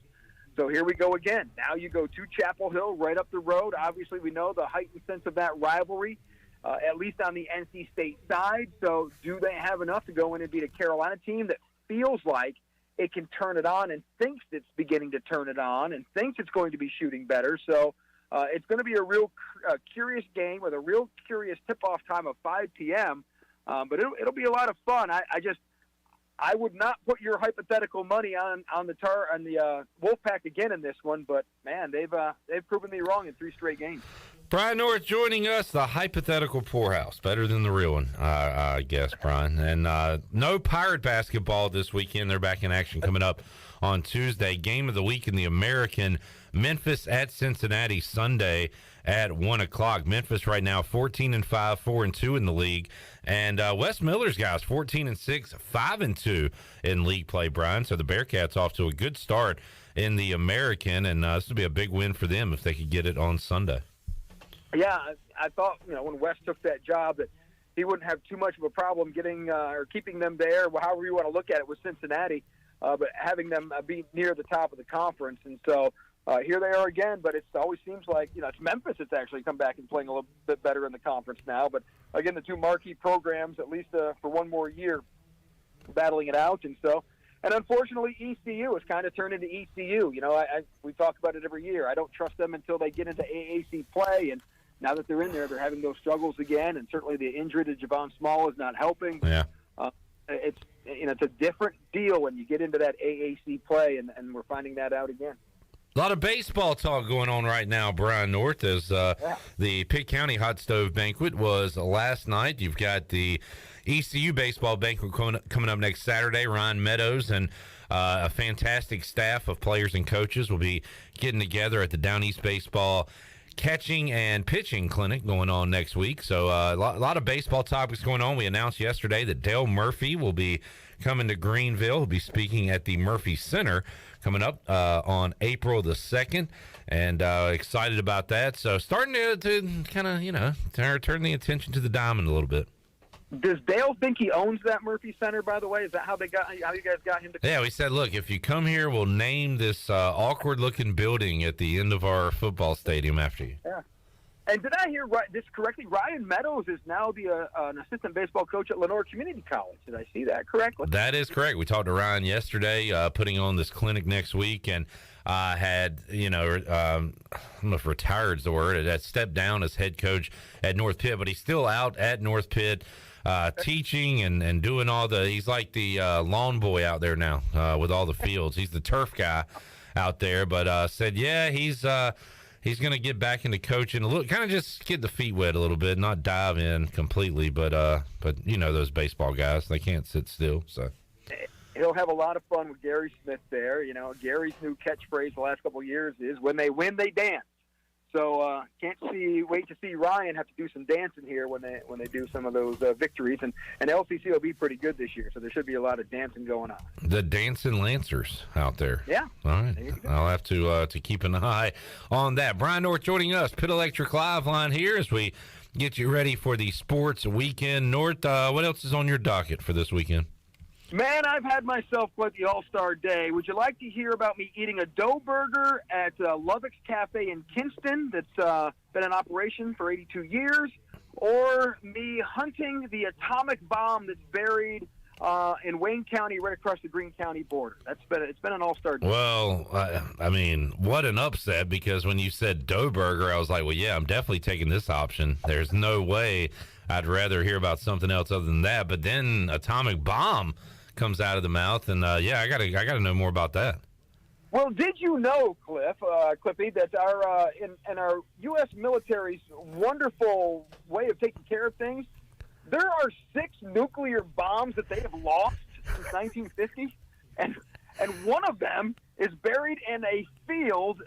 Speaker 26: So here we go again. Now you go to Chapel Hill, right up the road. Obviously, we know the heightened sense of that rivalry, at least on the NC State side. So do they have enough to go in and beat a Carolina team that feels like it can turn it on and thinks it's beginning to turn it on and thinks it's going to be shooting better? So it's going to be a real curious game with a real curious tip-off time of 5 p.m., but it'll be a lot of fun. I would not put your hypothetical money on the Wolfpack again in this one, but man, they've proven me wrong in 3 straight games.
Speaker 24: Brian North joining us, the hypothetical poorhouse, better than the real one, I guess, Brian. And no Pirate basketball this weekend. They're back in action coming up on Tuesday. Game of the week in the American, Memphis at Cincinnati Sunday at 1:00. Memphis right now 14-5, 4-2 in the league, and Wes Miller's guys 14-6, 5-2 in league play, Brian. So the Bearcats off to a good start in the American, and this would be a big win for them if they could get it on Sunday.
Speaker 26: Yeah, I thought when Wes took that job that he wouldn't have too much of a problem getting or keeping them there, however you want to look at it, with Cincinnati, but having them be near the top of the conference, and so. Here they are again, but it always seems like, it's Memphis that's actually come back and playing a little bit better in the conference now. But, again, the 2 marquee programs, at least for one more year, battling it out. And unfortunately, ECU has kind of turned into ECU. We talk about it every year. I don't trust them until they get into AAC play. And now that they're in there, they're having those struggles again. And certainly the injury to Javon Small is not helping.
Speaker 24: Yeah.
Speaker 26: It's a different deal when you get into that AAC play, and we're finding that out again.
Speaker 24: A lot of baseball talk going on right now, Brian North, as the Pitt County Hot Stove Banquet was last night. You've got the ECU Baseball Banquet coming up next Saturday. Ryan Meadows and a fantastic staff of players and coaches will be getting together at the Down East Baseball Catching and Pitching Clinic going on next week. So a lot of baseball topics going on. We announced yesterday that Dale Murphy will be coming to Greenville. He'll be speaking at the Murphy Center coming up on April the 2nd, and excited about that. So starting to kind of, turn the attention to the diamond a little bit.
Speaker 26: Does Dale think he owns that Murphy Center, by the way? Is that how you guys got him to?
Speaker 24: Yeah, we said, look, if you come here, we'll name this awkward-looking building at the end of our football stadium after you.
Speaker 26: Yeah. And did I hear this correctly? Ryan Meadows is now an assistant baseball coach at Lenore Community College. Did I see that correctly?
Speaker 24: That is correct. We talked to Ryan yesterday, putting on this clinic next week, and had, I don't know if retired is the word, had stepped down as head coach at North Pitt, but he's still out at North Pitt teaching and doing he's like the lawn boy out there now with all the fields. He's the turf guy out there, but said, yeah, he's going to get back into coaching a little, kind of just get the feet wet a little bit, not dive in completely, but those baseball guys, they can't sit still. So
Speaker 26: he'll have a lot of fun with Gary Smith there. Gary's new catchphrase the last couple of years is, when they win, they dance. So wait to see Ryan have to do some dancing here when they do some of those victories. And LCC will be pretty good this year, so there should be a lot of dancing going on.
Speaker 24: The dancing Lancers out there.
Speaker 26: Yeah.
Speaker 24: All right. I'll have to keep an eye on that. Brian North joining us, Pitt Electric Live Line here as we get you ready for the sports weekend. North, what else is on your docket for this weekend?
Speaker 26: Man, I've had myself quite the all-star day. Would you like to hear about me eating a dough burger at Lovett's Cafe in Kinston that's been in operation for 82 years? Or me hunting the atomic bomb that's buried in Wayne County, right across the Greene County border. It's been an all-star day.
Speaker 24: Well, I mean, what an upset, because when you said dough burger, I was like, well, yeah, I'm definitely taking this option. There's no way I'd rather hear about something else other than that. But then atomic bomb comes out of the mouth, and yeah, I gotta know more about that.
Speaker 26: Well, did you know, Clippy, that our in our U.S. military's wonderful way of taking care of things, there are 6 nuclear bombs that they have lost since 1950, and one of them is buried in a field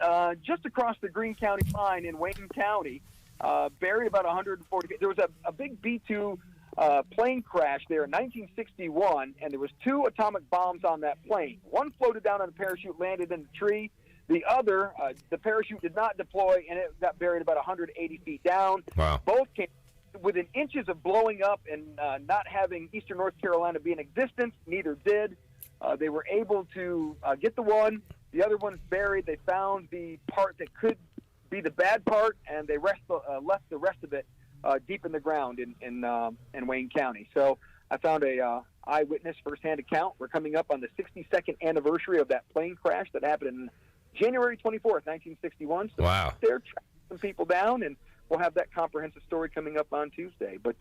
Speaker 26: just across the Greene County line in Wayne County, buried about 140 feet. There was a big B-2 plane crash there in 1961, and there was 2 atomic bombs on that plane. One floated down on a parachute, landed in a tree. The other, the parachute did not deploy, and it got buried about 180 feet down.
Speaker 24: Wow.
Speaker 26: Both came within inches of blowing up and not having Eastern North Carolina be in existence. Neither did. They were able to get the one. The other one's buried. They found the part that could be the bad part, and they left the rest of it deep in the ground in Wayne County. So I found a eyewitness firsthand account. We're coming up on the 62nd anniversary of that plane crash that happened in January 24th, 1961. So
Speaker 24: wow.
Speaker 26: They're tracking some people down, and we'll have that comprehensive story coming up on Tuesday. But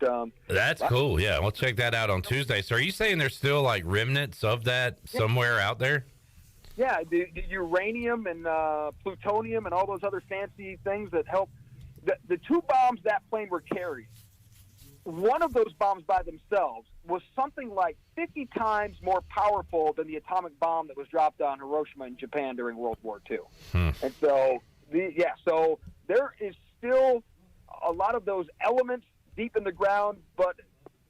Speaker 24: that's cool. Yeah, we'll check that out on Tuesday. So are you saying there's still like remnants of that somewhere out there?
Speaker 26: Yeah, the uranium and plutonium and all those other fancy things that help. The 2 bombs that plane were carrying, one of those bombs by themselves was something like 50 times more powerful than the atomic bomb that was dropped on Hiroshima in Japan during World War II. And so, so there is still a lot of those elements deep in the ground, but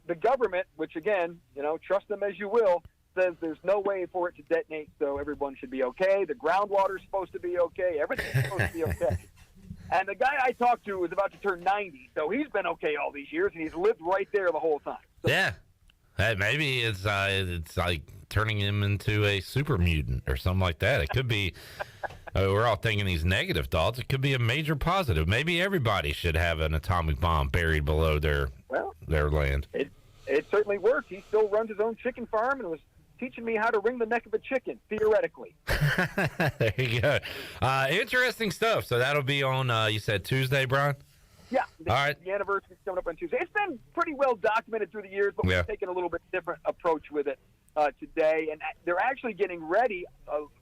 Speaker 26: the government, which again, trust them as you will, says there's no way for it to detonate, so everyone should be okay. The groundwater's supposed to be okay. Everything's supposed to be okay. And the guy I talked to was about to turn 90, so he's been okay all these years, and he's lived right there the whole time. So,
Speaker 24: yeah. Hey, maybe it's like turning him into a super mutant or something like that. It could be, we're all thinking these negative thoughts. It could be a major positive. Maybe everybody should have an atomic bomb buried below their land.
Speaker 26: It certainly worked. He still runs his own chicken farm and was teaching me how to wring the neck of a chicken, theoretically.
Speaker 24: There you go. Interesting stuff. So that'll be on, you said Tuesday, Brian?
Speaker 26: Yeah.
Speaker 24: All right.
Speaker 26: The anniversary is coming up on Tuesday. It's been pretty well documented through the years, but we're taking a little bit different approach with it today. And they're actually getting ready,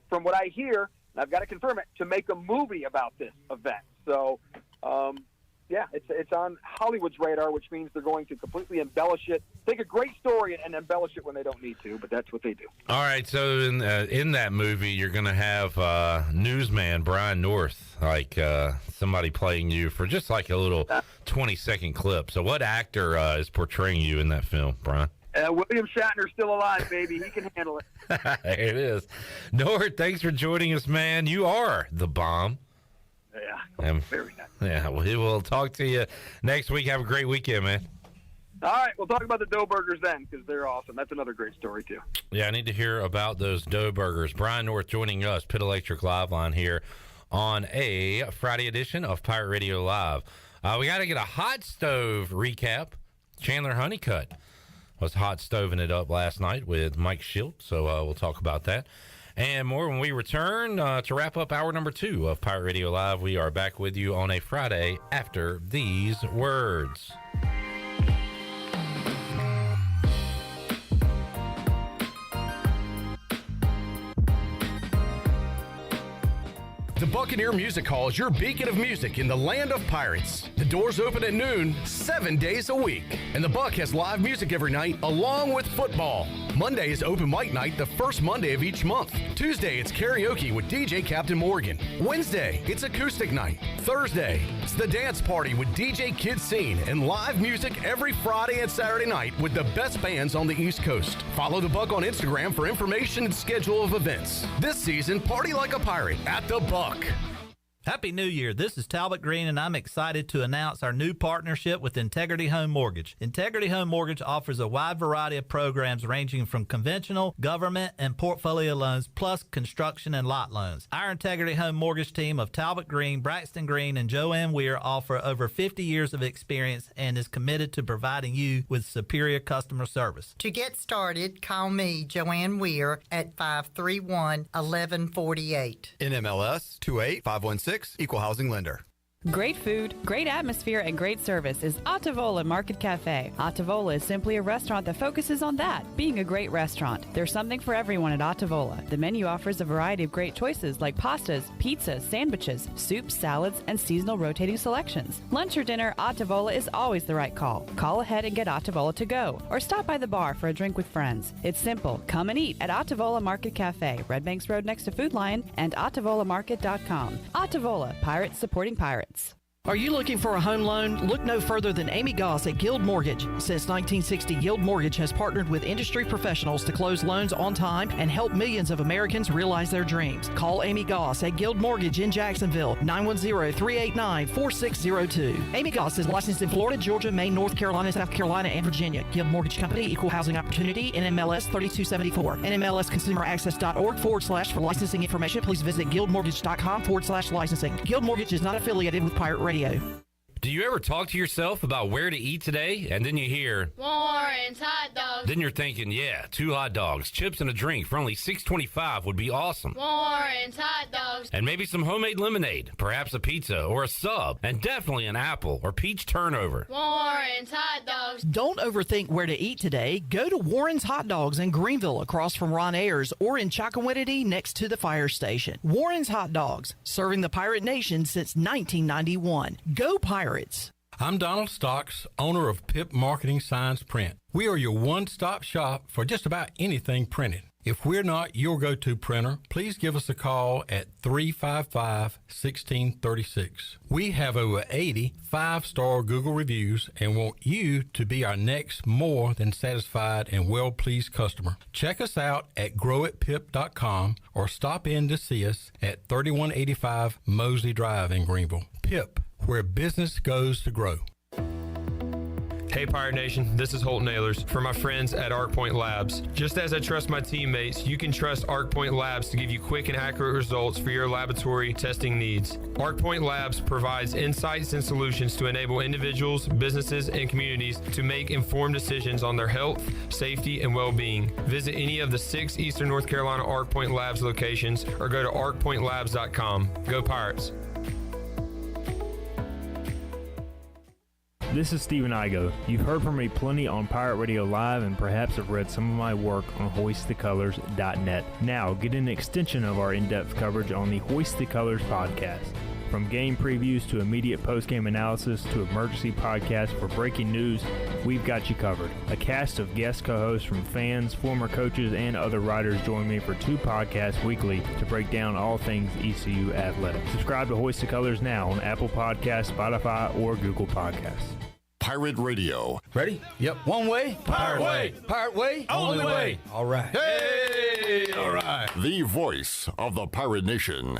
Speaker 26: from what I hear, and I've got to confirm it, to make a movie about this event. So, yeah, it's on Hollywood's radar, which means they're going to completely embellish it, take a great story and embellish it when they don't need to, but that's what they do.
Speaker 24: All right, so in that movie, you're going to have newsman Brian North, like somebody playing you for just like a little 20-second clip. So what actor is portraying you in that film, Brian?
Speaker 26: William Shatner's still alive, baby. He can handle it.
Speaker 24: There it is. North, thanks for joining us, man. You are the bomb.
Speaker 26: Yeah, very nice.
Speaker 24: Yeah, we will talk to you next week. Have a great weekend, man.
Speaker 26: All right, we'll talk about the dough burgers then, because they're awesome. That's another great story, too.
Speaker 24: Yeah, I need to hear about those dough burgers. Brian North joining us, Pit Electric Live Line here on a Friday edition of Pirate Radio Live. We got to get a hot stove recap. Chandler Honeycutt was hot stoving it up last night with Mike Schilt, so we'll talk about that. And more when we return to wrap up hour number 2 of Pirate Radio Live. We are back with you on a Friday after these words.
Speaker 10: The Buccaneer Music Hall is your beacon of music in the land of pirates. The doors open at noon, 7 days a week. And the Buck has live music every night, along with football. Monday is open mic night, the first Monday of each month. Tuesday, it's karaoke with DJ Captain Morgan. Wednesday, it's acoustic night. Thursday, it's the dance party with DJ Kid Scene and live music every Friday and Saturday night with the best bands on the East Coast. Follow the Buck on Instagram for information and schedule of events. This season, party like a pirate at the Buck.
Speaker 12: Happy New Year. This is Talbot Green, and I'm excited to announce our new partnership with Integrity Home Mortgage. Integrity Home Mortgage offers a wide variety of programs ranging from conventional, government, and portfolio loans, plus construction and lot loans. Our Integrity Home Mortgage team of Talbot Green, Braxton Green, and Joanne Weir offer over 50 years of experience and is committed to providing you with superior customer service.
Speaker 13: To get started, call me, Joanne Weir, at 531-1148.
Speaker 9: NMLS 28516, Equal Housing Lender.
Speaker 23: Great food, great atmosphere, and great service is Ottavola Market Cafe. Ottavola is simply a restaurant that focuses on that, being a great restaurant. There's something for everyone at Ottavola. The menu offers a variety of great choices like pastas, pizzas, sandwiches, soups, salads, and seasonal rotating selections. Lunch or dinner, Ottavola is always the right call. Call ahead and get Ottavola to go, or stop by the bar for a drink with friends. It's simple. Come and eat at Ottavola Market Cafe, Red Banks Road next to Food Lion, and OttavolaMarket.com. Ottavola, Pirates supporting pirates.
Speaker 11: Are you looking for a home loan? Look no further than Amy Goss at Guild Mortgage. Since 1960, Guild Mortgage has partnered with industry professionals to close loans on time and help millions of Americans realize their dreams. Call Amy Goss at Guild Mortgage in Jacksonville, 910-389-4602. Amy Goss is licensed in Florida, Georgia, Maine, North Carolina, South Carolina, and Virginia. Guild Mortgage Company, Equal Housing Opportunity, NMLS 3274. NMLSconsumeraccess.org/for licensing information. Please visit guildmortgage.com/licensing. Guild Mortgage is not affiliated with Pirate Radio.
Speaker 24: Do you ever talk to yourself about where to eat today, and then you hear
Speaker 15: Warren's Hot Dogs?
Speaker 24: Then you're thinking, yeah, 2 hot dogs, chips, and a drink for only $6.25 would be awesome.
Speaker 15: Warren's Hot Dogs.
Speaker 24: And maybe some homemade lemonade, perhaps a pizza or a sub, and definitely an apple or peach turnover.
Speaker 15: Warren's Hot Dogs.
Speaker 11: Don't overthink where to eat today. Go to Warren's Hot Dogs in Greenville across from Ron Ayers, or in Chocowinity next to the fire station. Warren's Hot Dogs, serving the Pirate Nation since 1991. Go Pirates!
Speaker 22: I'm Donald Stocks, owner of Pip Marketing Signs Print. We are your one-stop shop for just about anything printed. If we're not your go-to printer, please give us a call at 355-1636. We have over 80 5-star Google reviews and want you to be our next more than satisfied and well-pleased customer. Check us out at growatpip.com or stop in to see us at 3185 Mosley Drive in Greenville. Pip, where business goes to grow.
Speaker 16: Hey Pirate Nation, this is Holton Ahlers for my friends at ArcPoint Labs. Just as I trust my teammates, you can trust ArcPoint Labs to give you quick and accurate results for your laboratory testing needs. ArcPoint Labs provides insights and solutions to enable individuals, businesses, and communities to make informed decisions on their health, safety, and well-being. Visit any of the 6 Eastern North Carolina ArcPoint Labs locations or go to arcpointlabs.com. Go Pirates!
Speaker 17: This is Stephen Igo. You've heard from me plenty on Pirate Radio Live and perhaps have read some of my work on hoistthecolors.net. Now, get an extension of our in-depth coverage on the Hoist the Colors podcast. From game previews to immediate post-game analysis to emergency podcasts for breaking news, we've got you covered. A cast of guest co-hosts from fans, former coaches, and other writers join me for 2 podcasts weekly to break down all things ECU athletics. Subscribe to Hoist the Colors now on Apple Podcasts, Spotify, or Google Podcasts.
Speaker 5: Pirate Radio.
Speaker 10: Ready? Yep. One way.
Speaker 17: Pirate way.
Speaker 10: Pirate way.
Speaker 17: Only way.
Speaker 10: All right.
Speaker 17: Hey! All right.
Speaker 5: The voice of the Pirate Nation.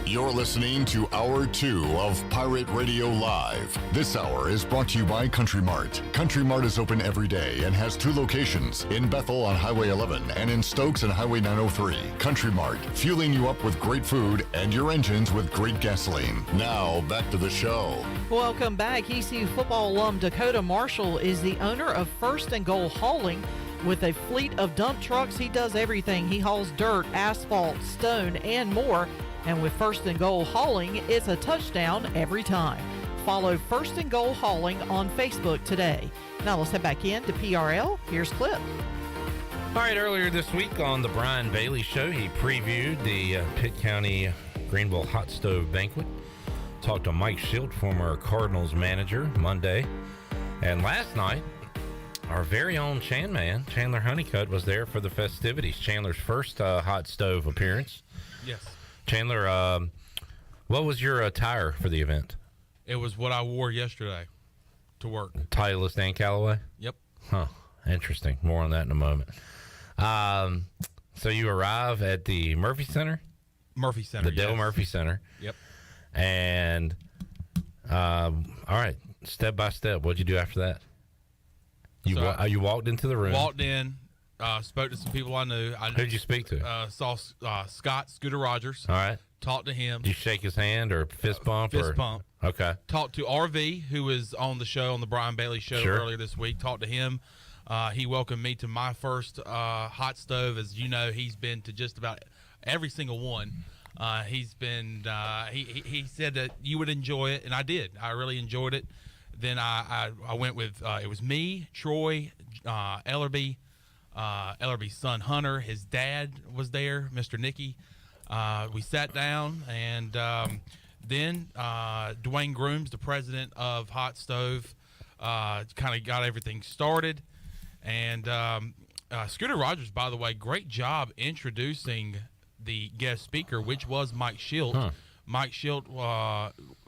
Speaker 5: You're listening to Hour 2 of Pirate Radio Live. This hour is brought to you by Country Mart. Country Mart is open every day and has 2 locations, in Bethel on Highway 11 and in Stokes on Highway 903. Country Mart, fueling you up with great food and your engines with great gasoline. Now, back to the show.
Speaker 11: Welcome back. ECU football alum Dakota Marshall is the owner of First and Goal Hauling. With a fleet of dump trucks, he does everything. He hauls dirt, asphalt, stone, and more. And with First and Goal Hauling, it's a touchdown every time. Follow First and Goal Hauling on Facebook today. Now let's head back in to PRL. Here's Clip.
Speaker 24: All right, earlier this week on the Brian Bailey Show, he previewed the Pitt County Greenville Hot Stove Banquet. Talked to Mike Schilt, former Cardinals manager, Monday. And last night, our very own Chandler Honeycutt, was there for the festivities. Chandler's first hot stove appearance.
Speaker 6: Yes.
Speaker 24: Chandler, what was your attire for the event?
Speaker 6: It was what I wore yesterday. to work.
Speaker 24: Titleist and Callaway?
Speaker 6: Yep.
Speaker 24: Huh. Interesting. More on that in a moment. So you arrive at the Murphy Center?
Speaker 6: Murphy Center,
Speaker 24: The Dale
Speaker 6: yes.
Speaker 24: Murphy Center.
Speaker 6: Yep.
Speaker 24: And, all right, step by step, what'd you do after that? You walked into the room.
Speaker 6: Walked in, spoke to some people I knew.
Speaker 24: Who'd you speak to?
Speaker 6: Saw Scott Scooter Rogers.
Speaker 24: All right.
Speaker 6: Talked to him.
Speaker 24: Did you shake his hand or fist bump?
Speaker 6: Fist bump.
Speaker 24: Okay.
Speaker 6: Talked to RV, who was on the show, on the Brian Bailey show earlier this week. Talked to him. He welcomed me to my first hot stove. As you know, he's been to just about every single one. He's been. He said that you would enjoy it, and I did. I really enjoyed it. Then I went with it was me, Troy, Ellerby, Ellerby's son Hunter. His dad was there, Mr. Nicky. We sat down, and then Dwayne Grooms, the president of Hot Stove, kind of got everything started. And Scooter Rogers, by the way, great job introducing the guest speaker, which was Mike Schilt.
Speaker 24: Huh.
Speaker 6: Mike Schilt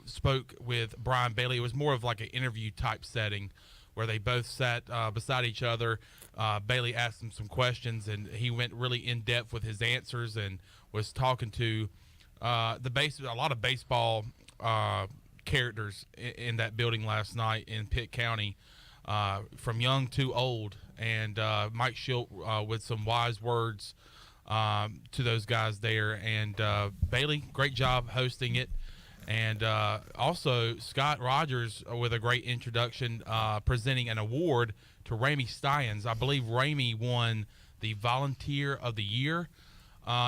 Speaker 6: spoke with Brian Bailey. It was more of like an interview type setting where they both sat beside each other. Bailey asked him some questions, and he went really in depth with his answers and was talking to a lot of baseball characters in that building last night in Pitt County, from young to old. And Mike Schilt with some wise words to those guys there. And Bailey, great job hosting it. And also Scott Rogers with a great introduction, presenting an award to Ramey Stiens. I believe Ramey won the Volunteer of the Year.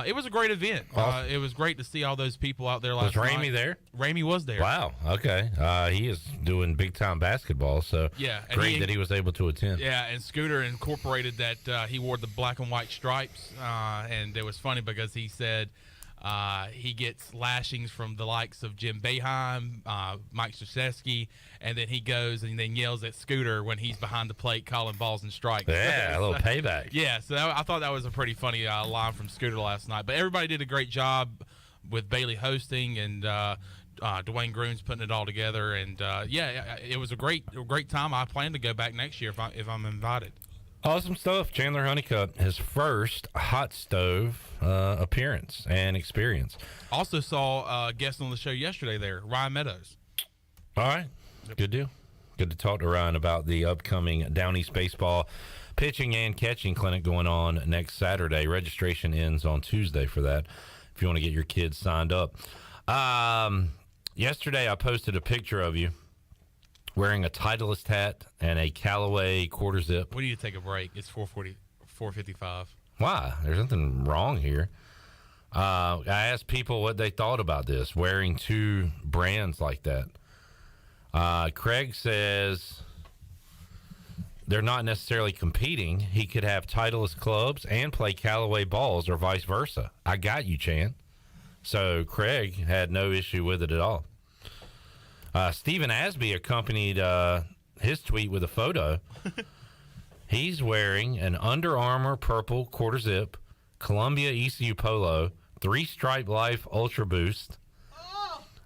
Speaker 6: It was a great event. It was great to see all those people out there last night.
Speaker 24: Was Ramey there?
Speaker 6: Ramey was there.
Speaker 24: Wow. Okay. He is doing big-time basketball, so great that he was able to attend.
Speaker 6: Yeah, and Scooter incorporated that he wore the black and white stripes, and it was funny because he said he gets lashings from the likes of Jim Boeheim, Mike Krzyzewski, and then he goes and then yells at Scooter when he's behind the plate calling balls and strikes.
Speaker 24: Yeah, a little payback.
Speaker 6: Yeah, so I thought that was a pretty funny line from Scooter last night. But everybody did a great job with Bailey hosting and Dwayne Grooms putting it all together. And, it was a great time. I plan to go back next year if I'm invited.
Speaker 24: Awesome stuff. Chandler Honeycutt, his first hot stove appearance and experience.
Speaker 6: Also saw a guest on the show yesterday there, Ryan Meadows.
Speaker 24: All right. Good deal. Good to talk to Ryan about the upcoming Down East Baseball pitching and catching clinic going on next Saturday. Registration ends on Tuesday for that if you want to get your kids signed up. Yesterday I posted a picture of you wearing a Titleist hat and a Callaway quarter zip.
Speaker 6: We need to take a break. It's 4:55.
Speaker 24: Why? There's nothing wrong here. I asked people what they thought about this, wearing two brands like that. Craig says they're not necessarily competing. He could have Titleist clubs and play Callaway balls or vice versa. I got you, Chan. So Craig had no issue with it at all. Stephen Asby accompanied his tweet with a photo. He's wearing an Under Armour purple quarter zip, Columbia ECU polo, 3-stripe Life Ultra Boost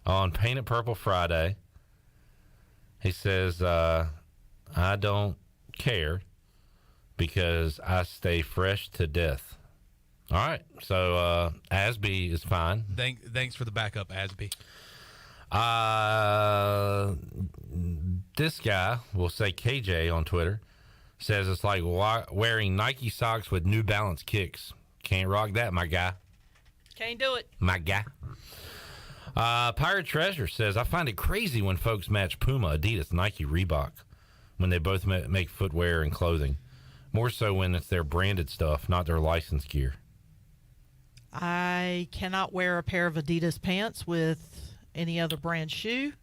Speaker 24: on Painted Purple Friday. He says, I don't care because I stay fresh to death. All right, so Asby is fine.
Speaker 6: Thanks for the backup, Asby.
Speaker 24: This guy, we'll say KJ on Twitter, says it's like wearing Nike socks with New Balance kicks. Can't rock that, my guy.
Speaker 11: Can't do it.
Speaker 24: My guy. Pirate Treasure says, I find it crazy when folks match Puma, Adidas, Nike, Reebok when they both make footwear and clothing. More so when it's their branded stuff, not their licensed gear.
Speaker 11: I cannot wear a pair of Adidas pants with any other brand shoe.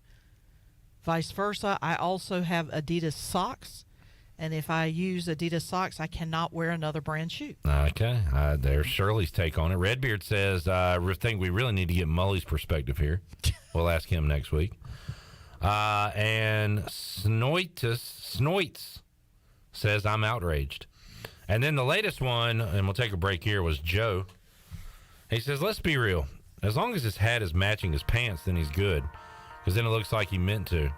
Speaker 11: Vice versa, I also have Adidas socks, and if I use Adidas socks, I cannot wear another brand shoe.
Speaker 24: Okay, there's Shirley's take on it. Redbeard says, I think we really need to get Mully's perspective here. We'll ask him next week. And Snoits says, I'm outraged. And then the latest one, and we'll take a break here, was Joe. He says, let's be real. As long as his hat is matching his pants, then he's good, because then it looks like he meant to.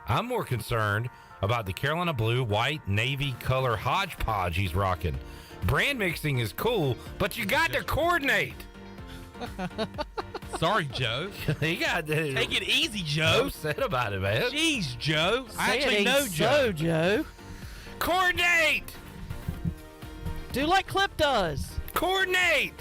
Speaker 24: I'm more concerned about the Carolina blue, white, navy color hodgepodge he's rocking. Brand mixing is cool, but you got to coordinate.
Speaker 6: Sorry, Joe.
Speaker 24: You got to
Speaker 6: take it easy, Joe.
Speaker 24: Upset about it, man.
Speaker 6: Jeez, Joe. I
Speaker 11: Say it
Speaker 6: actually
Speaker 11: ain't
Speaker 6: know
Speaker 11: so,
Speaker 6: Joe.
Speaker 11: Joe.
Speaker 24: Coordinate.
Speaker 11: Do like Clip does.
Speaker 24: Coordinate.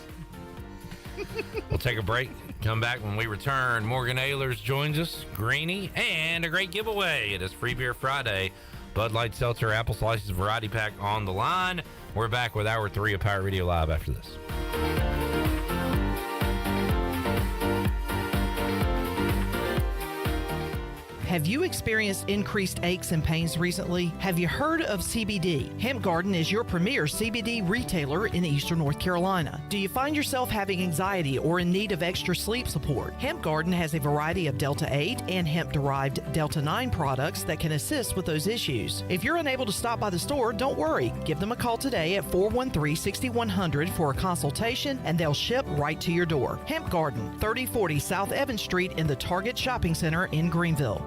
Speaker 24: We'll take a break. Come back when we return. Morgan Ahlers joins us, Greenie, and a great giveaway. It is Free Beer Friday. Bud Light Seltzer Apple Slices Variety Pack on the line. We're back with Hour 3 of Pirate Radio Live after this.
Speaker 11: Have you experienced increased aches and pains recently? Have you heard of CBD? Hemp Garden is your premier CBD retailer in Eastern North Carolina. Do you find yourself having anxiety or in need of extra sleep support? Hemp Garden has a variety of Delta 8 and hemp-derived Delta 9 products that can assist with those issues. If you're unable to stop by the store, don't worry. Give them a call today at 413-6100 for a consultation, and they'll ship right to your door. Hemp Garden, 3040 South Evans Street in the Target Shopping Center in Greenville.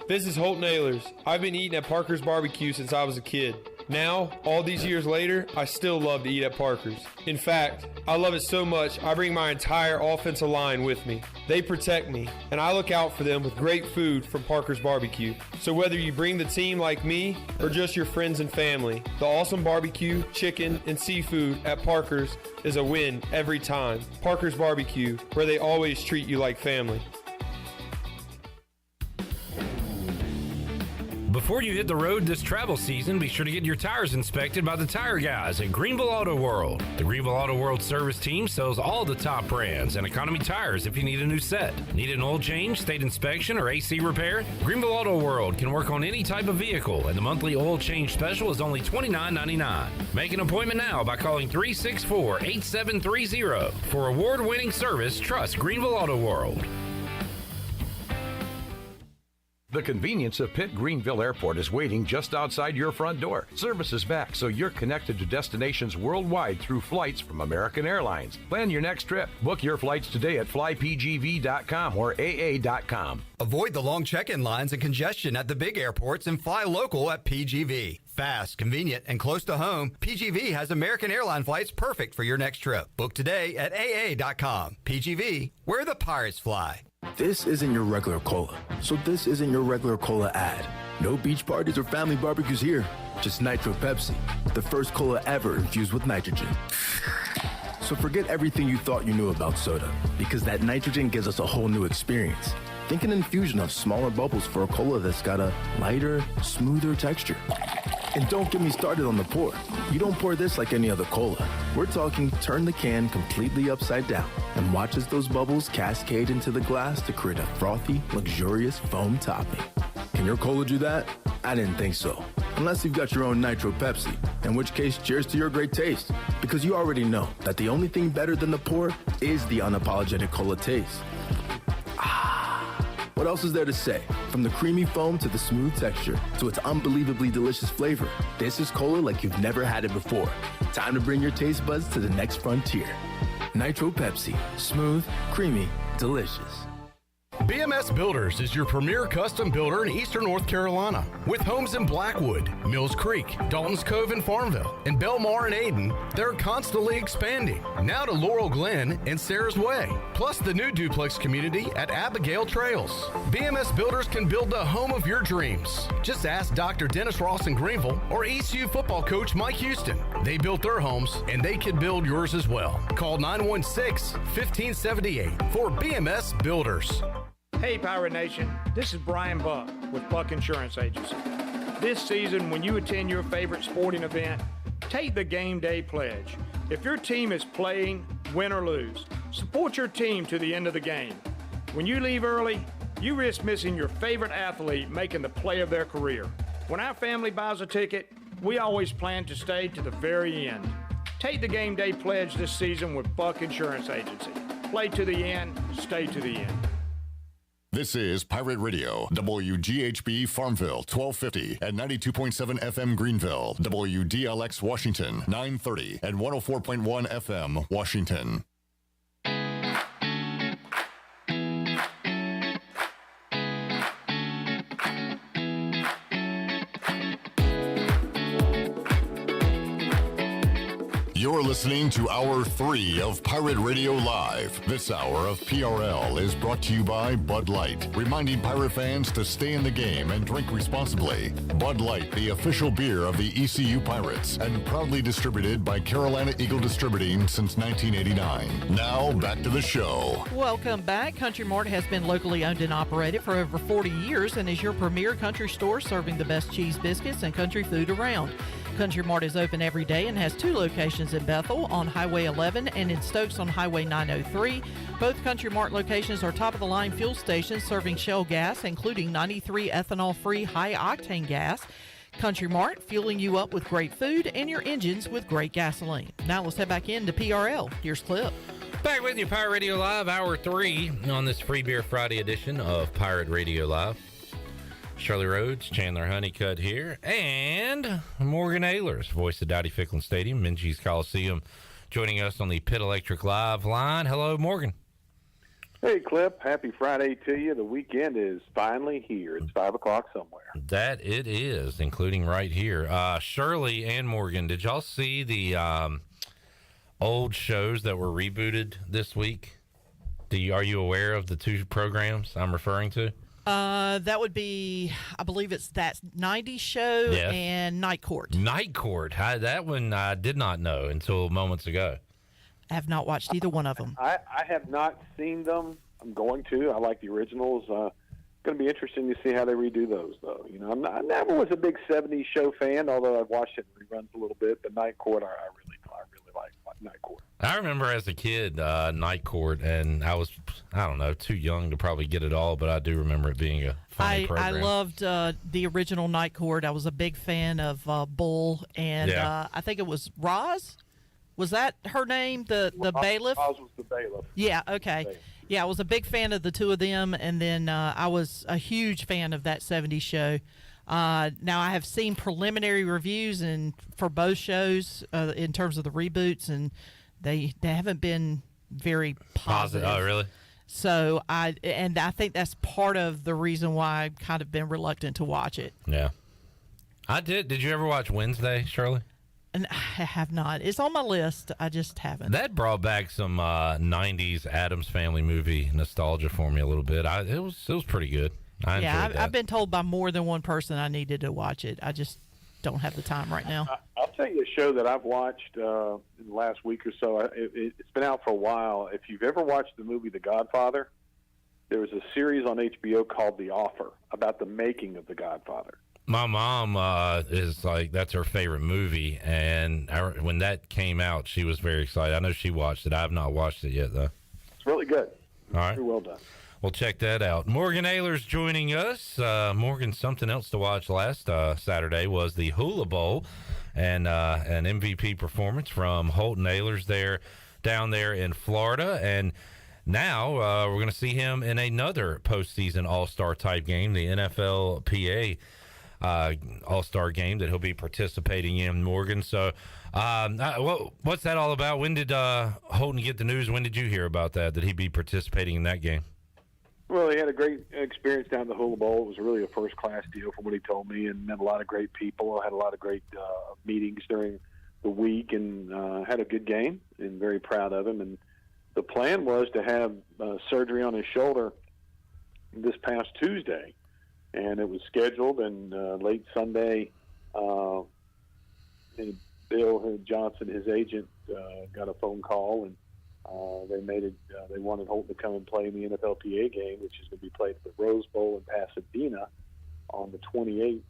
Speaker 1: This is Holt Ahlers. I've been eating at Parker's Barbecue since I was a kid. Now, all these years later, I still love to eat at Parker's. In fact, I love it so much, I bring my entire offensive line with me. They protect me, and I look out for them with great food from Parker's Barbecue. So whether you bring the team like me or just your friends and family, the awesome barbecue, chicken, and seafood at Parker's is a win every time. Parker's Barbecue, where they always treat you like family.
Speaker 24: Before you hit the road this travel season, be sure to get your tires inspected by the tire guys at Greenville Auto World. The Greenville Auto World service team sells all the top brands and economy tires if you need a new set. Need an oil change, state inspection, or AC repair? Greenville Auto World can work on any type of vehicle, and the monthly oil change special is only $29.99. Make an appointment now by calling 364-8730. For award-winning service, trust Greenville Auto World.
Speaker 2: The convenience of Pitt Greenville Airport is waiting just outside your front door. Service is back, so you're connected to destinations worldwide through flights from American Airlines. Plan your next trip. Book your flights today at flypgv.com or aa.com.
Speaker 9: Avoid the long check-in lines and congestion at the big airports and fly local at PGV. Fast, convenient, and close to home, PGV has American Airline flights perfect for your next trip. Book today at aa.com. PGV, where the pirates fly.
Speaker 14: This isn't your regular cola, so this isn't your regular cola ad. No beach parties or family barbecues here, just Nitro Pepsi, the first cola ever infused with nitrogen. So forget everything you thought you knew about soda, because that nitrogen gives us a whole new experience. Think an infusion of smaller bubbles for a cola that's got a lighter, smoother texture. And don't get me started on the pour. You don't pour this like any other cola. We're talking turn the can completely upside down and watch as those bubbles cascade into the glass to create a frothy, luxurious foam topping. Can your cola do that? I didn't think so. Unless you've got your own Nitro Pepsi, in which case cheers to your great taste. Because you already know that the only thing better than the pour is the unapologetic cola taste. What else is there to say? From the creamy foam to the smooth texture to its unbelievably delicious flavor, this is cola like you've never had it before. Time to bring your taste buds to the next frontier. Nitro Pepsi. Smooth, creamy, delicious.
Speaker 10: BMS Builders is your premier custom builder in Eastern North Carolina. With homes in Blackwood, Mills Creek, Dalton's Cove and Farmville, and Belmar and Ayden, they're constantly expanding. Now to Laurel Glen and Sarah's Way, plus the new duplex community at Abigail Trails. BMS Builders can build the home of your dreams. Just ask Dr. Dennis Ross in Greenville or ECU football coach Mike Houston. They built their homes, and they can build yours as well. Call 916-1578 for BMS Builders.
Speaker 19: Hey Pirate Nation, this is Brian Buck with Buck Insurance Agency. This season, when you attend your favorite sporting event, take the game day pledge. If your team is playing, win or lose, support your team to the end of the game. When you leave early, you risk missing your favorite athlete making the play of their career. When our family buys a ticket, we always plan to stay to the very end. Take the game day pledge this season with Buck Insurance Agency. Play to the end, stay to the end.
Speaker 5: This is Pirate Radio, WGHB Farmville, 1250 and 92.7 FM Greenville, WDLX Washington, 930 and 104.1 FM Washington. You're listening to Hour 3 of Pirate Radio Live. This hour of PRL is brought to you by Bud Light, reminding Pirate fans to stay in the game and drink responsibly. Bud Light, the official beer of the ECU Pirates, and proudly distributed by Carolina Eagle Distributing since 1989. Now, back to the show.
Speaker 11: Welcome back. Country Mart has been locally owned and operated for over 40 years and is your premier country store serving the best cheese, biscuits, and country food around. Country Mart is open every day and has 2 locations in Bethel on Highway 11 and in Stokes on Highway 903. Both Country Mart locations are top-of-the-line fuel stations serving Shell gas, including 93 ethanol-free high-octane gas. Country Mart, fueling you up with great food and your engines with great gasoline. Now let's head back into PRL. Here's Clip.
Speaker 24: Back with you, Pirate Radio Live, Hour 3 on this Free Beer Friday edition of Pirate Radio Live. Shirley Rhodes, Chandler Honeycutt here, and Morgan Ahlers, voice of Dowdy Ficklin Stadium, Minges Coliseum, joining us on the Pit Electric Live line. Hello, Morgan.
Speaker 3: Hey, Clip. Happy Friday to you. The weekend is finally here. It's 5 o'clock somewhere.
Speaker 24: That it is, including right here. Shirley and Morgan, did y'all see the old shows that were rebooted this week? Are you aware of the 2 programs I'm referring to?
Speaker 11: That would be, I believe it's that 90s show and Night Court.
Speaker 24: Night Court. That one I did not know until moments ago.
Speaker 11: I have not watched either one of them.
Speaker 3: I have not seen them. I'm going to. I like the originals. Going to be interesting to see how they redo those, though. You know, I never was a big 70s show fan, although I've watched it in reruns a little bit. But Night Court, I really like Night Court.
Speaker 24: I remember as a kid, Night Court, and I don't know, too young to probably get it all, but I do remember it being a funny program.
Speaker 11: I loved the original Night Court. I was a big fan of Bull, and I think it was Roz. Was that her name, the bailiff?
Speaker 3: Roz was the bailiff.
Speaker 11: Yeah, okay. Yeah, I was a big fan of the 2 of them, and then I was a huge fan of that 70s show. Now, I have seen preliminary reviews for both shows in terms of the reboots, and they haven't been very positive.
Speaker 24: Oh, really?
Speaker 11: So, I think that's part of the reason why I've kind of been reluctant to watch it.
Speaker 24: Yeah. I did. Did you ever watch Wednesday, Shirley?
Speaker 11: And I have not. It's on my list. I just haven't.
Speaker 24: That brought back some 90s Addams Family movie nostalgia for me a little bit. It was pretty good. I enjoyed that.
Speaker 11: I've been told by more than one person I needed to watch it. I just don't have the time right now.
Speaker 3: I'll tell you a show that I've watched in the last week or so. It's been out for a while. If you've ever watched the movie The Godfather, there was a series on HBO called The Offer about the making of The Godfather.
Speaker 24: My mom is like, that's her favorite movie, and when that came out, she was very excited. I know she watched it. I have not watched it yet, though.
Speaker 3: It's really good.
Speaker 24: All right.
Speaker 3: Very well done.
Speaker 24: We'll check that out. Morgan Ahlers joining us. Morgan, something else to watch last Saturday was the Hula Bowl, and an MVP performance from Holton Ahlers down there in Florida. And now we're going to see him in another postseason all-star type game, the NFLPA all-star game that he'll be participating in, Morgan. So what's that all about? When did Holton get the news? When did you hear about that he'd be participating in that game?
Speaker 3: Well, he had a great experience down at the Hula Bowl. It was really a first-class deal from what he told me, and met a lot of great people. I had a lot of great meetings during the week, and had a good game, and very proud of him. And the plan was to have surgery on his shoulder this past Tuesday, and it was scheduled. And late Sunday, and Bill Johnson, his agent, got a phone call, and they made it. They wanted Holton to come and play in the NFLPA game, which is going to be played at the Rose Bowl in Pasadena on the 28th.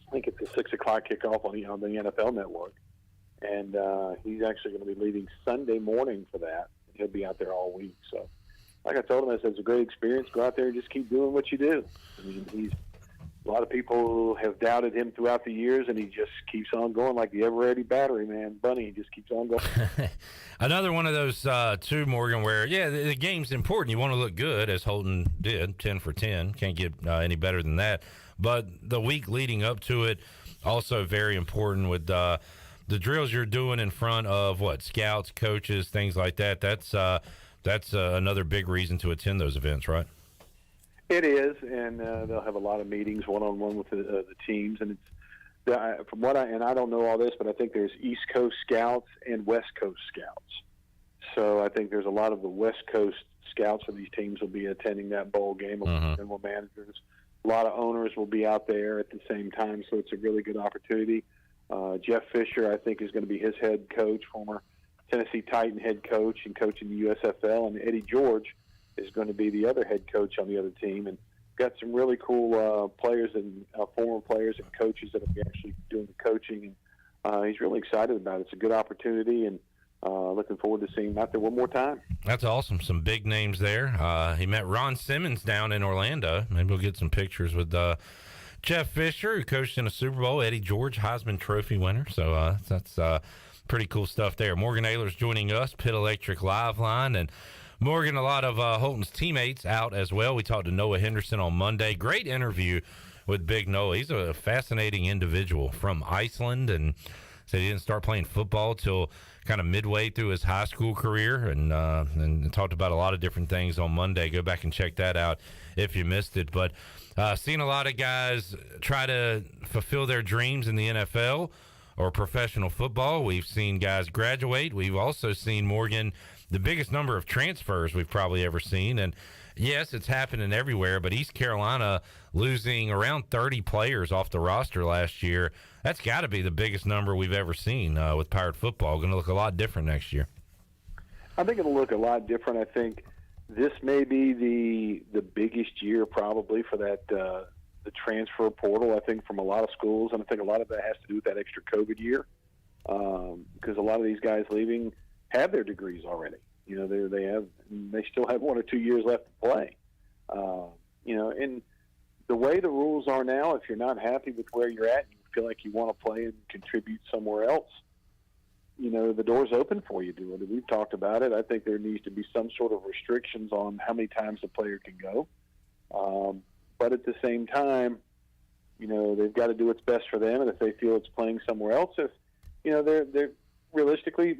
Speaker 3: I think it's a 6 o'clock kickoff on the NFL Network, and he's actually going to be leaving Sunday morning for that. He'll be out there all week. So, like I told him, I said, it's a great experience. Go out there and just keep doing what you do. I mean, a lot of people have doubted him throughout the years, and he just keeps on going like the ever-ready battery, man. Bunny, he just keeps on going.
Speaker 24: Another one of those, too, Morgan, where, the game's important. You want to look good, as Holton did, 10 for 10. Can't get any better than that. But the week leading up to it, also very important with the drills you're doing in front of, scouts, coaches, things like that. That's another big reason to attend those events, right?
Speaker 3: It is, and they'll have a lot of meetings one-on-one with the teams, and from what I don't know all this, but I think there's East Coast scouts and West Coast scouts. So I think there's a lot of the West Coast scouts of these teams will be attending that bowl game. General managers, a lot of owners will be out there at the same time. So it's a really good opportunity. Jeff Fisher, I think, is going to be his head coach, former Tennessee Titan head coach and coach in the USFL, and Eddie George is going to be the other head coach on the other team. And got some really cool players and former players and coaches that will be actually doing the coaching. And he's really excited about it. It's a good opportunity, and looking forward to seeing him out there one more time.
Speaker 24: That's awesome. Some big names there. He met Ron Simmons down in Orlando. Maybe we'll get some pictures with Jeff Fisher, who coached in a Super Bowl. Eddie George, Heisman Trophy winner. So that's pretty cool stuff there. Morgan Ahlers joining us, Pitt Electric Live Line. And Morgan, a lot of Holton's teammates out as well. We talked to Noah Henderson on Monday. Great interview with Big Noah. He's a fascinating individual from Iceland, and said he didn't start playing football till kind of midway through his high school career, and talked about a lot of different things on Monday. Go back and check that out if you missed it. But seeing a lot of guys try to fulfill their dreams in the NFL or professional football. We've seen guys graduate. We've also seen, Morgan, the biggest number of transfers we've probably ever seen. And yes, it's happening everywhere, but East Carolina losing around 30 players off the roster last year, that's got to be the biggest number we've ever seen with Pirate football. Going to look a lot different next year.
Speaker 3: I think it'll look a lot different. I think this may be the biggest year probably for that the transfer portal, I think, from a lot of schools. And I think a lot of that has to do with that extra COVID year because a lot of these guys leaving have their degrees already. You know, they still have 1 or 2 years left to play. You know, and the way the rules are now, if you're not happy with where you're at, you feel like you want to play and contribute somewhere else, you know, the door's open for you. We've talked about it. I think there needs to be some sort of restrictions on how many times a player can go. But at the same time, you know, they've got to do what's best for them. And if they feel it's playing somewhere else, if, you know, they're realistically,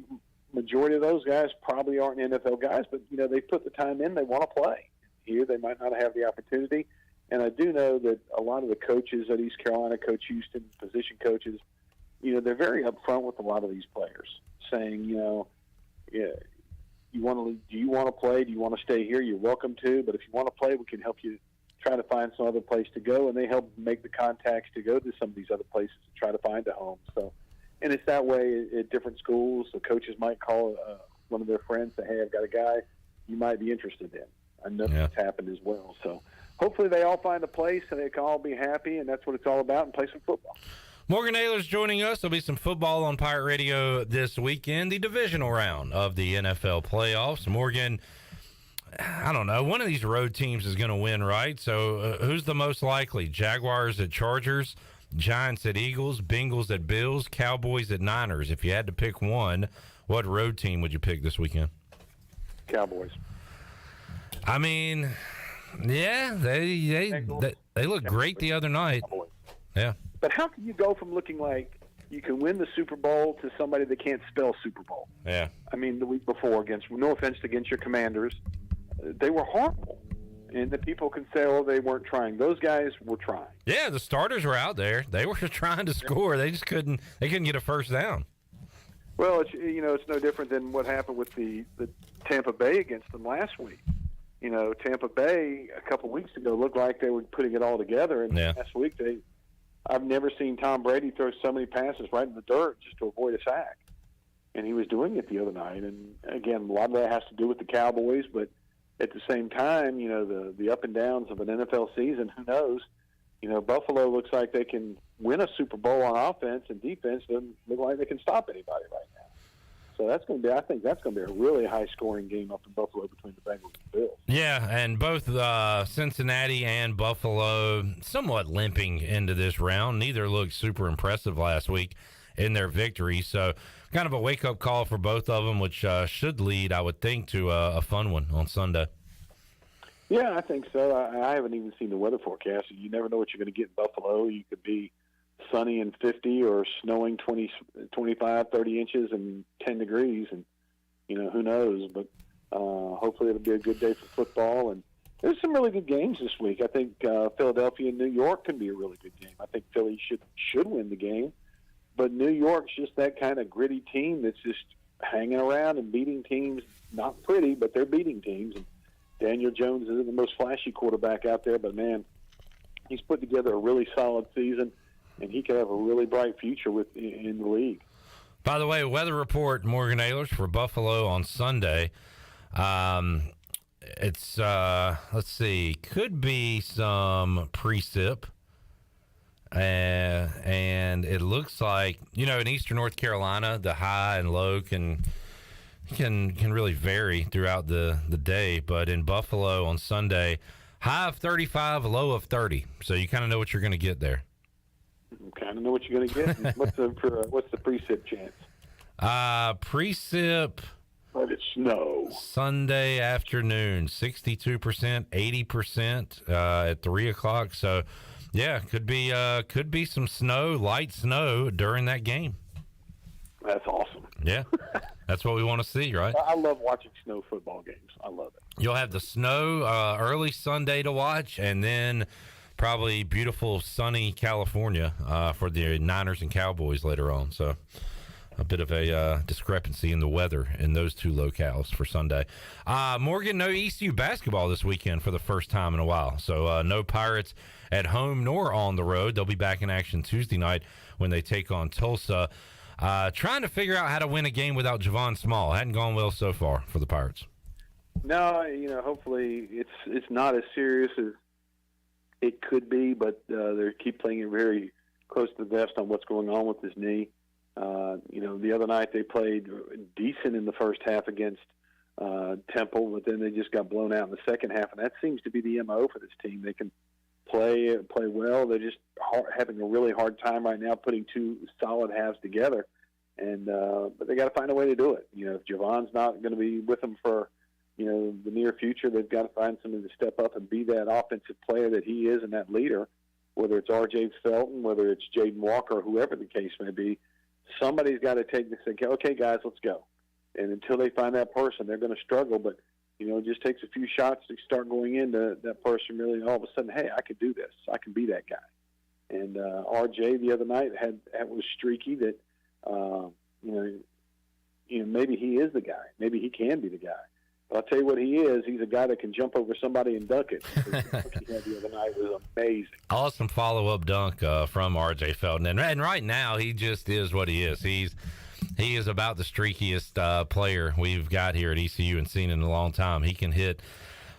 Speaker 3: majority of those guys probably aren't NFL guys, but, you know, they put the time in, they want to play. Here, they might not have the opportunity. And I do know that a lot of the coaches at East Carolina, Coach Houston, position coaches, you know, they're very upfront with a lot of these players, saying, you know, yeah, do you want to play? Do you want to stay here? You're welcome to, but if you want to play, we can help you try to find some other place to go. And they help make the contacts to go to some of these other places to try to find a home. So, and it's that way at different schools. The coaches might call one of their friends, say, hey, I've got a guy you might be interested in. I know that's happened as well. So hopefully they all find a place and they can all be happy, and that's what it's all about, and play some football.
Speaker 24: Morgan Ahlers joining us. There'll be some football on Pirate Radio this weekend, the divisional round of the NFL playoffs. Morgan, I don't know, one of these road teams is going to win, right? So who's the most likely? Jaguars at Chargers, Giants at Eagles, Bengals at Bills, Cowboys at Niners. If you had to pick one, what road team would you pick this weekend?
Speaker 3: Cowboys.
Speaker 24: I mean, yeah, they looked great the other night. Yeah.
Speaker 3: But how can you go from looking like you can win the Super Bowl to somebody that can't spell Super Bowl?
Speaker 24: Yeah.
Speaker 3: I mean, the week before, no offense against your Commanders, they were horrible. And the people can say, oh, they weren't trying. Those guys were trying.
Speaker 24: Yeah, the starters were out there. They were trying to score. They just couldn't get a first down.
Speaker 3: Well, it's no different than what happened with the Tampa Bay against them last week. You know, Tampa Bay a couple weeks ago looked like they were putting it all together, and last week I've never seen Tom Brady throw so many passes right in the dirt just to avoid a sack, and he was doing it the other night. And again, a lot of that has to do with the Cowboys, but at the same time, you know, the up and downs of an NFL season, who knows? You know, Buffalo looks like they can win a Super Bowl on offense, and defense doesn't look like they can stop anybody right now. So I think that's going to be a really high-scoring game up in Buffalo between the Bengals and the Bills.
Speaker 24: Yeah, and both Cincinnati and Buffalo somewhat limping into this round. Neither looked super impressive last week in their victory. So kind of a wake-up call for both of them, which should lead, I would think, to a fun one on Sunday.
Speaker 3: Yeah, I think so. I haven't even seen the weather forecast. You never know what you're going to get in Buffalo. You could be sunny and 50 or snowing 20, 25, 30 inches and 10 degrees. And, you know, who knows? But hopefully it'll be a good day for football. And There's some really good games this week. I think Philadelphia and New York can be a really good game. I think Philly should win the game, but New York's just that kind of gritty team that's just hanging around and beating teams. Not pretty, but they're beating teams. And Daniel Jones isn't the most flashy quarterback out there, but man, he's put together a really solid season, and he could have a really bright future in the league.
Speaker 24: By the way, weather report, Morgan Ahlers for Buffalo on Sunday. It's, let's see, could be some precip. And it looks like, in eastern North Carolina, the high and low can really vary throughout the day. But in Buffalo on Sunday, high of 35, low of 30. So you kind of know what you're going to get there.
Speaker 3: Kind of know what you're going to get. What's the precip chance?
Speaker 24: Precip.
Speaker 3: Let it snow.
Speaker 24: Sunday afternoon, 62%, 80% at 3 o'clock. So, yeah, could be some snow, light snow during that game.
Speaker 3: That's awesome.
Speaker 24: Yeah, that's what we want to see, right?
Speaker 3: I love watching snow football games. I love it.
Speaker 24: You'll have the snow early Sunday to watch, and then probably beautiful sunny California for the Niners and Cowboys later on. So a bit of a discrepancy in the weather in those two locales for Sunday. Morgan, no ECU basketball this weekend for the first time in a while. So no Pirates at home nor on the road. They'll be back in action Tuesday night when they take on Tulsa. Trying to figure out how to win a game without Javon Small. Hadn't gone well so far for the Pirates.
Speaker 3: No, hopefully it's not as serious as it could be, but they keep playing it very close to the vest on what's going on with his knee. The other night they played decent in the first half against Temple, but then they just got blown out in the second half, and that seems to be the MO for this team. They can play well. They're just having a really hard time right now putting two solid halves together, and but they got to find a way to do it. If Javon's not going to be with them for the near future, they've got to find somebody to step up and be that offensive player that he is and that leader, whether it's R.J. Felton, whether it's Jaden Walker, whoever the case may be. Somebody's got to take this and say, okay, guys, let's go. And until they find that person, they're going to struggle. But, it just takes a few shots to start going into that person really all of a sudden, hey, I can do this. I can be that guy. And R.J. the other night was streaky that, maybe he is the guy. Maybe he can be the guy. But I'll tell you what he is. He's a guy that can jump over somebody and dunk it. The dunk he had the other night was amazing.
Speaker 24: Awesome follow-up dunk from R.J. Felton. And right now, he just is what he is. He is about the streakiest player we've got here at ECU and seen in a long time. He can hit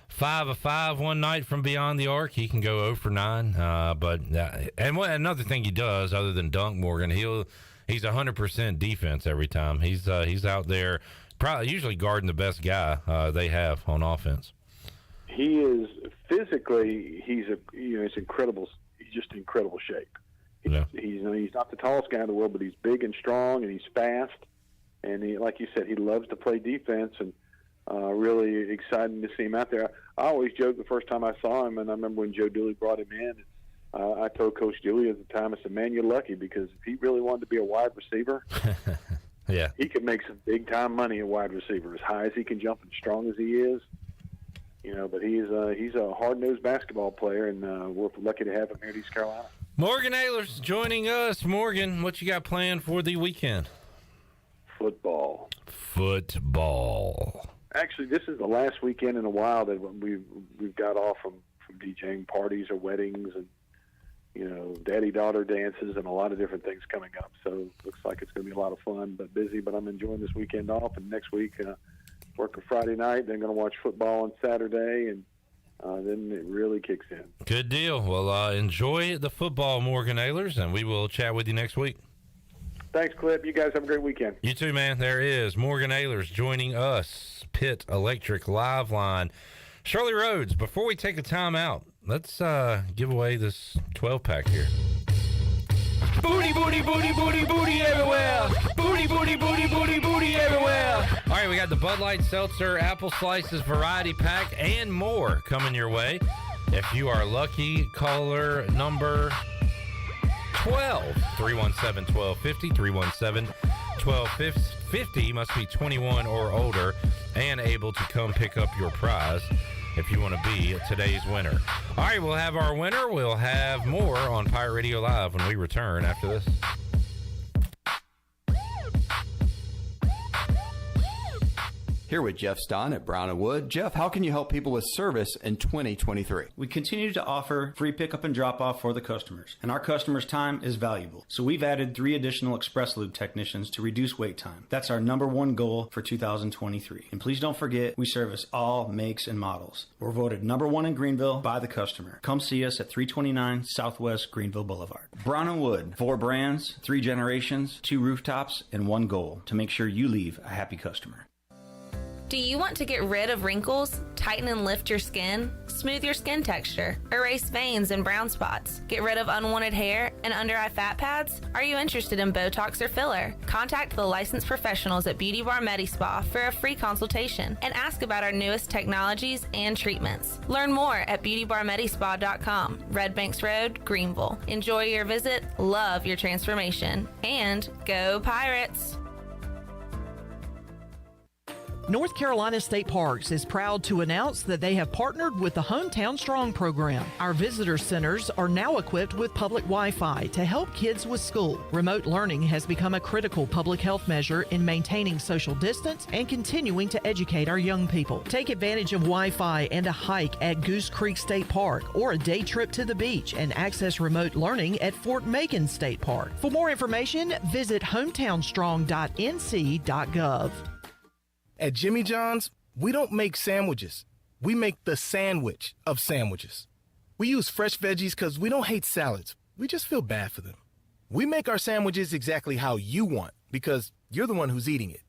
Speaker 24: 5 of 5 one night from beyond the arc. He can go 0 for 9. Another thing he does, other than dunk, Morgan, he's 100% defense every time. He's out there usually guarding the best guy they have on offense.
Speaker 3: He is physically, he's incredible. He's just in incredible shape. He's not the tallest guy in the world, but he's big and strong, and he's fast. And he, like you said, he loves to play defense, and really exciting to see him out there. I always joked the first time I saw him, and I remember when Joe Dooley brought him in. I told Coach Dooley at the time, I said, man, you're lucky, because if he really wanted to be a wide receiver,
Speaker 24: yeah,
Speaker 3: he could make some big-time money at wide receiver, as high as he can jump and strong as he is. But he's a hard-nosed basketball player, and we're lucky to have him here at East Carolina.
Speaker 24: Morgan Ahlers joining us. Morgan, what you got planned for the weekend?
Speaker 3: Football. Actually, this is the last weekend in a while that we've got off from DJing parties or weddings and daddy-daughter dances and a lot of different things coming up. So looks like it's going to be a lot of fun, but busy. But I'm enjoying this weekend off, and next week work a Friday night. Then going to watch football on Saturday, and then it really kicks in.
Speaker 24: Good deal. Well, enjoy the football, Morgan Ahlers, and we will chat with you next week.
Speaker 3: Thanks, Clip. You guys have a great weekend.
Speaker 24: You too, man. There is Morgan Ahlers joining us, Pitt Electric Live Line. Shirley Rhodes, before we take a time out, let's give away this 12-pack here.
Speaker 10: Booty, booty, booty, booty, booty everywhere. Booty, booty, booty, booty, booty everywhere.
Speaker 24: All right, we got the Bud Light Seltzer Apple Slices Variety Pack and more coming your way. If you are lucky, caller number 12, 317-1250, 317-1250, must be 21 or older and able to come pick up your prize. if you want to be today's winner. All right, we'll have our winner. We'll have more on Pirate Radio Live when we return after this.
Speaker 4: Here with Jeff Stein at Brown & Wood. Jeff, how can you help people with service in 2023?
Speaker 7: We continue to offer free pickup and drop off for the customers, and our customers' time is valuable. So we've added 3 additional Express Lube technicians to reduce wait time. That's our #1 goal for 2023. And please don't forget, we service all makes and models. We're voted #1 in Greenville by the customer. Come see us at 329 Southwest Greenville Boulevard. Brown & Wood, 4 brands, 3 generations, 2 rooftops, and 1 goal to make sure you leave a happy customer.
Speaker 8: Do you want to get rid of wrinkles, tighten and lift your skin, smooth your skin texture, erase veins and brown spots, get rid of unwanted hair and under-eye fat pads? Are you interested in Botox or filler? Contact the licensed professionals at Beauty Bar Medi-Spa for a free consultation and ask about our newest technologies and treatments. Learn more at beautybarmedispa.com, Red Banks Road, Greenville. Enjoy your visit, love your transformation, and go Pirates!
Speaker 11: North Carolina State Parks is proud to announce that they have partnered with the Hometown Strong program. Our visitor centers are now equipped with public Wi-Fi to help kids with school. Remote learning has become a critical public health measure in maintaining social distance and continuing to educate our young people. Take advantage of Wi-Fi and a hike at Goose Creek State Park or a day trip to the beach and access remote learning at Fort Macon State Park. For more information, visit hometownstrong.nc.gov.
Speaker 20: At Jimmy John's, we don't make sandwiches. We make the sandwich of sandwiches. We use fresh veggies because we don't hate salads. We just feel bad for them. We make our sandwiches exactly how you want because you're the one who's eating it.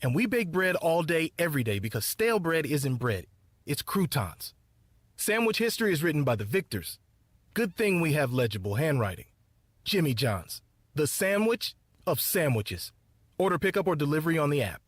Speaker 20: And we bake bread all day, every day because stale bread isn't bread. It's croutons. Sandwich history is written by the victors. Good thing we have legible handwriting. Jimmy John's, the sandwich of sandwiches. Order pickup or delivery on the app.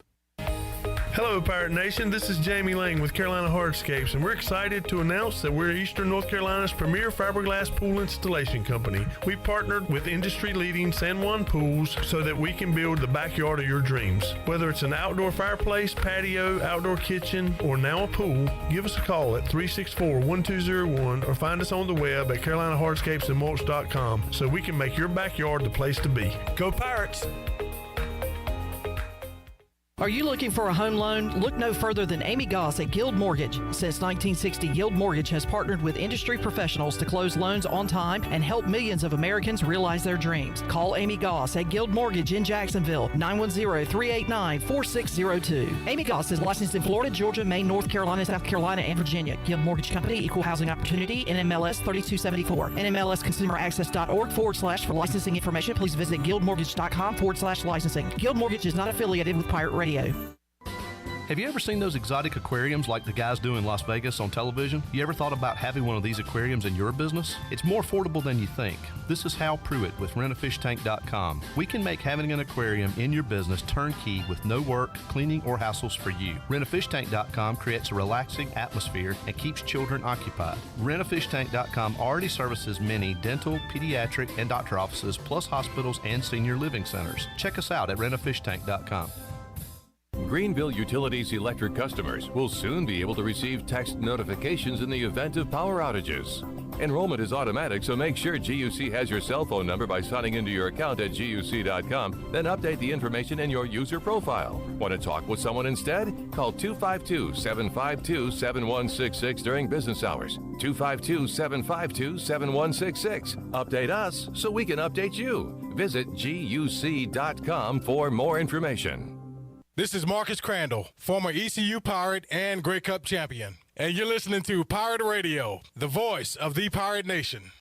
Speaker 21: Hello, Pirate Nation. This is Jamie Lang with Carolina Hardscapes, and we're excited to announce that we're Eastern North Carolina's premier fiberglass pool installation company. We partnered with industry-leading San Juan Pools so that we can build the backyard of your dreams. Whether it's an outdoor fireplace, patio, outdoor kitchen, or now a pool, give us a call at 364-1201 or find us on the web at CarolinaHardscapesandMulch.com so we can make your backyard the place to be. Go Pirates!
Speaker 11: Are you looking for a home loan? Look no further than Amy Goss at Guild Mortgage. Since 1960, Guild Mortgage has partnered with industry professionals to close loans on time and help millions of Americans realize their dreams. Call Amy Goss at Guild Mortgage in Jacksonville, 910-389-4602. Amy Goss is licensed in Florida, Georgia, Maine, North Carolina, South Carolina, and Virginia. Guild Mortgage Company, Equal Housing Opportunity, NMLS 3274. NMLSconsumeraccess.org/for licensing information. Please visit guildmortgage.com/licensing. Guild Mortgage is not affiliated with Pirate Radio.
Speaker 25: Have you ever seen those exotic aquariums like the guys do in Las Vegas on television? You ever thought about having one of these aquariums in your business? It's more affordable than you think. This is Hal Pruitt with rentafishtank.com. We can make having an aquarium in your business turnkey with no work, cleaning, or hassles for you. Rentafishtank.com creates a relaxing atmosphere and keeps children occupied. Rentafishtank.com already services many dental, pediatric, and doctor offices, plus hospitals and senior living centers. Check us out at rentafishtank.com.
Speaker 2: Greenville Utilities electric customers will soon be able to receive text notifications in the event of power outages. Enrollment is automatic, so make sure GUC has your cell phone number by signing into your account at GUC.com, then update the information in your user profile. Want to talk with someone instead? Call 252-752-7166 during business hours. 252-752-7166. Update us so we can update you. Visit GUC.com for more information.
Speaker 27: This is Marcus Crandall, former ECU Pirate and Grey Cup champion. And you're listening to Pirate Radio, the voice of the Pirate Nation.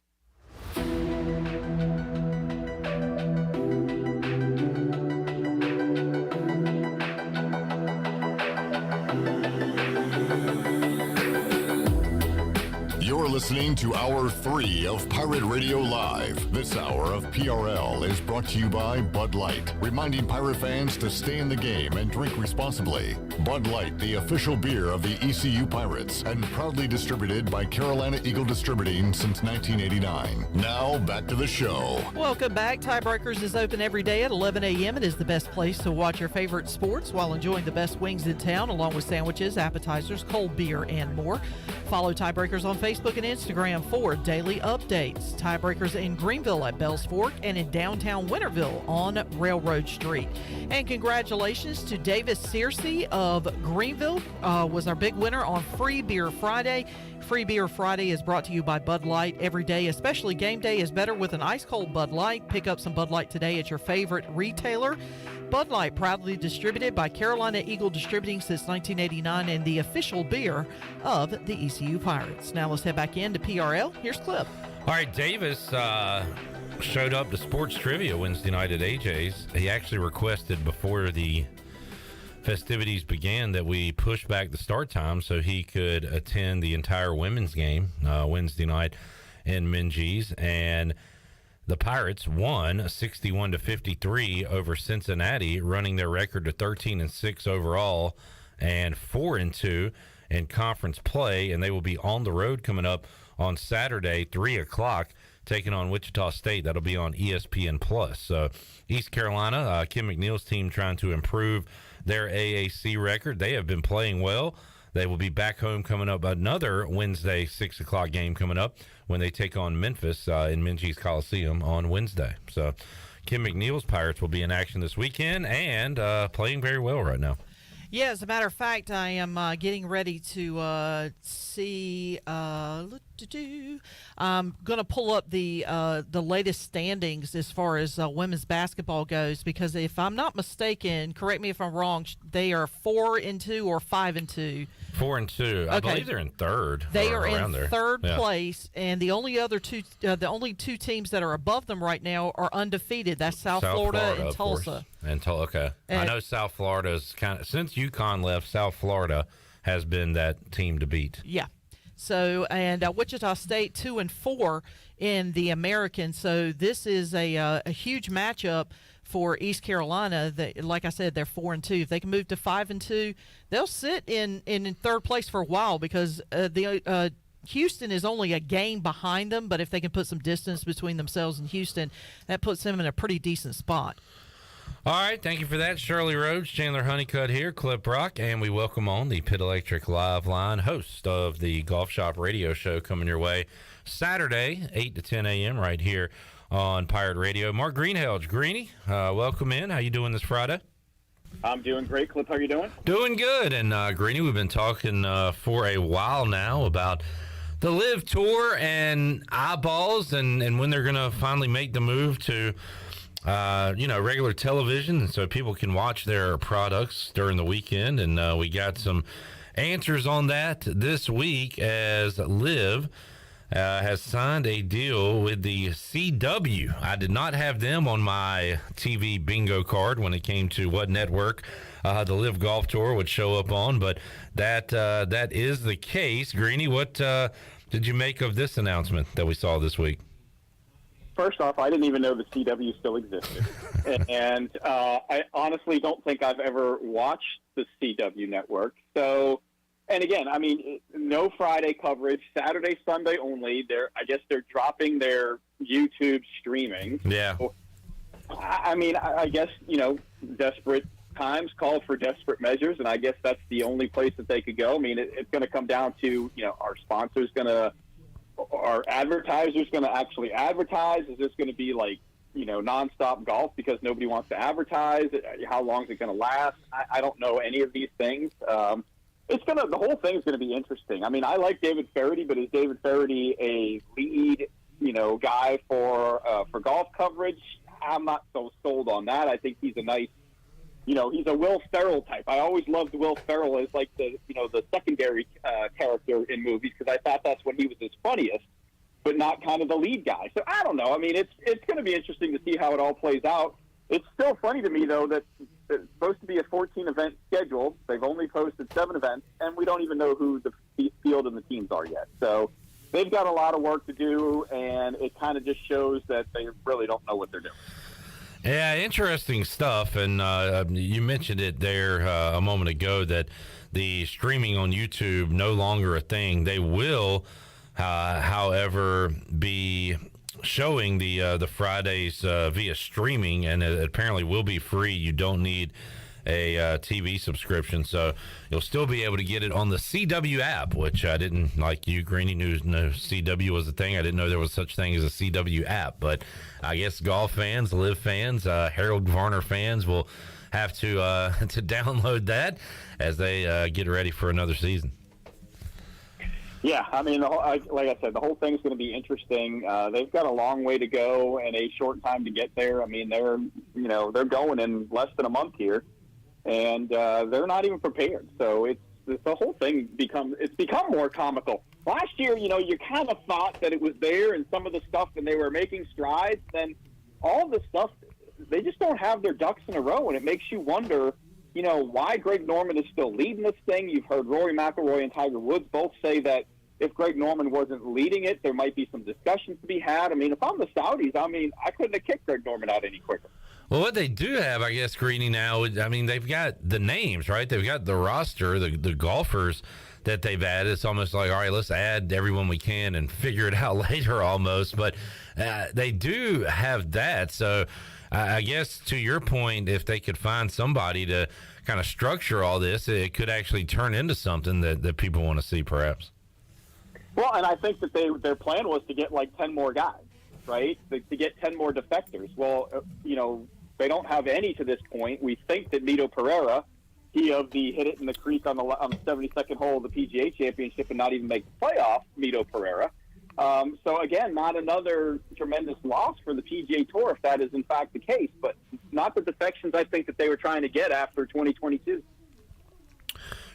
Speaker 5: You're listening to Hour 3 of Pirate Radio Live. This hour of PRL is brought to you by Bud Light, reminding Pirate fans to stay in the game and drink responsibly. Bud Light, the official beer of the ECU Pirates, and proudly distributed by Carolina Eagle Distributing since 1989. Now, back to the show.
Speaker 11: Welcome back. Tiebreakers is open every day at 11 a.m. It is the best place to watch your favorite sports while enjoying the best wings in town, along with sandwiches, appetizers, cold beer, and more. Follow Tiebreakers on Facebook and Instagram for daily updates. Tiebreakers in Greenville at Bells Fork and in downtown Winterville on Railroad Street. And congratulations to Davis Searcy of Greenville, was our big winner on Free Beer Friday. Free Beer Friday is brought to you by Bud Light. Every day, especially game day, is better with an ice-cold Bud Light. Pick up some Bud Light today at your favorite retailer. Bud Light, proudly distributed by Carolina Eagle Distributing since 1989 and the official beer of the ECU Pirates. Now let's head back into PRL. Here's Clip.
Speaker 24: All right, Davis showed up to sports trivia Wednesday night at AJ's. He actually requested before the festivities began that we push back the start time so he could attend the entire women's game Wednesday night in Minges, and the Pirates won 61-53 over Cincinnati, running their record to 13-6 overall and 4-2 in conference play, and they will be on the road coming up on Saturday, 3 o'clock, taking on Wichita State. That'll be on ESPN+. So East Carolina, Kim McNeil's team, trying to improve their AAC record. They have been playing well. They will be back home coming up. Another Wednesday 6 o'clock game coming up when they take on Memphis in Minges Coliseum on Wednesday. So Kim McNeil's Pirates will be in action this weekend and playing very well right now.
Speaker 11: Yeah, as a matter of fact, I am getting ready to see. I'm going to pull up the latest standings as far as women's basketball goes, because if I'm not mistaken, correct me if I'm wrong, they are 4-2 or 5-2.
Speaker 24: 4-2. I believe they're in third.
Speaker 11: They are in
Speaker 24: there.
Speaker 11: third place, and the only two teams that are above them right now are undefeated. That's South Florida and Tulsa.
Speaker 24: Okay. I know South Florida is kind of, since UConn left, South Florida has been that team to beat.
Speaker 11: Yeah. So, and Wichita State 2-4 in the American. So this is a huge matchup for East Carolina. That, like I said, they're 4-2. If they can move to 5-2, they'll sit in third place for a while, because Houston is only a game behind them. But if they can put some distance between themselves and Houston, that puts them in a pretty decent spot.
Speaker 24: All right, thank you for that. Shirley Rhodes, Chandler Honeycutt here, Clip Rock, and we welcome on the Pit Electric Live Line, host of the Golf Shop Radio Show, coming your way Saturday, 8 to 10 a.m. right here on Pirate Radio. Mark Greenhalgh. Greenie, welcome in. How you doing this Friday?
Speaker 12: I'm doing great. Clip, how you doing?
Speaker 24: Doing good. And Greenie, we've been talking for a while now about the Live Tour and eyeballs and when they're going to finally make the move to regular television, so people can watch their products during the weekend. And we got some answers on that this week, as Liv has signed a deal with the CW. I did not have them on my TV bingo card when it came to what network the Live Golf Tour would show up on, but that is the case. Greenie, what did you make of this announcement that we saw this week?
Speaker 12: First off, I didn't even know the CW still existed. And I honestly don't think I've ever watched the CW network. So, and again, I mean, no Friday coverage, Saturday, Sunday only. I guess they're dropping their YouTube streaming.
Speaker 24: Yeah.
Speaker 12: So, I mean, I guess, desperate times call for desperate measures, and I guess that's the only place that they could go. I mean, it's going to come down to, our sponsors going to, are advertisers going to actually advertise? Is this going to be like, nonstop golf because nobody wants to advertise? How long is it going to last? I don't know any of these things. The whole thing's going to be interesting. I mean, I like David Feherty, but is David Feherty a lead, guy for golf coverage? I'm not so sold on that. I think he's a nice, he's a Will Ferrell type. I always loved Will Ferrell as like the secondary character in movies, because I thought that's when he was his funniest, but not kind of the lead guy. So I don't know. I mean, it's going to be interesting to see how it all plays out. It's still funny to me, though, that it's supposed to be a 14-event schedule. They've only posted 7 events, and we don't even know who the field and the teams are yet. So they've got a lot of work to do, and it kind of just shows that they really don't know what they're doing.
Speaker 24: Yeah, interesting stuff. And you mentioned it there a moment ago that the streaming on YouTube no longer a thing. They will, however, be showing the Fridays via streaming, and it apparently will be free. You don't need a TV subscription, so you'll still be able to get it on the CW app, which I didn't, like you, Greeny, knew no CW was a thing. I didn't know there was such thing as a CW app, but I guess golf fans, live fans, Harold Varner fans will have to download that as they get ready for another season.
Speaker 12: Yeah, I mean, like I said, the whole thing's going to be interesting. They've got a long way to go and a short time to get there. I mean, they're going in less than a month here, and they're not even prepared. So it's the whole thing become more comical. Last year, you kind of thought that it was there and some of the stuff, and they were making strides. Then all the stuff, they just don't have their ducks in a row, and it makes you wonder, why Greg Norman is still leading this thing. You've heard Rory McIlroy and Tiger Woods both say that if Greg Norman wasn't leading it, there might be some discussions to be had. I mean, if I'm the Saudis, I couldn't have kicked Greg Norman out any quicker.
Speaker 24: Well, what they do have, I guess, Greeny, now, I mean, they've got the names, right? They've got the roster, the golfers that they've added. It's almost like, all right, let's add everyone we can and figure it out later almost. But they do have that. So I guess to your point, if they could find somebody to kind of structure all this, it could actually turn into something that people want to see perhaps.
Speaker 12: Well, and I think that their plan was to get like 10 more guys, right? To get 10 more defectors. Well, they don't have any to this point. We think that Mito Pereira, he of the hit it in the creek on the 72nd hole of the PGA Championship and not even make the playoff, Mito Pereira. So, again, not another tremendous loss for the PGA Tour if that is in fact the case, but not the defections I think that they were trying to get after 2022.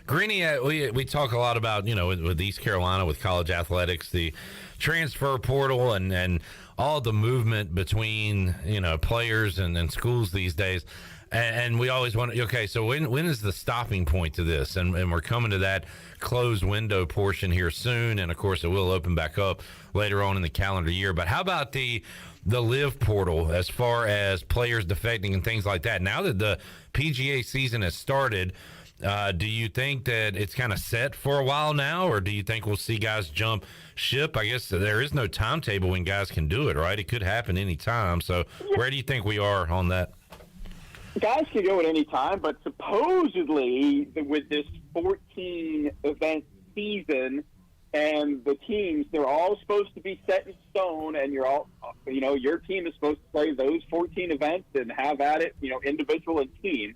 Speaker 24: Greeny, we talk a lot about, with East Carolina, with college athletics, the transfer portal and all the movement between, players and schools these days. And we always want to, okay, so when is the stopping point to this? And we're coming to that closed window portion here soon. And, of course, it will open back up later on in the calendar year. But how about the live portal as far as players defecting and things like that? Now that the PGA season has started, do you think that it's kind of set for a while now, or do you think we'll see guys jump ship? I guess there is no timetable when guys can do it, right? It could happen any time. So where do you think we are on that?
Speaker 12: Guys can go at any time, but supposedly with this 14-event season and the teams, they're all supposed to be set in stone, and your team is supposed to play those 14 events and have at it, individual and team.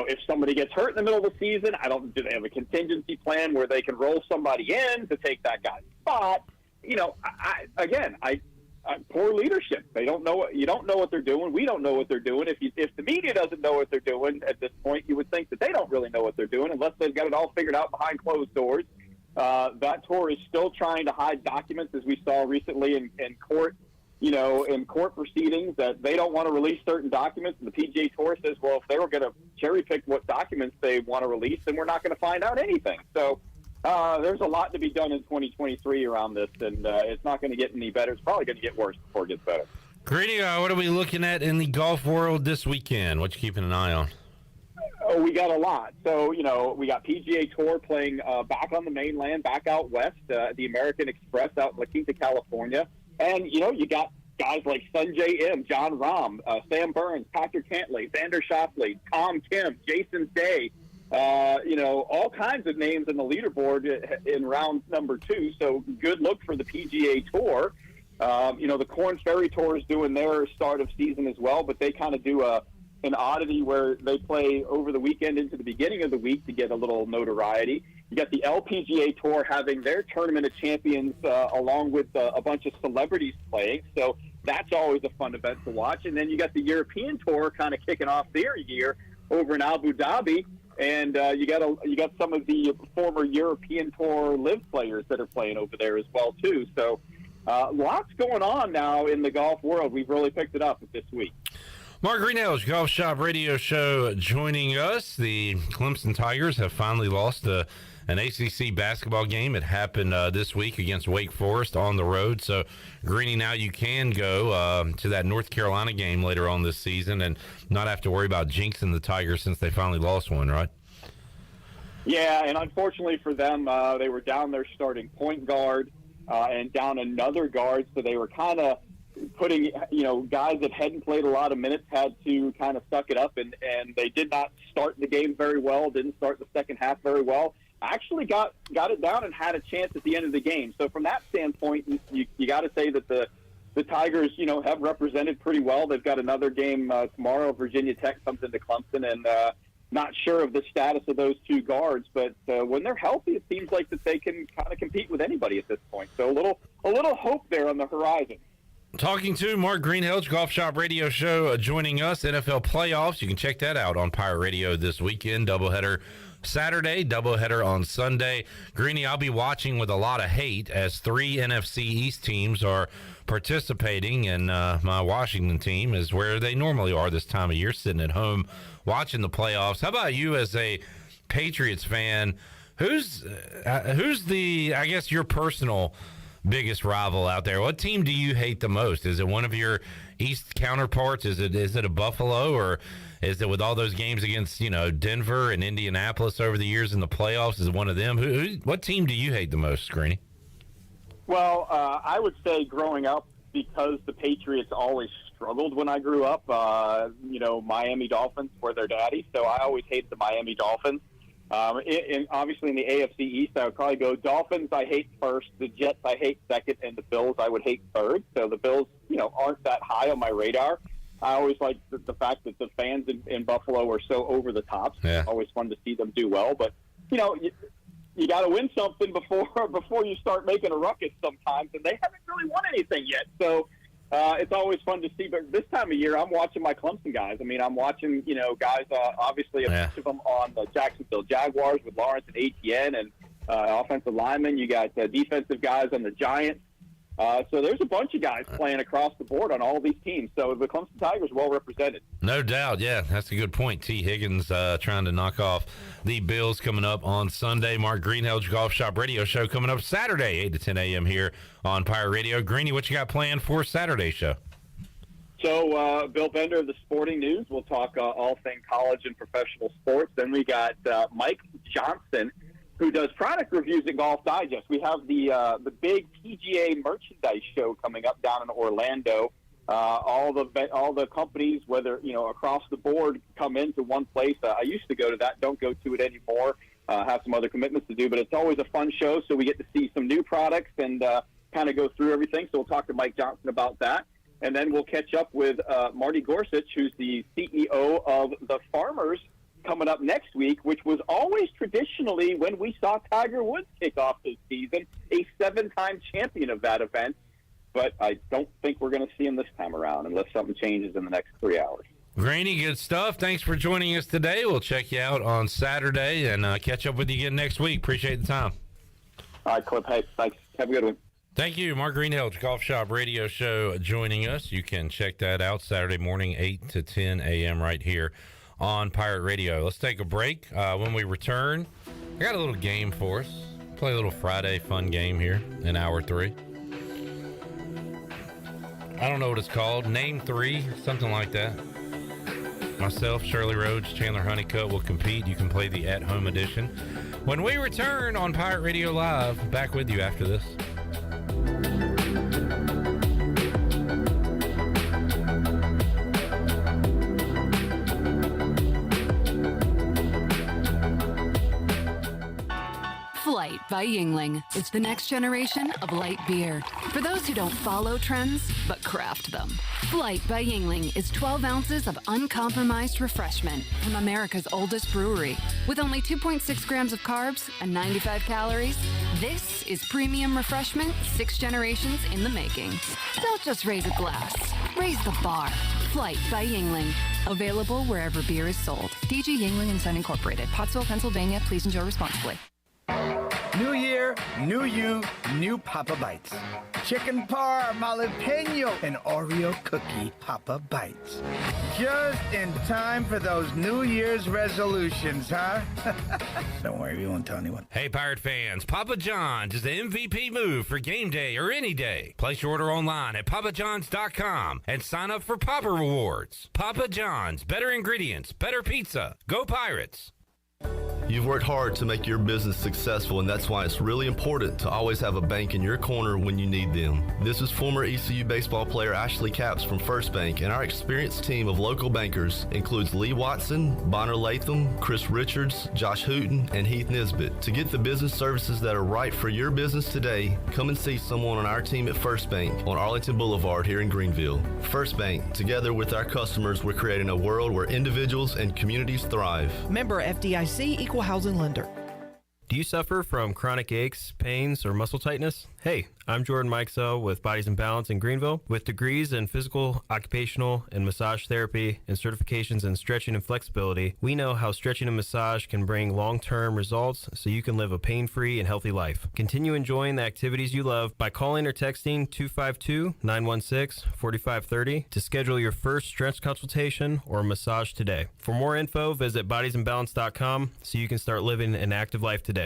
Speaker 12: If somebody gets hurt in the middle of the season, do they have a contingency plan where they can roll somebody in to take that guy's spot? Poor leadership. They don't know. You don't know what they're doing. We don't know what they're doing. If the media doesn't know what they're doing at this point, you would think that they don't really know what they're doing unless they've got it all figured out behind closed doors. That tour is still trying to hide documents, as we saw recently in court. In court proceedings, that they don't want to release certain documents. And the PGA Tour says, well, if they were going to cherry pick what documents they want to release, then we're not going to find out anything. So there's a lot to be done in 2023 around this, and it's not going to get any better. It's probably going to get worse before it gets better.
Speaker 24: Greeny, what are we looking at in the golf world this weekend? What you keeping an eye on?
Speaker 12: Oh, we got a lot. So, we got PGA Tour playing back on the mainland, back out west, the American Express out in La Quinta, California. And, you got guys like Sungjae Im, John Rahm, Sam Burns, Patrick Cantlay, Xander Schauffele, Tom Kim, Jason Day, all kinds of names in the leaderboard in round number 2. So good look for the PGA Tour. The Korn Ferry Tour is doing their start of season as well, but they kind of do an oddity where they play over the weekend into the beginning of the week to get a little notoriety. You got the LPGA Tour having their Tournament of Champions along with a bunch of celebrities playing. So that's always a fun event to watch. And then you got the European Tour kind of kicking off their year over in Abu Dhabi. And you got some of the former European Tour live players that are playing over there as well, too. So lots going on now in the golf world. We've really picked it up this week.
Speaker 24: Mark Greenhalgh, Golf Shop Radio Show, joining us. The Clemson Tigers have finally lost an ACC basketball game. It happened this week against Wake Forest on the road. So, Greeny, now you can go to that North Carolina game later on this season and not have to worry about jinxing the Tigers since they finally lost one, right?
Speaker 12: Yeah, and unfortunately for them, they were down their starting point guard and down another guard, so they were kind of putting, guys that hadn't played a lot of minutes had to kind of suck it up, and they did not start the game very well, didn't start the second half very well. Actually got it down and had a chance at the end of the game. So from that standpoint, you got to say that the Tigers, have represented pretty well. They've got another game tomorrow. Virginia Tech comes into Clemson, and not sure of the status of those two guards, but when they're healthy, it seems like that they can kind of compete with anybody at this point. So a little hope there on the horizon.
Speaker 24: Talking to Mark Greenhalgh, Golf Shop Radio Show, joining us. NFL playoffs. You can check that out on Pirate Radio this weekend. Doubleheader Saturday, doubleheader on Sunday. Greeny, I'll be watching with a lot of hate as 3 NFC East teams are participating, and my Washington team is where they normally are this time of year, sitting at home watching the playoffs. How about you as a Patriots fan? Who's the, I guess, your personal biggest rival out there? What team do you hate the most? Is it one of your East counterparts? Is it a Buffalo, or is it with all those games against Denver and Indianapolis over the years in the playoffs? Is it one of them? What team do you hate the most, Greeny?
Speaker 12: Well, I would say growing up, because the Patriots always struggled when I grew up. Miami Dolphins were their daddy, so I always hated the Miami Dolphins. Obviously in the AFC East, I would probably go Dolphins I hate first, the Jets I hate second, and the Bills I would hate third. So the Bills, aren't that high on my radar. I always like the fact that the fans in Buffalo are so over the top. So it's always fun to see them do well. But, you got to win something before you start making a ruckus sometimes, and they haven't really won anything yet. So it's always fun to see. But this time of year, I'm watching my Clemson guys. I mean, I'm watching, guys, obviously a bunch of them on the Jacksonville Jaguars with Lawrence and Etienne and offensive linemen. You got defensive guys on the Giants. So there's a bunch of guys playing across the board on all of these teams. So the Clemson Tigers well represented.
Speaker 24: No doubt. Yeah, that's a good point. T. Higgins trying to knock off the Bills coming up on Sunday. Mark Greenhalgh, Golf Shop Radio Show coming up Saturday, 8 to 10 a.m. here on Pirate Radio. Greeny, what you got planned for Saturday's show?
Speaker 12: So Bill Bender of the Sporting News. We'll talk all things college and professional sports. Then we got Mike Johnson, who does product reviews at Golf Digest. We have the big PGA merchandise show coming up down in Orlando. All the companies, whether across the board, come into one place. I used to go to that, don't go to it anymore. Have some other commitments to do, but it's always a fun show. So we get to see some new products and kind of go through everything. So we'll talk to Mike Johnson about that, and then we'll catch up with Marty Gorsuch, who's the CEO of the Farmers, coming up next week, which was always traditionally when we saw Tiger Woods kick off his season, a 7-time champion of that event. But I don't think we're going to see him this time around unless something changes in the next 3 hours.
Speaker 24: Greeny, good stuff. Thanks for joining us today. We'll check you out on Saturday and catch up with you again next week. Appreciate the time.
Speaker 12: All right, Clip. Hey, thanks. Have a good one.
Speaker 24: Thank you. Mark Greenhalgh, Golf Shop Radio Show, joining us. You can check that out Saturday morning, 8 to 10 a.m. right here on Pirate Radio. Let's take a break. When we return, I got a little game for us. Play a little Friday fun game here in hour 3. I don't know what it's called. Name 3, something like that. Myself, Shirley Rhodes, Chandler Honeycutt will compete. You can play the at-home edition. When we return on Pirate Radio Live, back with you after this.
Speaker 13: Flight by Yingling. It's the next generation of light beer. For those who don't follow trends, but craft them. Flight by Yingling is 12 ounces of uncompromised refreshment from America's oldest brewery. With only 2.6 grams of carbs and 95 calories, this is premium refreshment 6 generations in the making. Don't just raise a glass, raise the bar. Flight by Yingling. Available wherever beer is sold. DG Yingling & Son Incorporated, Pottsville, Pennsylvania. Please enjoy responsibly.
Speaker 15: New year, new you, new Papa Bites. Chicken parm, jalapeno, and Oreo cookie Papa Bites. Just in time for those New Year's resolutions, huh? Don't worry, we won't tell anyone.
Speaker 24: Hey, Pirate fans, Papa John's is the MVP move for game day or any day. Place your order online at papajohns.com and sign up for Papa Rewards. Papa John's, better ingredients, better pizza. Go Pirates!
Speaker 16: You've worked hard to make your business successful, and that's why it's really important to always have a bank in your corner when you need them. This is former ECU baseball player Ashley Capps from First Bank, and our experienced team of local bankers includes Lee Watson, Bonner Latham, Chris Richards, Josh Hooten, and Heath Nisbet. To get the business services that are right for your business today, come and see someone on our team at First Bank on Arlington Boulevard here in Greenville. First Bank, together with our customers, we're creating a world where individuals and communities thrive.
Speaker 11: Member FDIC, equal housing lender.
Speaker 17: Do you suffer from chronic aches, pains, or muscle tightness? Hey, I'm Jordan Mikesell with Bodies in Balance in Greenville. With degrees in physical, occupational, and massage therapy and certifications in stretching and flexibility, we know how stretching and massage can bring long-term results so you can live a pain-free and healthy life. Continue enjoying the activities you love by calling or texting 252-916-4530 to schedule your first stretch consultation or massage today. For more info, visit bodiesinbalance.com so you can start living an active life today.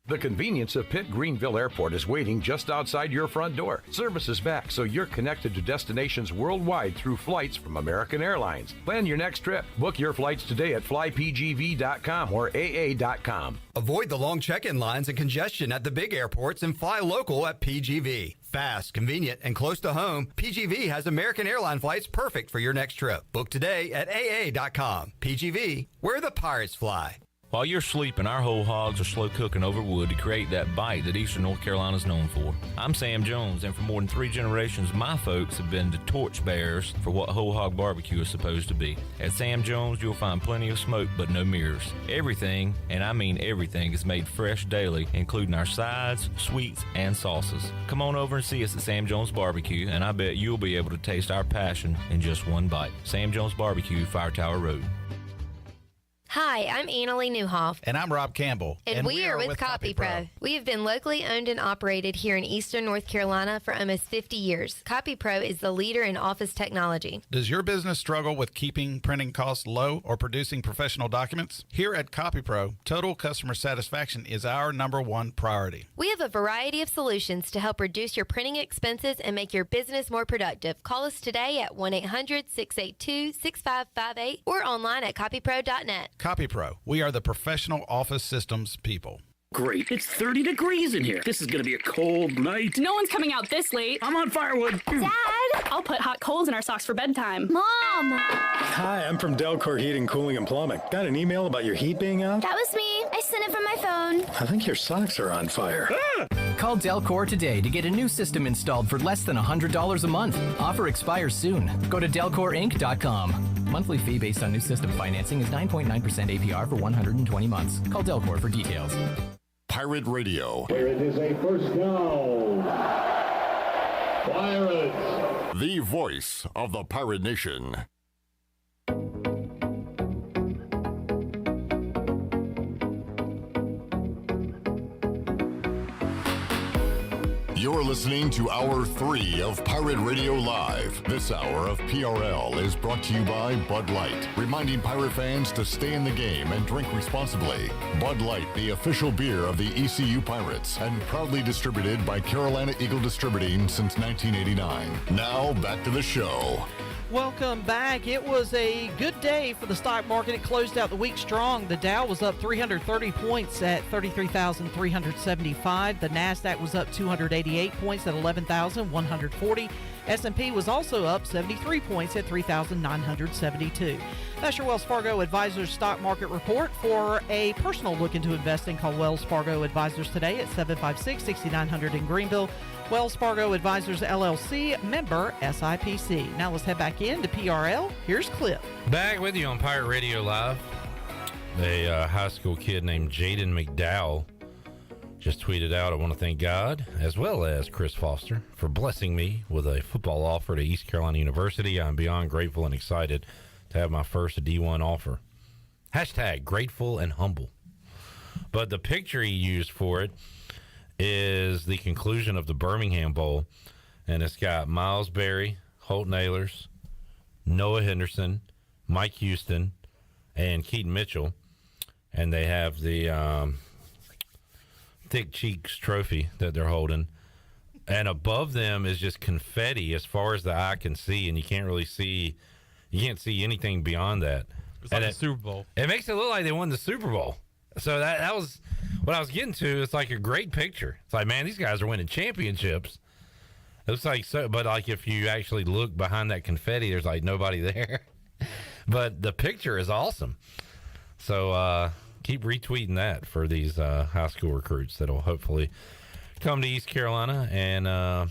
Speaker 2: The convenience of Pitt Greenville Airport is waiting just outside your front door. Service is back, so you're connected to destinations worldwide through flights from American Airlines. Plan your next trip. Book your flights today at flypgv.com or aa.com.
Speaker 9: Avoid the long check-in lines and congestion at the big airports and fly local at PGV. Fast, convenient, and close to home, PGV has American airline flights perfect for your next trip. Book today at aa.com. PGV, where the pirates fly.
Speaker 18: While you're sleeping, our whole hogs are slow cooking over wood to create that bite that Eastern North Carolina is known for. I'm Sam Jones, and for more than 3 generations, my folks have been the torchbearers for what whole hog barbecue is supposed to be. At Sam Jones, you'll find plenty of smoke, but no mirrors. Everything, and I mean everything, is made fresh daily, including our sides, sweets, and sauces. Come on over and see us at Sam Jones Barbecue, and I bet you'll be able to taste our passion in just one bite. Sam Jones Barbecue, Fire Tower Road.
Speaker 22: Hi, I'm Annalie Newhoff.
Speaker 23: And I'm Rob Campbell.
Speaker 22: And we are with CopyPro. We have been locally owned and operated here in Eastern North Carolina for almost 50 years. CopyPro is the leader in office technology.
Speaker 23: Does your business struggle with keeping printing costs low or producing professional documents? Here at CopyPro, total customer satisfaction is our #1 priority.
Speaker 22: We have a variety of solutions to help reduce your printing expenses and make your business more productive. Call us today at 1-800-682-6558 or online at copypro.net.
Speaker 23: CopyPro, we are the professional office systems people.
Speaker 26: Great. It's 30 degrees in here. This is going to be a cold night.
Speaker 28: No one's coming out this late.
Speaker 26: I'm on firewood.
Speaker 28: Dad! I'll put hot coals in our socks for bedtime. Mom!
Speaker 29: Hi, I'm from Delcor Heating, Cooling, and Plumbing. Got an email about your heat being out?
Speaker 28: That was me. I sent it from my phone.
Speaker 29: I think your socks are on fire.
Speaker 28: Ah!
Speaker 30: Call Delcor today to get a new system installed for less than $100 a month. Offer expires soon. Go to delcorinc.com. Monthly fee based on new system financing is 9.9% APR for 120 months. Call Delcor for details.
Speaker 5: Pirate Radio.
Speaker 31: Here it is, a first down. Pirates.
Speaker 5: The voice of the Pirate Nation. You're listening to Hour 3 of Pirate Radio Live. This hour of PRL is brought to you by Bud Light, reminding pirate fans to stay in the game and drink responsibly. Bud Light, the official beer of the ECU Pirates, and proudly distributed by Carolina Eagle Distributing since 1989. Now, back to the show.
Speaker 11: Welcome back. It was a good day for the stock market. It closed out the week strong. The Dow was up 330 points at 33,375. The NASDAQ was up 288 points at 11,140. S&P was also up 73 points at 3,972. That's your Wells Fargo Advisors Stock Market Report. For a personal look into investing, call Wells Fargo Advisors today at 756-6900 in Greenville. Wells Fargo Advisors, LLC, member SIPC. Now let's head back into PRL. Here's Clip.
Speaker 24: Back with you on Pirate Radio Live. A high school kid named Jaden McDowell just tweeted out, "I want to thank God, as well as Chris Foster, for blessing me with a football offer to East Carolina University. I'm beyond grateful and excited to have my first D1 offer. Hashtag grateful and humble." But the picture he used for it is the conclusion of the Birmingham Bowl, and it's got Miles Berry, Holton Ahlers, Noah Henderson, Mike Houston, and Keaton Mitchell, and they have the Thick Cheeks trophy that they're holding, and above them is just confetti as far as the eye can see, and you can't see anything beyond that.
Speaker 1: It's like the Super Bowl.
Speaker 24: It makes it look like they won the Super Bowl. So that was what I was getting to. It's like a great picture. It's like, man, these guys are winning championships. It looks like so, but like if you actually look behind that confetti, there's like nobody there. But the picture is awesome. So keep retweeting that for these high school recruits that'll hopefully come to East Carolina and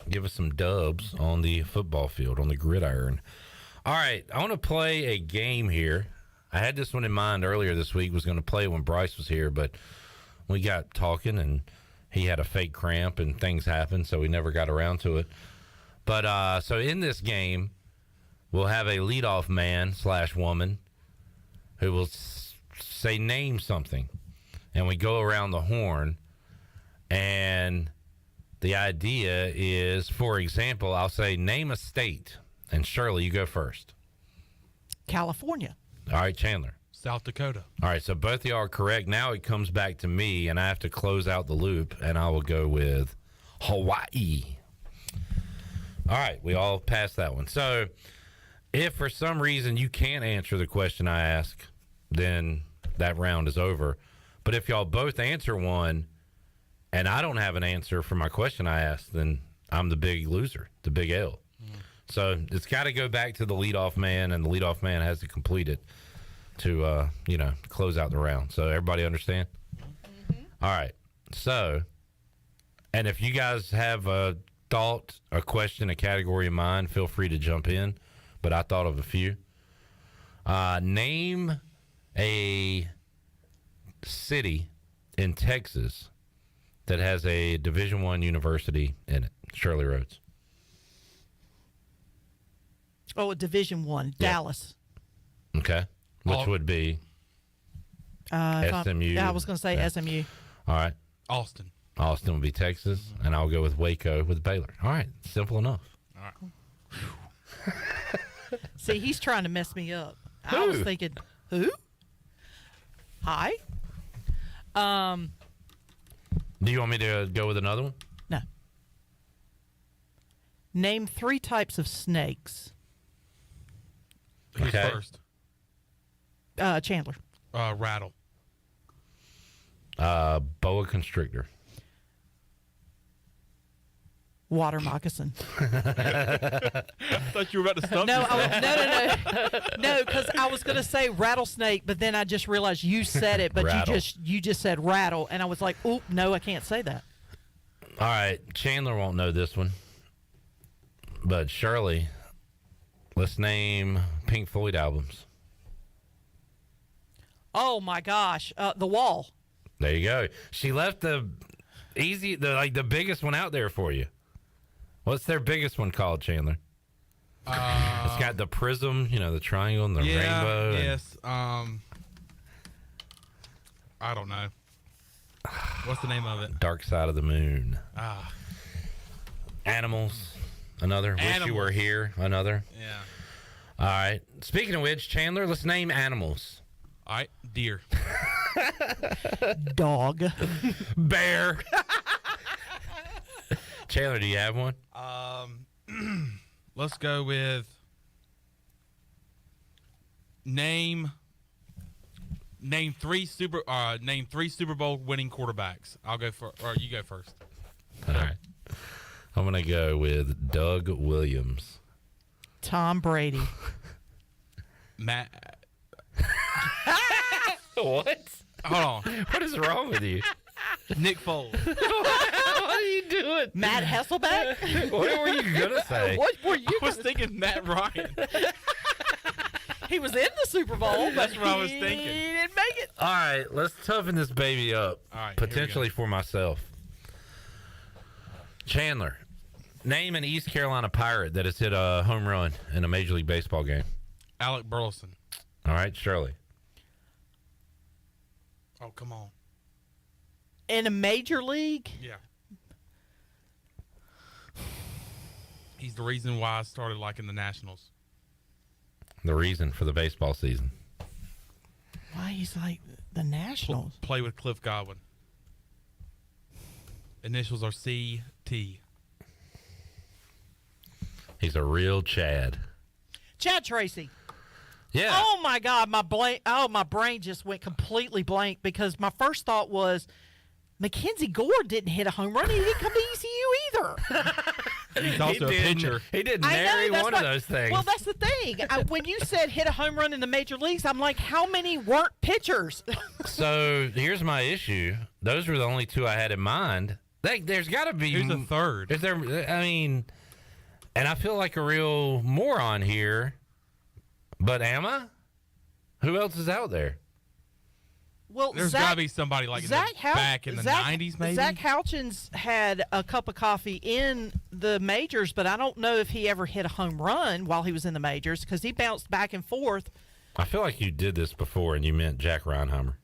Speaker 24: give us some dubs on the football field, on the gridiron. All right, I want to play a game here. I had this one in mind earlier this week, was going to play it when Bryce was here, but we got talking and he had a fake cramp and things happened, so we never got around to it. But so in this game, we'll have a leadoff man / woman who will say name something, and we go around the horn, and the idea is, for example, I'll say name a state, and Shirley, you go first.
Speaker 11: California.
Speaker 24: All right, Chandler.
Speaker 1: South Dakota.
Speaker 24: All right, so both of y'all are correct. Now it comes back to me, and I have to close out the loop, and I will go with Hawaii. All right, we all passed that one. So if for some reason you can't answer the question I ask, then that round is over. But if y'all both answer one and I don't have an answer for my question I asked, then I'm the big loser, the big L. So it's got to go back to the leadoff man, and the leadoff man has to complete it to, close out the round. So everybody understand? Mm-hmm. All right. So, and if you guys have a thought, a question, a category in mind, feel free to jump in. But I thought of a few. Name a city in Texas that has a Division I university in it. Shirley Rhodes.
Speaker 11: Oh, a Division I, Dallas.
Speaker 24: Okay. Which would be SMU.
Speaker 11: Yeah, I was going to say SMU.
Speaker 24: All right.
Speaker 1: Austin.
Speaker 24: Austin would be Texas, and I'll go with Waco with Baylor. All right. Simple enough.
Speaker 1: All right.
Speaker 11: See, he's trying to mess me up. I was thinking, who? Hi.
Speaker 24: Do you want me to go with another one?
Speaker 11: No. Name 3 types of snakes.
Speaker 1: Who's first?
Speaker 11: Chandler.
Speaker 1: Rattle.
Speaker 24: Boa constrictor.
Speaker 11: Water moccasin.
Speaker 1: I thought you were about to stop.
Speaker 11: No, no, because I was going to say rattlesnake, but then I just realized you said it, but you just said rattle, and I was like, oop, no, I can't say that.
Speaker 24: All right, Chandler won't know this one, but Shirley, let's name Pink Floyd albums.
Speaker 11: Oh my gosh, The Wall.
Speaker 24: There you go. She left the biggest one out there for you. What's their biggest one called, Chandler? It's got the prism, the triangle and the rainbow.
Speaker 1: Yes. I don't know. What's the name of it?
Speaker 24: Dark Side of the Moon.
Speaker 1: Ah.
Speaker 24: Animals. Another.
Speaker 1: Animals.
Speaker 24: Wish You Were Here. Another.
Speaker 1: Yeah.
Speaker 24: All right. Speaking of which, Chandler, let's name animals.
Speaker 1: All right. Deer.
Speaker 11: Dog.
Speaker 24: Bear. Chandler, do you have one?
Speaker 1: Let's go with name 3 Super Bowl winning quarterbacks. I'll go for, or you go first.
Speaker 24: All right. I'm gonna go with Doug Williams.
Speaker 11: Tom Brady.
Speaker 1: Matt.
Speaker 24: What?
Speaker 1: Hold on.
Speaker 24: What is wrong with you?
Speaker 1: Nick Foles.
Speaker 24: What are you doing?
Speaker 11: Matt Hasselbeck?
Speaker 24: What were you going to say?
Speaker 11: What were you
Speaker 1: I was thinking Matt Ryan.
Speaker 11: He was in the Super Bowl, but
Speaker 1: That's what I was
Speaker 11: he
Speaker 1: thinking.
Speaker 11: didn't make it.
Speaker 24: All right, let's toughen this baby up.
Speaker 1: All right,
Speaker 24: potentially for myself. Chandler, name an East Carolina Pirate that has hit a home run in a Major League Baseball game.
Speaker 1: Alec Burleson.
Speaker 24: All right, Shirley.
Speaker 1: Oh, come on.
Speaker 3: In a major league?
Speaker 1: Yeah. He's the reason why I started liking the Nationals.
Speaker 24: The reason for the baseball season.
Speaker 3: Why he's like the Nationals?
Speaker 1: Play with Cliff Godwin. Initials are CT.
Speaker 24: He's a real Chad.
Speaker 3: Chad Tracy.
Speaker 24: Yeah.
Speaker 3: Oh my God, my brain just went completely blank because my first thought was Mackenzie Gore didn't hit a home run. He didn't come to ECU either.
Speaker 1: He's also a pitcher.
Speaker 24: He didn't marry one of those things.
Speaker 3: Well, that's the thing. When you said hit a home run in the major leagues, I'm like, how many weren't pitchers?
Speaker 24: So here's my issue. Those were the only two I had in mind. There's got to be.
Speaker 1: Who's the third?
Speaker 24: Is there? I mean, and I feel like a real moron here. But am I? Who else is out there?
Speaker 3: Well,
Speaker 1: there's got to be somebody like back in the 90s, maybe?
Speaker 3: Zach Houchins had a cup of coffee in the majors, but I don't know if he ever hit a home run while he was in the majors because he bounced back and forth.
Speaker 24: I feel like you did this before and you meant Jack Reinheimer.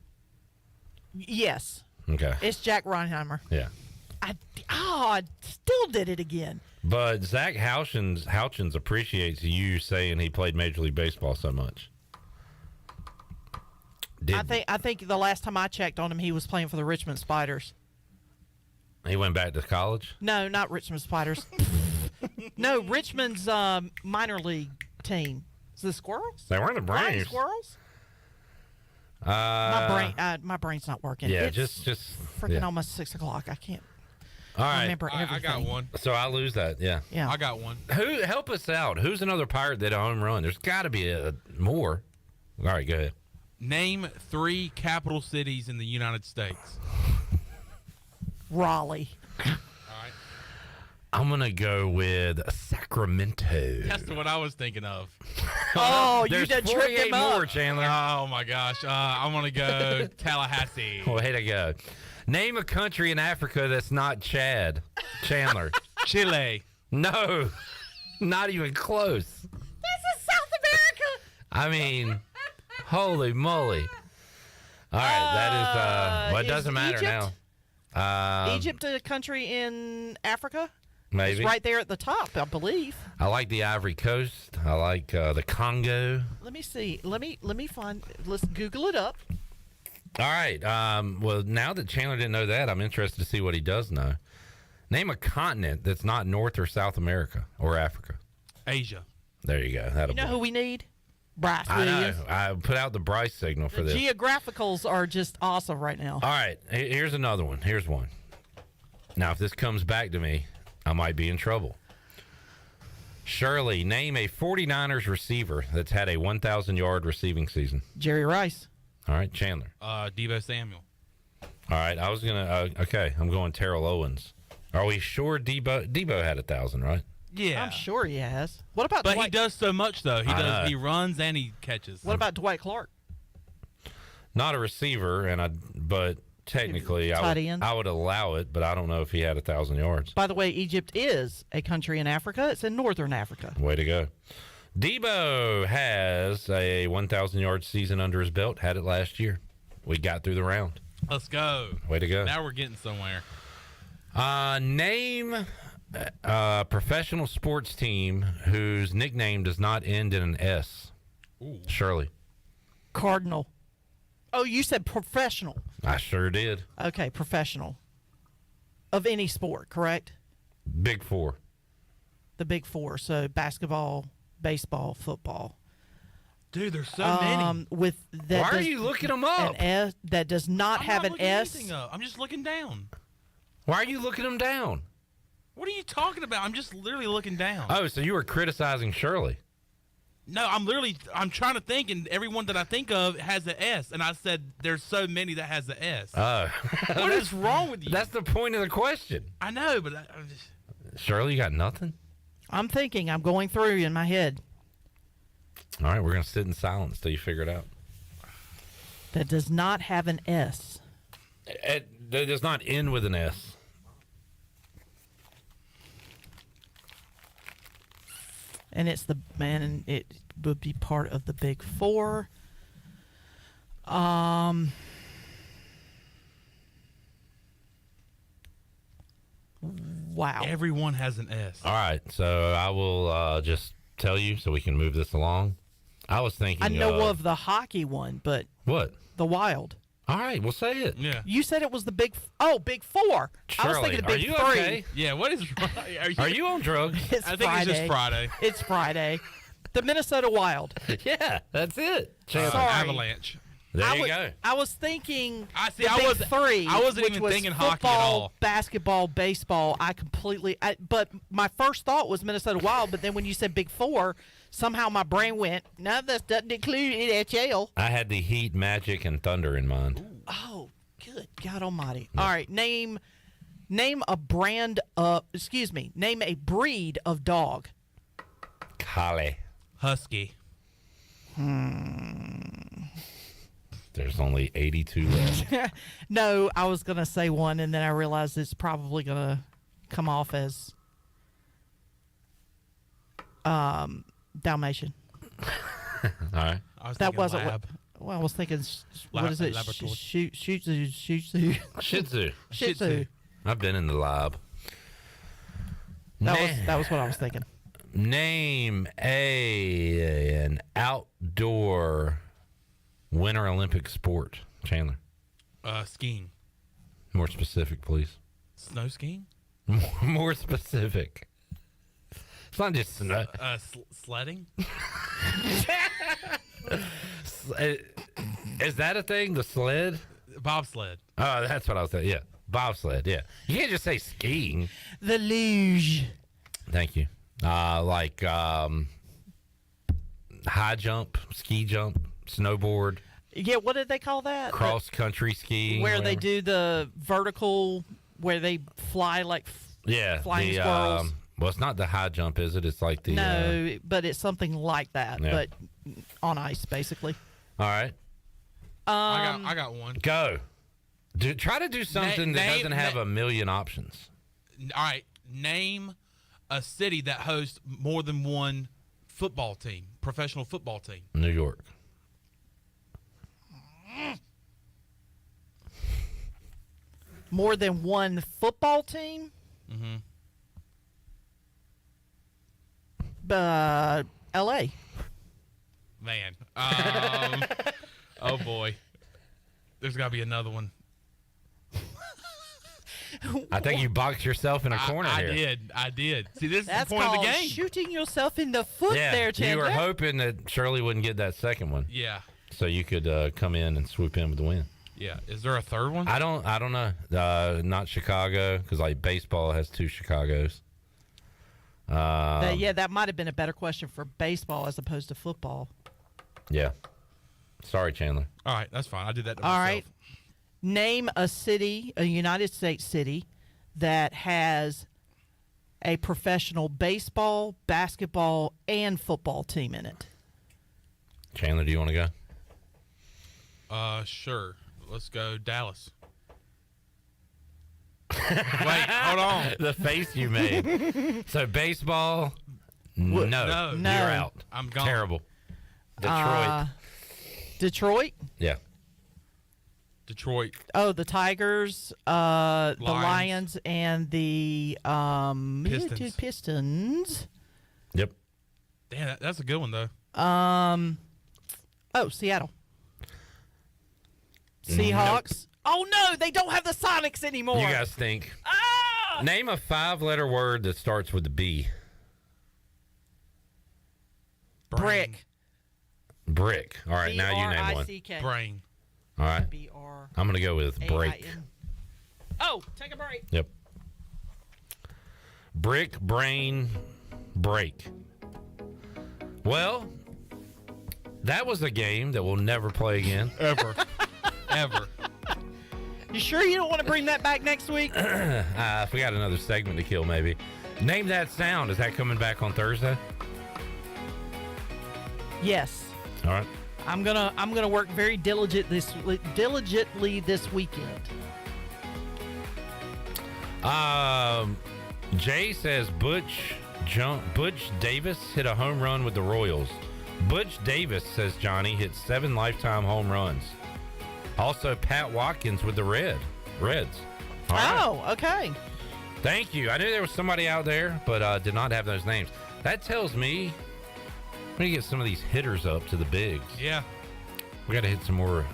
Speaker 3: Yes.
Speaker 24: Okay.
Speaker 3: It's Jack Reinheimer.
Speaker 24: Yeah.
Speaker 3: I still did it again.
Speaker 24: But Zach Houchins appreciates you saying he played Major League Baseball so much.
Speaker 3: I think the last time I checked on him, he was playing for the Richmond Spiders.
Speaker 24: He went back to college?
Speaker 3: No, not Richmond Spiders. No, Richmond's minor league team. Is the Squirrels?
Speaker 24: They weren't the Braves.
Speaker 3: Squirrels? My brain's not working.
Speaker 24: Yeah,
Speaker 3: it's
Speaker 24: just
Speaker 3: freaking almost 6 o'clock. I can't.
Speaker 24: All right.
Speaker 3: Remember everything.
Speaker 1: I got one.
Speaker 24: So I lose that. Yeah.
Speaker 1: I got one.
Speaker 24: Who help us out? Who's another Pirate that hit a home run? There's got to be more. All right, go ahead.
Speaker 1: Name 3 capital cities in the United States.
Speaker 3: Raleigh.
Speaker 1: All right.
Speaker 24: I'm gonna go with Sacramento.
Speaker 1: That's what I was thinking of.
Speaker 3: Oh, you
Speaker 24: There's
Speaker 3: done tripped
Speaker 24: 48
Speaker 3: him up.
Speaker 24: more, Chandler.
Speaker 1: Oh my gosh. I'm gonna go Tallahassee.
Speaker 24: Way to go. Name a country in Africa that's not Chad. Chandler.
Speaker 1: Chile.
Speaker 24: No, not even close.
Speaker 3: This is South America.
Speaker 24: I mean, holy moly. All right, that is, well, it doesn't matter
Speaker 3: Egypt?
Speaker 24: now.
Speaker 3: Egypt, a country in Africa?
Speaker 24: Maybe.
Speaker 3: It's right there at the top, I believe.
Speaker 24: I like the Ivory Coast. I like the Congo.
Speaker 3: Let me see. Let me find. Let's Google it up.
Speaker 24: All right. Well, now that Chandler didn't know that, I'm interested to see what he does know. Name a continent that's not North or South America or Africa.
Speaker 1: Asia.
Speaker 24: There you go.
Speaker 3: You know who we need? Bryce
Speaker 24: I
Speaker 3: Williams.
Speaker 24: know. I put out the Bryce signal for
Speaker 3: The
Speaker 24: this.
Speaker 3: geographicals are just awesome right now.
Speaker 24: All right. Here's another one. Here's one. Now, if this comes back to me, I might be in trouble. Shirley, name a 49ers receiver that's had a 1,000-yard receiving season.
Speaker 3: Jerry Rice.
Speaker 24: All right, Chandler.
Speaker 1: Debo Samuel.
Speaker 24: All right, I was going to okay, I'm going Terrell Owens. Are we sure Debo had 1,000, right?
Speaker 1: Yeah.
Speaker 3: I'm sure he has. What about
Speaker 1: But
Speaker 3: Dwight?
Speaker 1: he does so much, though.
Speaker 24: I know.
Speaker 1: He runs and he catches.
Speaker 3: What about Dwight Clark?
Speaker 24: Not a receiver, but technically I would allow it, but I don't know if he had 1,000 yards.
Speaker 3: By the way, Egypt is a country in Africa. It's in northern Africa.
Speaker 24: Way to go. Debo has a 1,000-yard season under his belt. Had it last year. We got through the round.
Speaker 1: Let's go.
Speaker 24: Way to go.
Speaker 1: Now we're getting somewhere.
Speaker 24: Name a professional sports team whose nickname does not end in an S.
Speaker 1: Ooh.
Speaker 24: Shirley.
Speaker 3: Cardinal. Oh, you said professional.
Speaker 24: I sure did.
Speaker 3: Okay, professional. Of any sport, correct?
Speaker 24: Big Four.
Speaker 3: The big four. So basketball, baseball, football.
Speaker 1: Dude, there's so many.
Speaker 3: With that.
Speaker 24: Why are you looking them up?
Speaker 3: An S that does not have an S.
Speaker 1: I'm just looking down.
Speaker 24: Why are you looking them down?
Speaker 1: What are you talking about? I'm just literally looking down.
Speaker 24: Oh, so you were criticizing Shirley.
Speaker 1: No, I'm trying to think, and everyone that I think of has an S, and I said there's so many that has the S.
Speaker 24: Oh.
Speaker 1: What is wrong with you?
Speaker 24: That's the point of the question.
Speaker 1: I know, but I'm just...
Speaker 24: Shirley, you got nothing?
Speaker 3: I'm thinking. I'm going through in my head.
Speaker 24: All right, we're going to sit in silence till you figure it out.
Speaker 3: That does not have an S.
Speaker 24: It does not end with an S.
Speaker 3: And it would be part of the big four. Wow.
Speaker 1: Everyone has an S.
Speaker 24: All right, so I will just tell you so we can move this along. I was thinking.
Speaker 3: I know of the hockey one, but
Speaker 24: what?
Speaker 3: The Wild.
Speaker 24: All right, we'll say it.
Speaker 1: Yeah.
Speaker 3: You said it was the Big Four. I was thinking the Big
Speaker 24: you
Speaker 3: Three.
Speaker 24: Okay?
Speaker 1: Yeah. What is?
Speaker 24: Are you on drugs?
Speaker 3: It's
Speaker 1: I think
Speaker 3: Friday.
Speaker 1: it's just Friday.
Speaker 3: It's Friday. The Minnesota Wild.
Speaker 24: Yeah, that's it.
Speaker 3: Sorry.
Speaker 1: Avalanche.
Speaker 24: There you go.
Speaker 3: I was thinking
Speaker 1: I see.
Speaker 3: the
Speaker 1: I
Speaker 3: Big
Speaker 1: was
Speaker 3: Three.
Speaker 1: I wasn't
Speaker 3: which
Speaker 1: even
Speaker 3: was
Speaker 1: thinking hockey at
Speaker 3: football,
Speaker 1: all.
Speaker 3: basketball, baseball. But my first thought was Minnesota Wild. But then when you said Big Four, somehow my brain went, no, that doesn't include NHL.
Speaker 24: I had the Heat, Magic, and Thunder in mind.
Speaker 3: Oh, good God Almighty! All right, name a brand of. Excuse me. Name a breed of dog.
Speaker 24: Collie.
Speaker 1: Husky.
Speaker 24: There's only 82 left.
Speaker 3: No, I was gonna say one, and then I realized it's probably gonna come off as Dalmatian.
Speaker 24: All right.
Speaker 3: That wasn't
Speaker 1: lab.
Speaker 3: what I was thinking. What is it?
Speaker 1: Laboratory.
Speaker 3: Shih Tzu.
Speaker 24: Shih Tzu.
Speaker 3: Shih Tzu.
Speaker 24: I've been in the lab.
Speaker 3: That was what I was thinking.
Speaker 24: Name an outdoor Winter Olympic sport, Chandler.
Speaker 1: Skiing.
Speaker 24: More specific, please.
Speaker 1: Snow skiing.
Speaker 24: More specific. It's not just snow.
Speaker 1: Sledding.
Speaker 24: Is that a thing? The sled?
Speaker 1: Bobsled.
Speaker 24: Oh, that's what I was saying. Yeah, bobsled. Yeah, you can't just say skiing.
Speaker 3: The luge.
Speaker 24: Thank you. Like high jump, ski jump, snowboard.
Speaker 3: Yeah, what did they call that?
Speaker 24: Cross country skiing.
Speaker 3: Where they do the vertical, where they fly like flying squirrels.
Speaker 24: Well, it's not the high jump, is it? It's like the
Speaker 3: no, but it's something like that,
Speaker 24: Yeah.
Speaker 3: but on ice, basically.
Speaker 24: All right,
Speaker 1: I got one.
Speaker 24: go. Try to do something that doesn't have a million options.
Speaker 1: All right, name a city that hosts more than one football team, professional football team.
Speaker 24: New York.
Speaker 3: More than one football team?
Speaker 1: Mm-hmm.
Speaker 3: L.A.
Speaker 1: Man. Oh, boy. There's got to be another one.
Speaker 24: I think you boxed yourself in a corner here.
Speaker 1: I did. See, this
Speaker 3: That's
Speaker 1: is the point of
Speaker 3: called
Speaker 1: the game.
Speaker 3: shooting yourself in the foot there, Chandler.
Speaker 24: You were hoping that Shirley wouldn't get that second one.
Speaker 1: Yeah.
Speaker 24: So you could come in and swoop in with the win.
Speaker 1: Yeah. Is there a third one?
Speaker 24: I don't know. Not Chicago, because like baseball has two Chicagos.
Speaker 3: That might have been a better question for baseball as opposed to football.
Speaker 24: Yeah. Sorry, Chandler.
Speaker 1: All right, that's fine. I did that to
Speaker 3: All
Speaker 1: myself.
Speaker 3: right. Name a city, a United States city, that has a professional baseball, basketball, and football team in it.
Speaker 24: Chandler, do you want to go?
Speaker 1: Sure. Let's go Dallas. Wait, hold on.
Speaker 24: The face you made. So baseball, no. You're out.
Speaker 1: I'm gone.
Speaker 24: Terrible. Detroit.
Speaker 3: Detroit?
Speaker 24: Yeah.
Speaker 1: Detroit.
Speaker 3: Oh, the Tigers, the Lions, and the Pistons.
Speaker 24: Yep.
Speaker 1: Damn, that's a good one, though.
Speaker 3: Seattle. Seahawks. Oh, no, they don't have the Sonics anymore.
Speaker 24: You guys think. Name a 5-letter word that starts with a B.
Speaker 3: Brick.
Speaker 24: Brick. All right, now you name one.
Speaker 3: B-R-I-C-K.
Speaker 1: Brain.
Speaker 24: All right. I'm going to go with break.
Speaker 3: Oh, take a break.
Speaker 24: Yep. Brick, brain, break. Well, that was a game that we'll never play again.
Speaker 1: Ever. Ever.
Speaker 3: You sure you don't want to bring that back next week?
Speaker 24: If we got another segment to kill, maybe. Name that sound. Is that coming back on Thursday?
Speaker 3: Yes.
Speaker 24: All right.
Speaker 3: I'm gonna work very diligently this weekend.
Speaker 24: Jay says Butch Davis hit a home run with the Royals. Butch Davis, says Johnny, hit 7 lifetime home runs. Also, Pat Watkins with the Reds. All right.
Speaker 3: Oh, okay.
Speaker 24: Thank you. I knew there was somebody out there, but did not have those names. That tells me we need to get some of these hitters up to the bigs.
Speaker 1: Yeah.
Speaker 24: We got to hit some more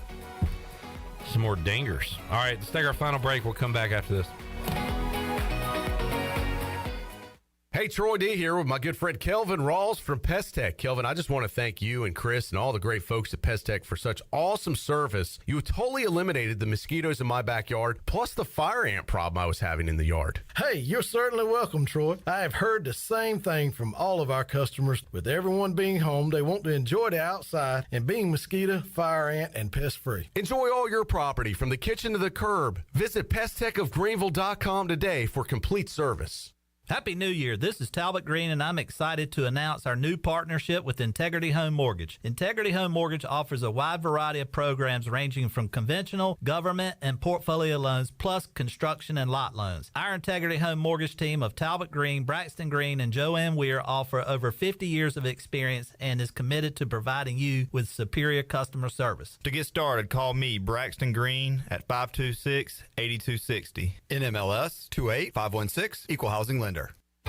Speaker 24: dingers. All right, let's take our final break. We'll come back after this.
Speaker 4: Hey, Troy D here with my good friend Kelvin Rawls from Pest Tech. Kelvin, I just want to thank you and Chris and all the great folks at Pest Tech for such awesome service. You totally eliminated the mosquitoes in my backyard, plus the fire ant problem I was having in the yard.
Speaker 6: Hey, you're certainly welcome, Troy. I have heard the same thing from all of our customers. With everyone being home, they want to enjoy the outside and being mosquito, fire ant, and pest-free.
Speaker 4: Enjoy all your property from the kitchen to the curb. Visit pesttechofgreenville.com today for complete service.
Speaker 7: Happy New Year. This is Talbot Green, and I'm excited to announce our new partnership with Integrity Home Mortgage. Integrity Home Mortgage offers a wide variety of programs ranging from conventional, government, and portfolio loans, plus construction and lot loans. Our Integrity Home Mortgage team of Talbot Green, Braxton Green, and Joanne Weir offer over 50 years of experience and is committed to providing you with superior customer service.
Speaker 8: To get started, call me, Braxton Green, at 526-8260.
Speaker 9: NMLS 28516, Equal Housing Lender.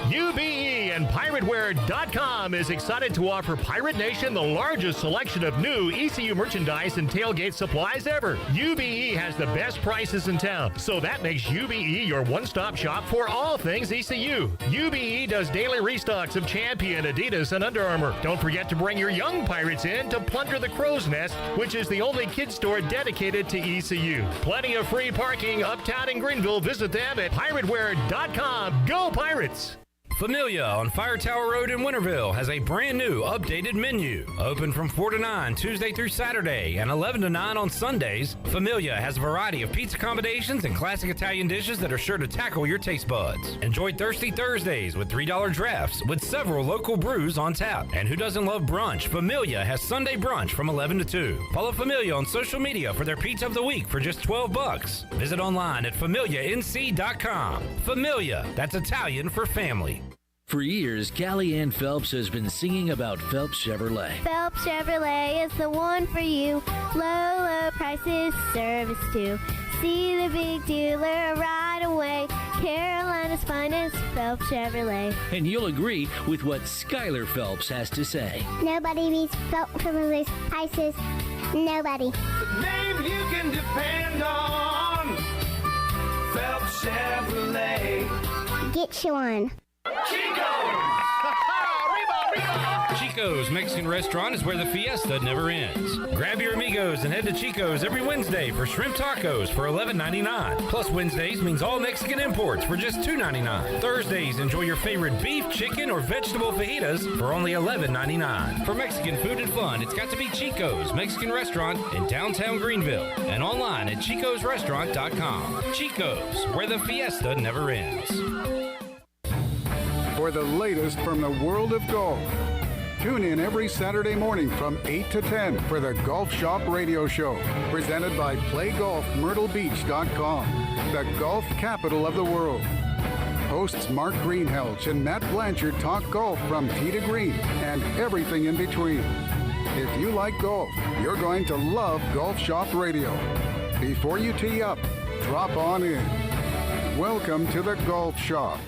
Speaker 10: UBE and PirateWear.com is excited to offer Pirate Nation the largest selection of new ECU merchandise and tailgate supplies ever. UBE has the best prices in town, so that makes UBE your one-stop shop for all things ECU. UBE does daily restocks of Champion, Adidas, and Under Armour. Don't forget to bring your young Pirates in to plunder the Crow's Nest, which is the only kids store dedicated to ECU. Plenty of free parking uptown in Greenville. Visit them at PirateWear.com. Go Pirates!
Speaker 24: Familia on Fire Tower Road in Winterville has a brand new updated menu. Open from 4 to 9 Tuesday through Saturday and 11 to 9 on Sundays, Familia has a variety of pizza combinations and classic Italian dishes that are sure to tackle your taste buds. Enjoy Thirsty Thursdays with $3 drafts with several local brews on tap. And who doesn't love brunch? Familia has Sunday brunch from 11 to 2. Follow Familia on social media for their pizza of the week for just $12. Visit online at FamiliaNC.com. Familia, that's Italian for family.
Speaker 14: For years, Callie Ann Phelps has been singing about Phelps Chevrolet.
Speaker 19: Phelps Chevrolet is the one for you. Low prices, service too. See the big dealer right away. Carolina's finest, Phelps Chevrolet.
Speaker 14: And you'll agree with what Skylar Phelps has to say.
Speaker 19: Nobody beats Phelps Chevrolet's prices. Nobody.
Speaker 20: The name you can depend on. Phelps Chevrolet.
Speaker 19: Get you one.
Speaker 24: Chico's Mexican Restaurant is where the fiesta never ends. Grab your amigos and head to Chico's every Wednesday for shrimp tacos for $11.99. Plus Wednesdays means all Mexican imports for just $2.99. Thursdays, enjoy your favorite beef, chicken, or vegetable fajitas for only $11.99. For Mexican food and fun, it's got to be Chico's Mexican Restaurant in downtown Greenville and online at chicosrestaurant.com. Chico's, where the fiesta never ends.
Speaker 21: For the latest from the world of golf, tune in every Saturday morning from 8 to 10 for the Golf Shop Radio Show, presented by PlayGolfMyrtleBeach.com, the golf capital of the world. Hosts Mark Greenhalgh and Matt Blanchard talk golf from tee to green and everything in between. If you like golf, you're going to love Golf Shop Radio. Before you tee up, drop on in. Welcome to the Golf Shop.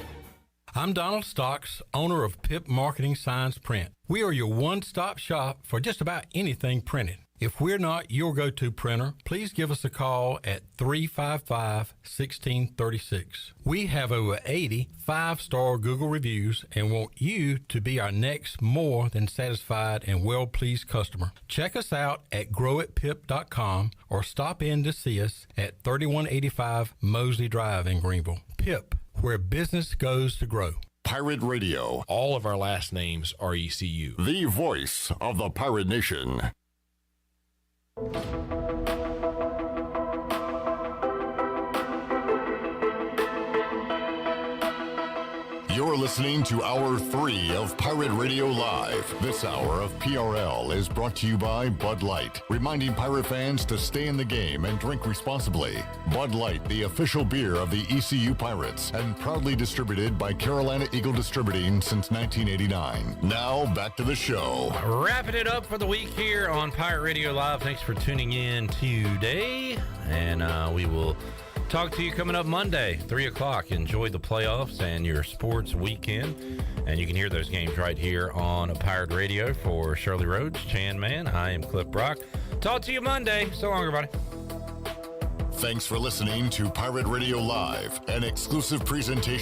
Speaker 25: I'm Donald Stocks, owner of Pip Marketing Signs Print. We are your one-stop shop for just about anything printed. If we're not your go-to printer, please give us a call at 355-1636. We have over 80 five-star Google reviews and want you to be our next more than satisfied and well-pleased customer. Check us out at growitpip.com or stop in to see us at 3185 Mosley Drive in Greenville. Pip, where business goes to grow.
Speaker 5: Pirate Radio.
Speaker 27: All of our last names are ECU.
Speaker 5: The voice of the Pirate Nation. You're listening to Hour 3 of Pirate Radio Live. This hour of PRL is brought to you by Bud Light, reminding Pirate fans to stay in the game and drink responsibly. Bud Light, the official beer of the ECU Pirates, and proudly distributed by Carolina Eagle Distributing since 1989. Now, back to the show.
Speaker 24: Wrapping it up for the week here on Pirate Radio Live. Thanks for tuning in today, and we will Talk to you coming up Monday, 3 o'clock. Enjoy the playoffs and your sports weekend. And you can hear those games right here on Pirate Radio. For Shirley Rhodes, Chan Man, I am Cliff Brock. Talk to you Monday. So long, everybody.
Speaker 5: Thanks for listening to Pirate Radio Live, an exclusive presentation